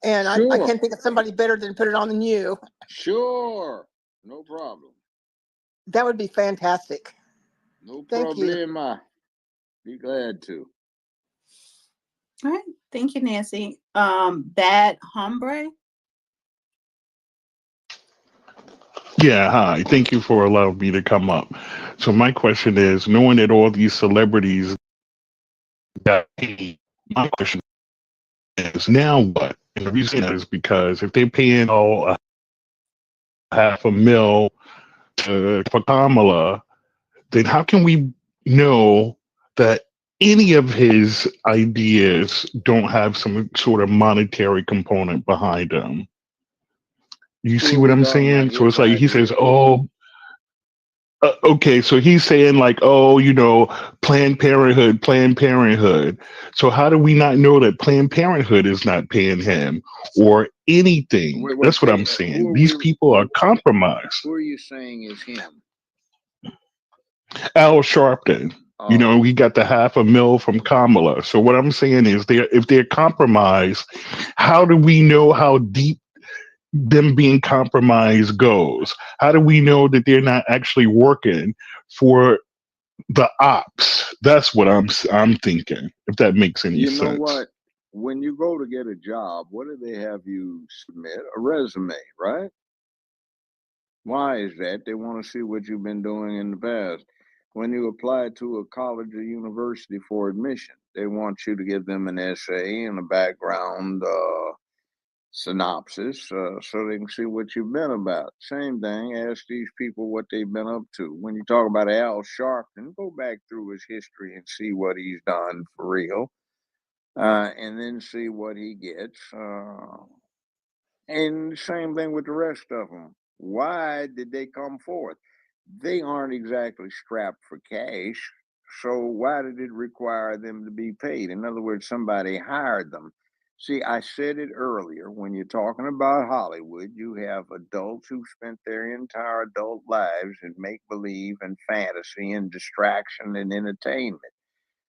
And I can't think of somebody better than put it on than you. Sure. No problem. That would be fantastic. No Thank you. problema. Be glad to. All right. Thank you, Nancy. Bad Hombre. Yeah, hi. Thank you for allowing me to come up. So my question is, knowing that all these celebrities got paid, my question is now what? And the reason is because if they're paying all $500,000 for Kamala, then how can we know that any of his ideas don't have some sort of monetary component behind them? You see Who are what we I'm talking about? saying? So it's His like he says, ideas. "Oh, okay." So he's saying like, "Oh, Planned Parenthood, Planned Parenthood." So how do we not know that Planned Parenthood is not paying him or anything? Wait, That's what say, I'm who saying. are These we? people are compromised. Who are you saying is him? Al Sharpton. He got the $500,000 from Kamala. So what I'm saying is, if they're compromised, how do we know how deep them being compromised goes? How do we know that they're not actually working for the ops? That's what I'm thinking. If that makes any You know sense. what? When you go to get a job, what do they have you submit? A resume, right? Why is that? They want to see what you've been doing in the past. When you apply to a college or university for admission, they want you to give them an essay and a background synopsis so they can see what you've been about. Same thing, ask these people what they've been up to. When you talk about Al Sharpton, go back through his history and see what he's done for real, and then see what he gets. And same thing with the rest of them. Why did they come forth? They aren't exactly strapped for cash. So why did it require them to be paid? In other words, somebody hired them. See, I said it earlier, when you're talking about Hollywood, you have adults who spent their entire adult lives in make believe and fantasy and distraction and entertainment.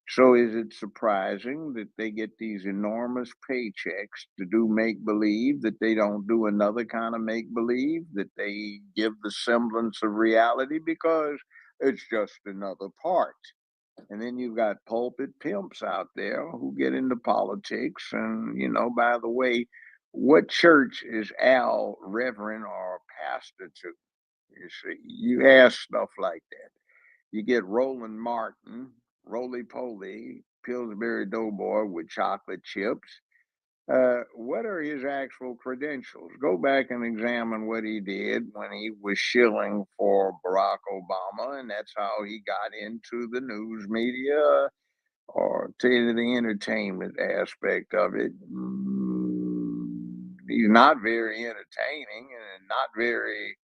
So is it surprising that they get these enormous paychecks to do make believe, that they don't do another kind of make believe, that they give the semblance of reality? Because it's just another part. And then you've got pulpit pimps out there who get into politics. And, by the way, what church is Al reverend or pastor to? You see, you ask stuff like that. You get Roland Martin, Roly Poly, Pillsbury Doughboy with chocolate chips. What are his actual credentials? Go back and examine what he did when he was shilling for Barack Obama, and that's how he got into the news media or to the entertainment aspect of it. He's not very entertaining and not very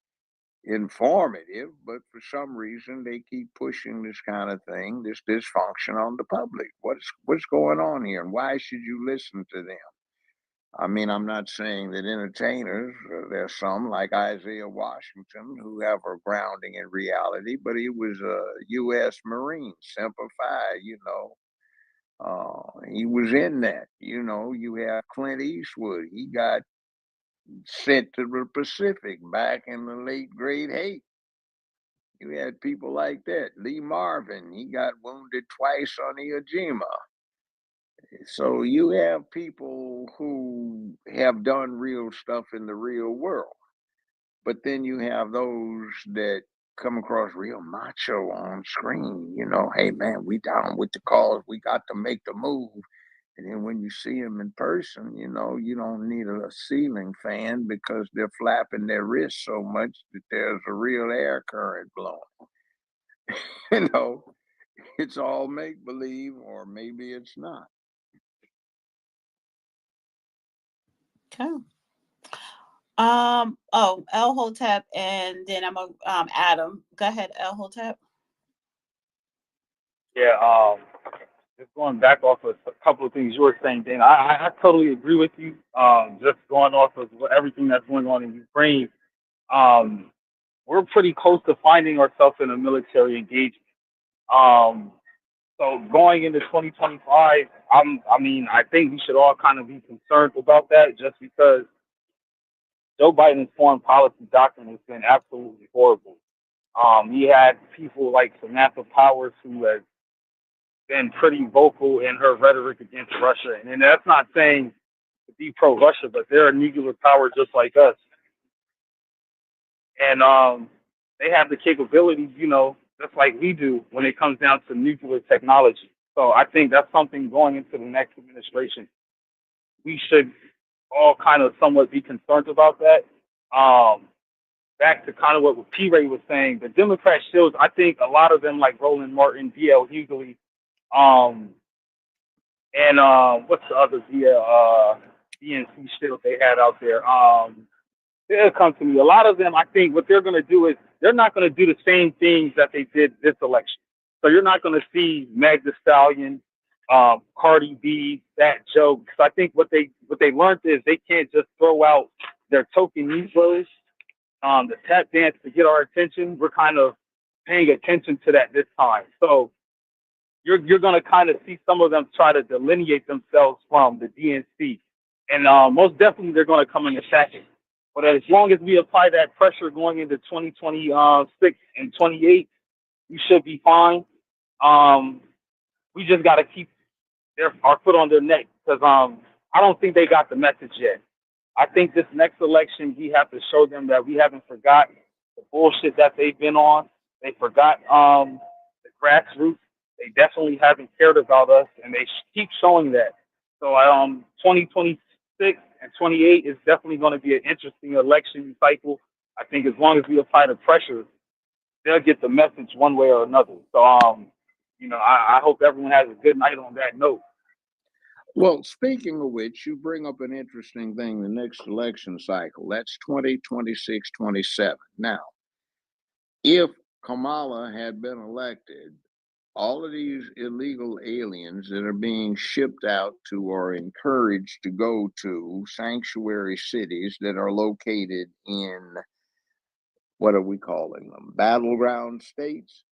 informative, but for some reason they keep pushing this kind of thing, this dysfunction on the public. What's going on here, and why should you listen to them? I mean, I'm not saying that entertainers, there's some like Isaiah Washington who have a grounding in reality, but he was a U.S. Marine, Semper Fi, you know. He was in that, you know. You have Clint Eastwood. He got sent to the Pacific back in the late grade hate. You had people like that. Lee Marvin, he got wounded twice on Iwo Jima. So you have people who have done real stuff in the real world, but then you have those that come across real macho on screen. You know, hey man, we down with the cause. We got to make the move. And then when you see them in person, you know, you don't need a ceiling fan because they're flapping their wrists so much that there's a real air current blowing. You know, it's all make believe, or maybe it's not. Okay. Oh, El Hotep, and then I'm a Adam. Go ahead, El Hotep. Yeah, just going back off of a couple of things you were saying, Dana, I totally agree with you. Just going off of everything that's going on in Ukraine, um, we're pretty close to finding ourselves in a military engagement. Um, so going into 2025, I mean, I think we should all kind of be concerned about that, just because Joe Biden's foreign policy doctrine has been absolutely horrible. He had people like Samantha Powers, who has been pretty vocal in her rhetoric against Russia. And that's not saying to be pro Russia, but they're a nuclear power just like us. And they have the capabilities, you know, just like we do when it comes down to nuclear technology. So I think that's something going into the next administration. We should all kind of somewhat be concerned about that. Back to kind of what P. Ray was saying, the Democrat shills, I think a lot of them, like Roland Martin, D.L. Hughley, um, and what's the other DNC shield they had out there? They'll come to me. A lot of them, I think what they're going to do is they're not going to do the same things that they did this election. So you're not going to see Meg Thee Stallion, Cardi B, that joke. Because I think what they learned is they can't just throw out their token Negroes, the tap dance to get our attention. We're kind of paying attention to that this time. So you're going to kind of see some of them try to delineate themselves from the DNC, and most definitely they're going to come in attacking. But as long as we apply that pressure going into 2026 and 28, we should be fine. We just got to keep our foot on their neck, because I don't think they got the message yet. I think this next election we have to show them that we haven't forgotten the bullshit that they've been on. They forgot the grassroots. They definitely haven't cared about us, and they keep showing that. So 2026 and 28 is definitely going to be an interesting election cycle. I think as long as we apply the pressure, they'll get the message one way or another. So you know, I hope everyone has a good night on that note. Well, speaking of which, you bring up an interesting thing, the next election cycle. That's 2026, 27. Now, if Kamala had been elected, all of these illegal aliens that are being shipped out to or encouraged to go to sanctuary cities that are located in, what are we calling them, battleground states?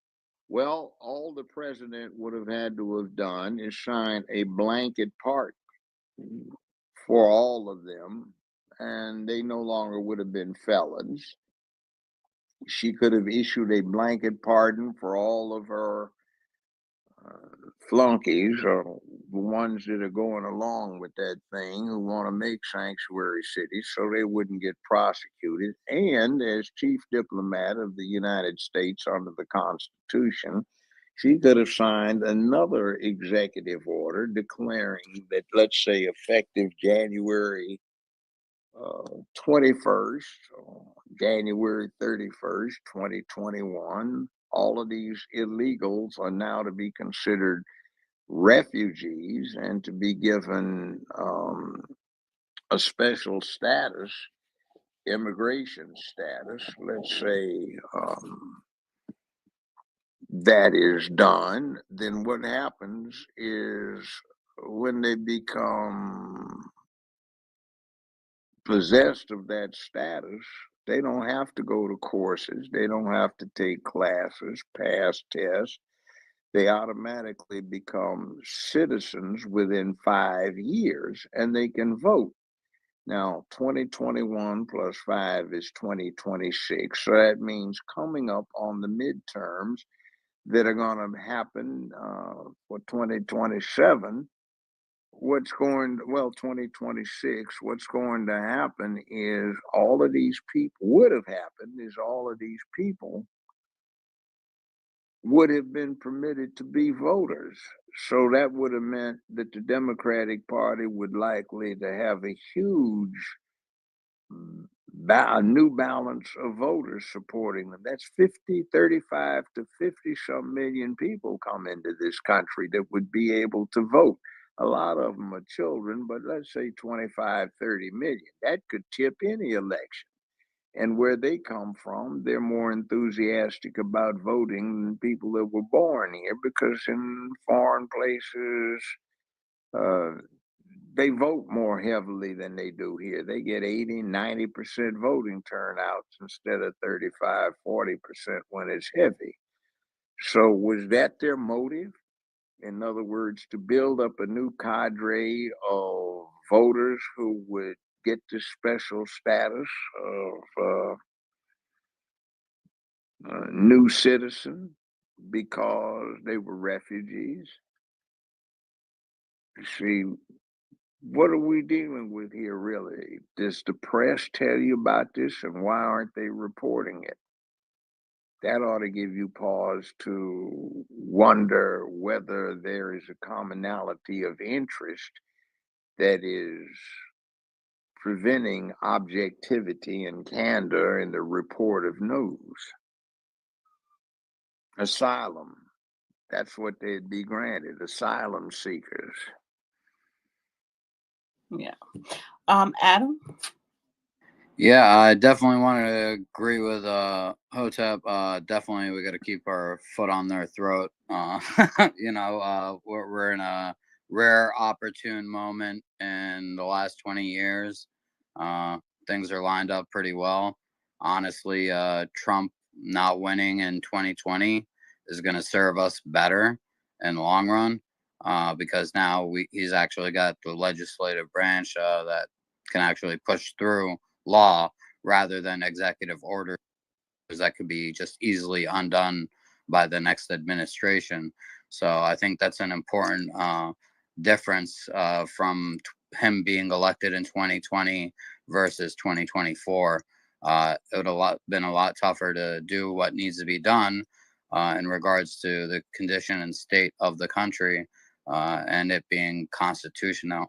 Well, all the president would have had to have done is sign a blanket pardon for all of them, and they no longer would have been felons. She could have issued a blanket pardon for all of her flunkies, or the ones that are going along with that thing, who want to make sanctuary cities so they wouldn't get prosecuted. And as chief diplomat of the United States under the Constitution, She could have signed another executive order declaring that, let's say, effective January 21st, January 31st, 2021, all of these illegals are now to be considered refugees and to be given a special status, immigration status. Let's say that is done, then what happens is when they become possessed of that status, they don't have to go to courses, they don't have to take classes, pass tests. They automatically become citizens within 5 years and they can vote. Now, 2021 plus 5 is 2026. So that means coming up on the midterms that are going to happen for 2027, what's going, well, 2026, what's going to happen is all of these people, would have happened is all of these people would have been permitted to be voters. So that would have meant that the Democratic Party would likely to have a huge a new balance of voters supporting them. That's 35 to 50 some million people come into this country that would be able to vote. A lot of them are children, but let's say 25, 30 million. That could tip any election. And where they come from, they're more enthusiastic about voting than people that were born here, because in foreign places, uh, they vote more heavily than they do here. They get 80, 90% voting turnouts instead of 35, 40% when it's heavy. So was that their motive? In other words, to build up a new cadre of voters who would get this special status of new citizen because they were refugees? See, what are we dealing with here, really? Does the press tell you about this, and why aren't they reporting it? That ought to give you pause to wonder whether there is a commonality of interest that is preventing objectivity and candor in the report of news. Asylum, that's what they'd be granted, asylum seekers. Yeah. Adam? Yeah, I definitely want to agree with Hotep. Definitely, we got to keep our foot on their throat. We're in a rare, opportune moment in the last 20 years. Things are lined up pretty well. Honestly, Trump not winning in 2020 is going to serve us better in the long run, because now he's actually got the legislative branch that can actually push through law rather than executive orders that could be just easily undone by the next administration. So I think that's an important difference from him being elected in 2020 versus 2024. It would have been a lot tougher to do what needs to be done in regards to the condition and state of the country, and it being constitutional.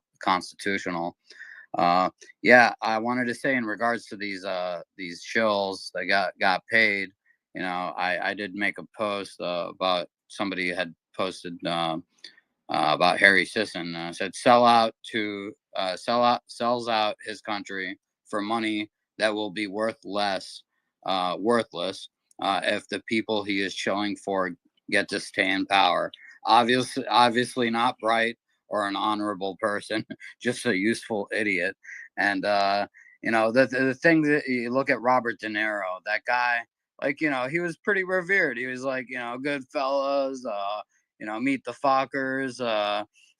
Yeah, I wanted to say in regards to these shills that got paid. I did make a post about somebody had posted about Harry Sisson. Said sells out his country for money that will be worthless if the people he is shilling for get to stay in power. Obviously not bright or an honorable person, just a useful idiot. And the thing that you look at Robert De Niro, that guy, he was pretty revered. He was like, Goodfellas, Meet the Fockers.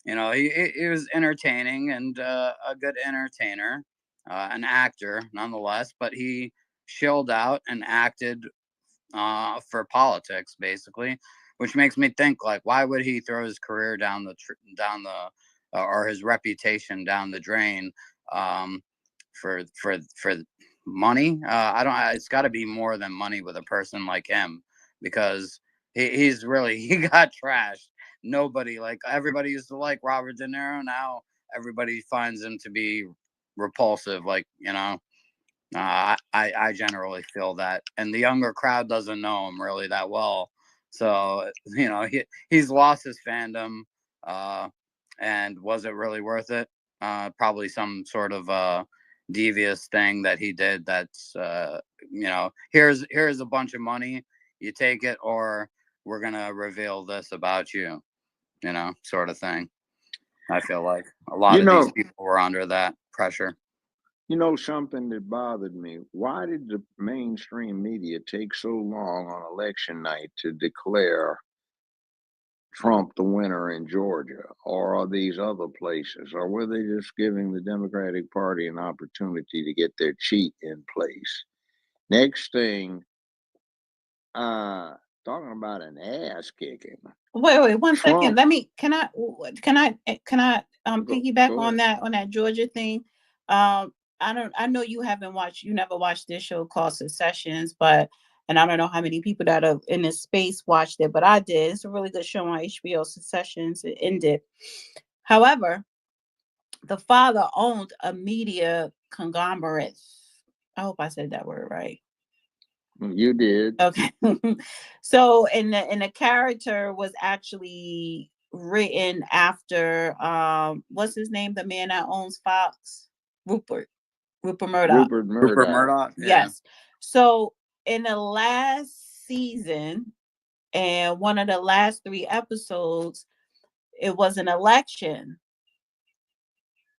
He was entertaining and a good entertainer, an actor nonetheless. But he shilled out and acted for politics, basically, which makes me think, like, why would he throw his career or his reputation down the drain for money? I don't. It's got to be more than money with a person like him, because he's really he got trashed. Nobody like everybody used to like Robert De Niro. Now everybody finds him to be repulsive. Like I generally feel that, and the younger crowd doesn't know him really that well. So he's lost his fandom. And was it really worth it? Probably some sort of devious thing that he did. That's here's a bunch of money. You take it, or we're gonna reveal this about you. Sort of thing. I feel like a lot You of these know, people were under that pressure. something that bothered me. Why did the mainstream media take so long on election night to declare Trump the winner in Georgia, or are these other places, or were they just giving the Democratic Party an opportunity to get their cheat in place? Next thing, talking about an ass kicking. Wait, 1 second. Trump, Let me. Can I piggyback go on ahead. that Georgia thing? I know you haven't watched. You never watched this show called Successions, and I don't know how many people that are in this space watched it, but I did. It's a really good show on HBO. Successions. It ended. However, the father owned a media conglomerate. I hope I said that word right. You did. Okay. So and the character was actually written after what's his name? The man that owns Fox? Rupert. Rupert Murdoch. Rupert Rupert Murdoch. Murdoch. Yeah. Yes. So in the last season and one of the last 3 episodes, it was an election.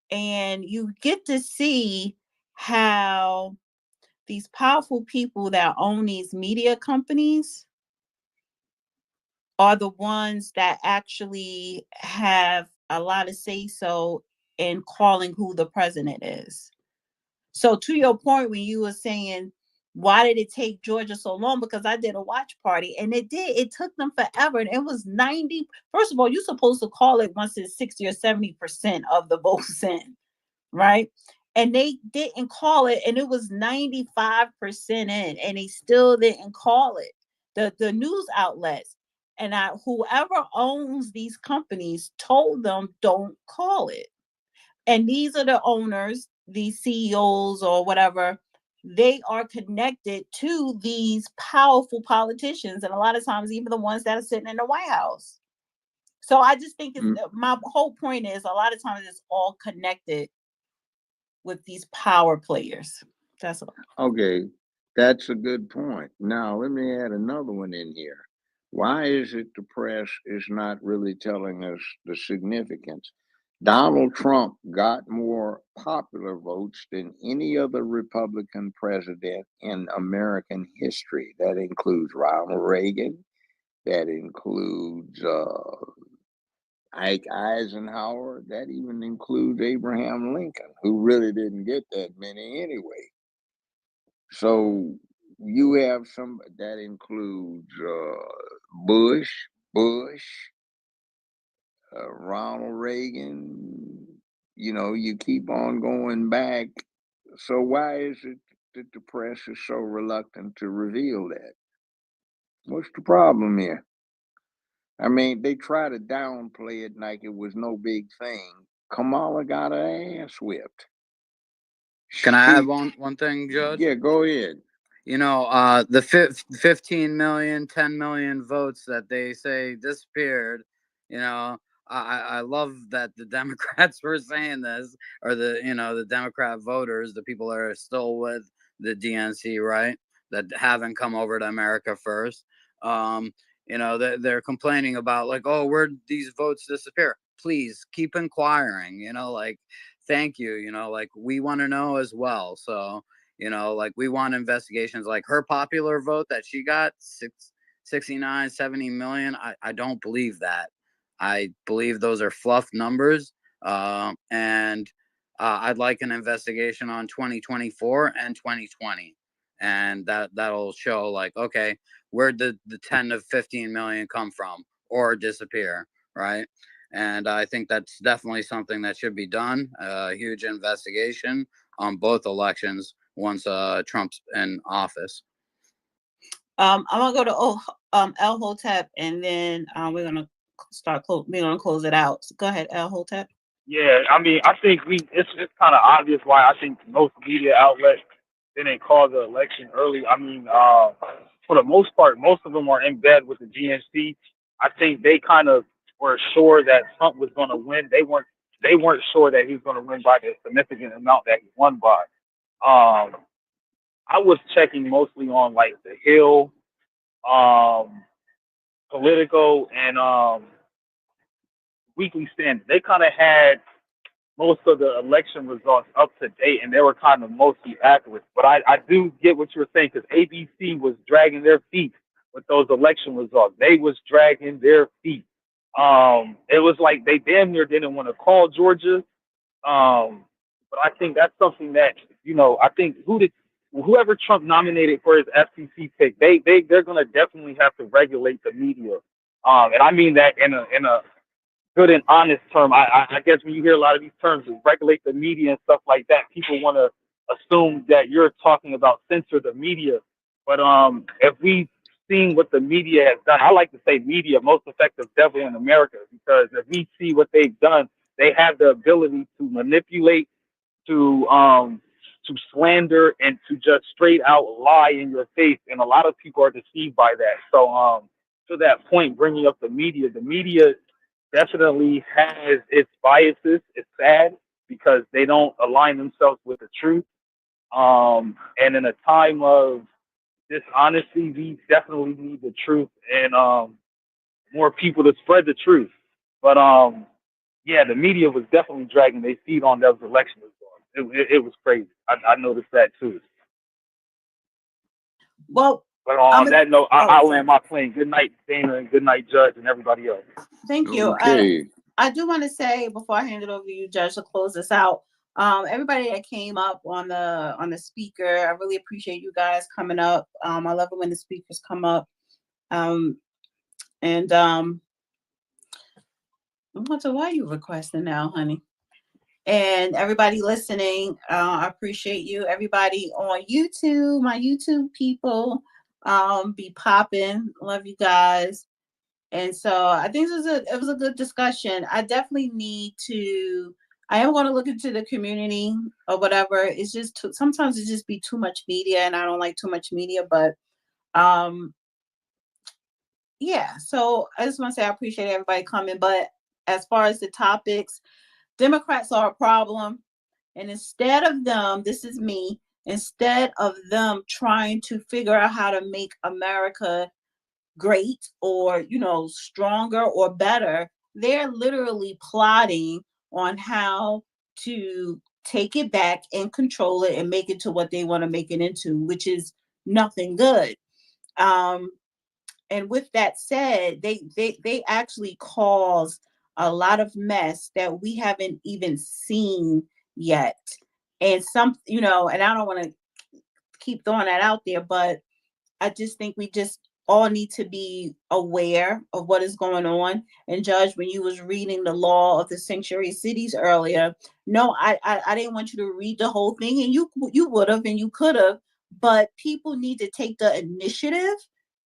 And you get to see how these powerful people that own these media companies are the ones that actually have a lot of say so in calling who the president is. So to your point, when you were saying, why did it take Georgia so long? Because I did a watch party and it took them forever. And it was 90. First of all, you're supposed to call it once it's 60 or 70% of the votes in, right? And they didn't call it, and it was 95% in, and they still didn't call it. The news outlets and whoever owns these companies told them don't call it. And these are the owners, these CEOs or whatever. They are connected to these powerful politicians, and a lot of times even the ones that are sitting in the White House. So I just think my whole point is a lot of times it's all connected with these power players. That's all. Okay, that's a good point. Now, let me add another one in here. Why is it the press is not really telling us the significance? Donald Trump got more popular votes than any other Republican president in American history. That includes Ronald Reagan. That includes Ike Eisenhower. That even includes Abraham Lincoln, who really didn't get that many anyway. So you have some that includes Bush, Ronald Reagan. You keep on going back. So why is it that the press is so reluctant to reveal that? What's the problem here? I mean, they try to downplay it like it was no big thing. Kamala got her ass whipped. Can I add She, one thing, Judge? yeah, go ahead. The 15 million, 10 million votes that they say disappeared, I love that the Democrats were saying this, or the Democrat voters, the people that are still with the DNC, right, that haven't come over to America first. They're complaining about, like, oh, where'd these votes disappear? Please keep inquiring, like, thank you, like, we want to know as well. So, like, we want investigations. Like, her popular vote that she got, 69, 70 million. I don't believe that. I believe those are fluff numbers. And I'd like an investigation on 2024 and 2020. And that'll show, like, okay, where did the 10 to 15 million come from or disappear, right? And I think that's definitely something that should be done. A huge investigation on both elections once Trump's in office. I'm gonna go to El Hotep, and then we're gonna we're gonna close it out. So go ahead, El Hotep. Yeah, I mean, I think it's kind of obvious why I think most media outlets didn't call the election early. I mean, for the most part, most of them are in bed with the GNC. I think they kind of were sure that Trump was going to win. They weren't sure that he was going to win by the significant amount that he won by. Um, I was checking mostly on like the Hill, um, Politico, and Weekly Standard. They kind of had most of the election results up to date, and they were kind of mostly accurate. But I do get what you were saying because ABC was dragging their feet with those election results. They was dragging their feet. It was like they damn near didn't want to call Georgia. Um, but I think that's something that I think whoever Trump nominated for his FCC pick, they're gonna definitely have to regulate the media. And I mean that in a good and honest term. I guess when you hear a lot of these terms, regulate the media and stuff like that, people want to assume that you're talking about censor the media. But if we've seen what the media has done, I like to say media, most effective devil in America, because if we see what they've done, they have the ability to manipulate, to slander, and to just straight out lie in your face. And a lot of people are deceived by that. So to that point, bringing up the media definitely has its biases. It's sad because they don't align themselves with the truth. And in a time of dishonesty, we definitely need the truth and more people to spread the truth. But yeah, the media was definitely dragging their feet on those election results. It was crazy. I noticed that too. Well, But I'm on a, that note, oh, I'll land my plane. Good night, Dana, and good night, Judge, and everybody else. thank you. Okay. I do want to say before I hand it over to you, Judge, to close this out. Everybody that came up on the speaker, I really appreciate you guys coming up. I love it when the speakers come up. Um, and why are you requesting now, honey? And everybody listening, I appreciate you. Everybody on YouTube, my YouTube people, be popping. Love you guys. And so I think it was a good discussion. I definitely need to. I am going to look into the community or whatever. It's just sometimes it just be too much media, and I don't like too much media. But um, yeah. So I just want to say I appreciate everybody coming. But as far as the topics, Democrats are a problem, and instead of them, this is me. Instead of them trying to figure out how to make America great or stronger or better, they're literally plotting on how to take it back and control it and make it to what they want to make it into, which is nothing good. And with that said, they actually cause a lot of mess that we haven't even seen yet. And and I don't want to keep throwing that out there, but I just think we just all need to be aware of what is going on. And Judge, when you was reading the law of the sanctuary cities earlier, no, I didn't want you to read the whole thing, and you would have and you could have, but people need to take the initiative,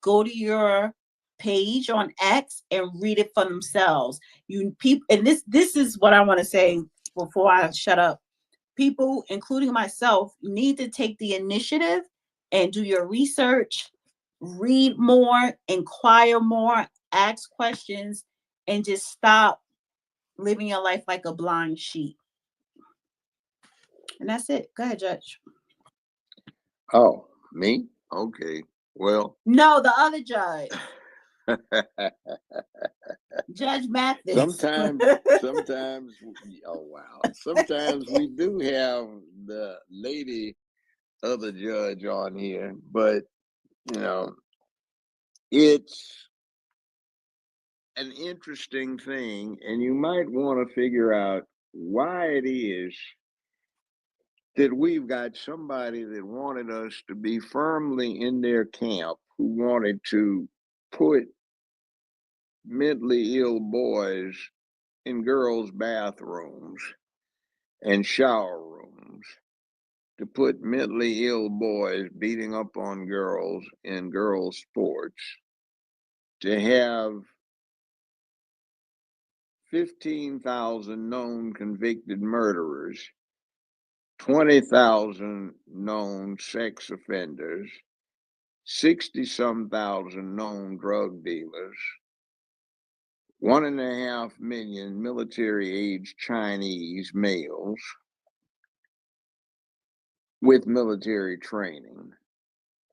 go to your page on X and read it for themselves. You people, and this is what I want to say before I shut up. People, including myself, need to take the initiative and do your research, read more, inquire more, ask questions, and just stop living your life like a blind sheep. And that's it. Go ahead, Judge. Oh, me? Okay. Well, No, the other judge, Judge Mathis. sometimes, oh wow. Sometimes we do have the lady other judge on here, but you know, it's an interesting thing, and you might want to figure out why it is that we've got somebody that wanted us to be firmly in their camp, who wanted to put mentally ill boys in girls' bathrooms and shower rooms to put mentally ill boys beating up on girls in girls' sports, to have 15,000 known convicted murderers, 20,000 known sex offenders, 60-some thousand known drug dealers, 1.5 million military-age Chinese males with military training,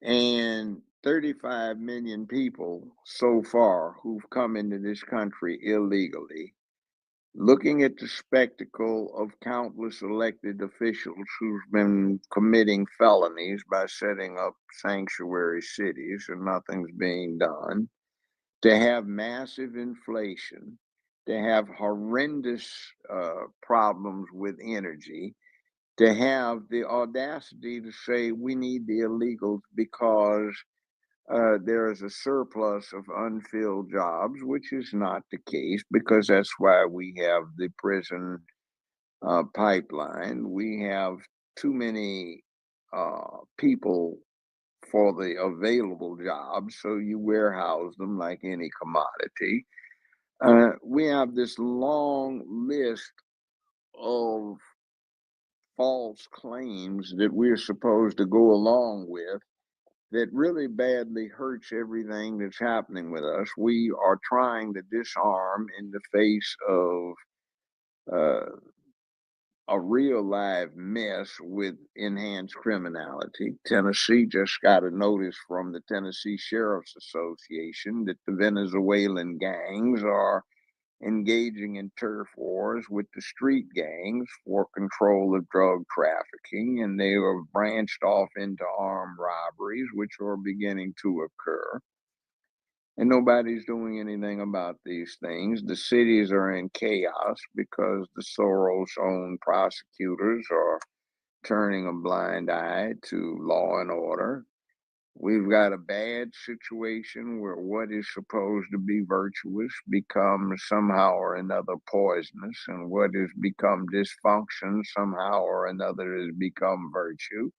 and 35 million people so far who've come into this country illegally, looking at the spectacle of countless elected officials who've been committing felonies by setting up sanctuary cities and nothing's being done, to have massive inflation, to have horrendous problems with energy, to have the audacity to say we need the illegals because there is a surplus of unfilled jobs, which is not the case, because that's why we have the prison pipeline. We have too many people for the available jobs, so you warehouse them like any commodity. We have this long list of false claims that we're supposed to go along with that really badly hurts everything that's happening with us. We are trying to disarm in the face of a real live mess with enhanced criminality. Tennessee just got a notice from the Tennessee Sheriff's Association that the Venezuelan gangs are engaging in turf wars with the street gangs for control of drug trafficking, and they are branched off into armed robberies, which are beginning to occur. And nobody's doing anything about these things. The cities are in chaos because the Soros-owned prosecutors are turning a blind eye to law and order. We've got a bad situation where what is supposed to be virtuous becomes somehow or another poisonous, and what has become dysfunction somehow or another has become virtue.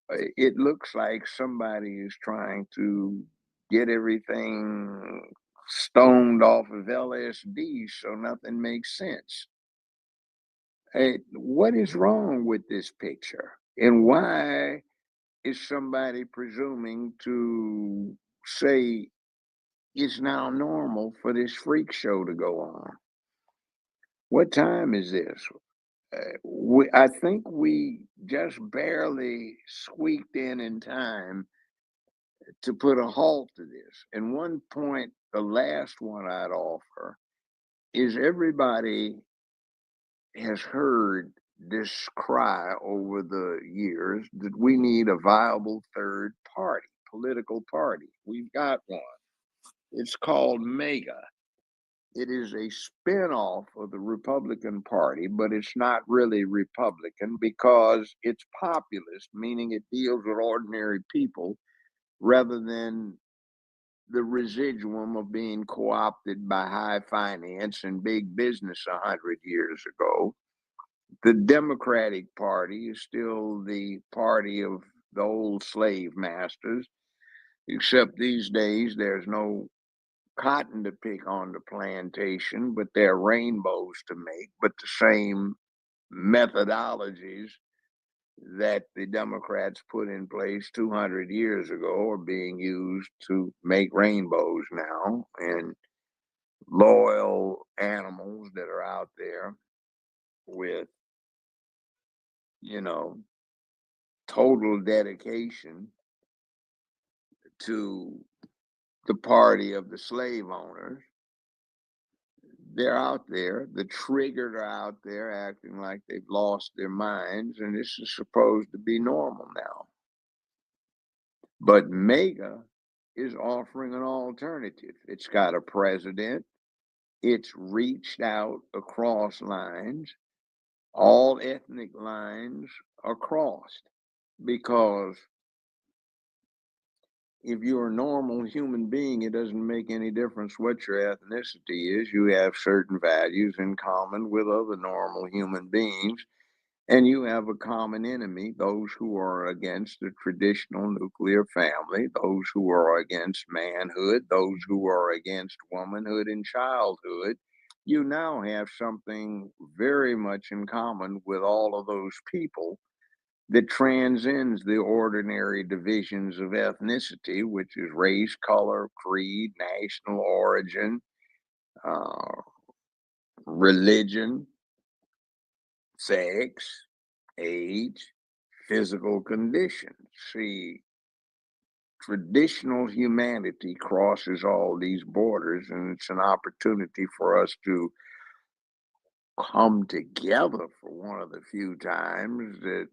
It looks like somebody is trying to get everything stoned off of LSD so nothing makes sense. What is wrong with this picture? And why is somebody presuming to say it's now normal for this freak show to go on? What time is this? I think we just barely squeaked in time to put a halt to this. And one point, the last one I'd offer, is everybody has heard this cry over the years that we need a viable third party, political party. We've got one. It's called MAGA. It is a spinoff of the Republican Party, but it's not really Republican because it's populist, meaning it deals with ordinary people rather than the residuum of being co-opted by high finance and big business 100 years ago. The Democratic Party is still the party of the old slave masters, except these days there's no cotton to pick on the plantation, but there are rainbows to make, but the same methodologies that the Democrats put in place 200 years ago are being used to make rainbows now, and loyal animals that are out there with, total dedication to the party of the slave owners. They're out there. The triggered are out there acting like they've lost their minds, and this is supposed to be normal now. But MAGA is offering an alternative. It's got a president. It's reached out across lines. All ethnic lines are crossed, because if you're a normal human being, it doesn't make any difference what your ethnicity is. You have certain values in common with other normal human beings. And you have a common enemy, those who are against the traditional nuclear family, those who are against manhood, those who are against womanhood and childhood. You now have something very much in common with all of those people that transcends the ordinary divisions of ethnicity, which is race, color, creed, national origin, uh, religion, sex, age, physical condition. See, traditional humanity crosses all these borders, and it's an opportunity for us to come together for one of the few times that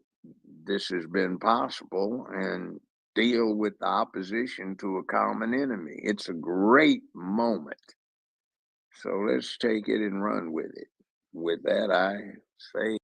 this has been possible and deal with the opposition to a common enemy. It's a great moment. So let's take it and run with it. With that, I say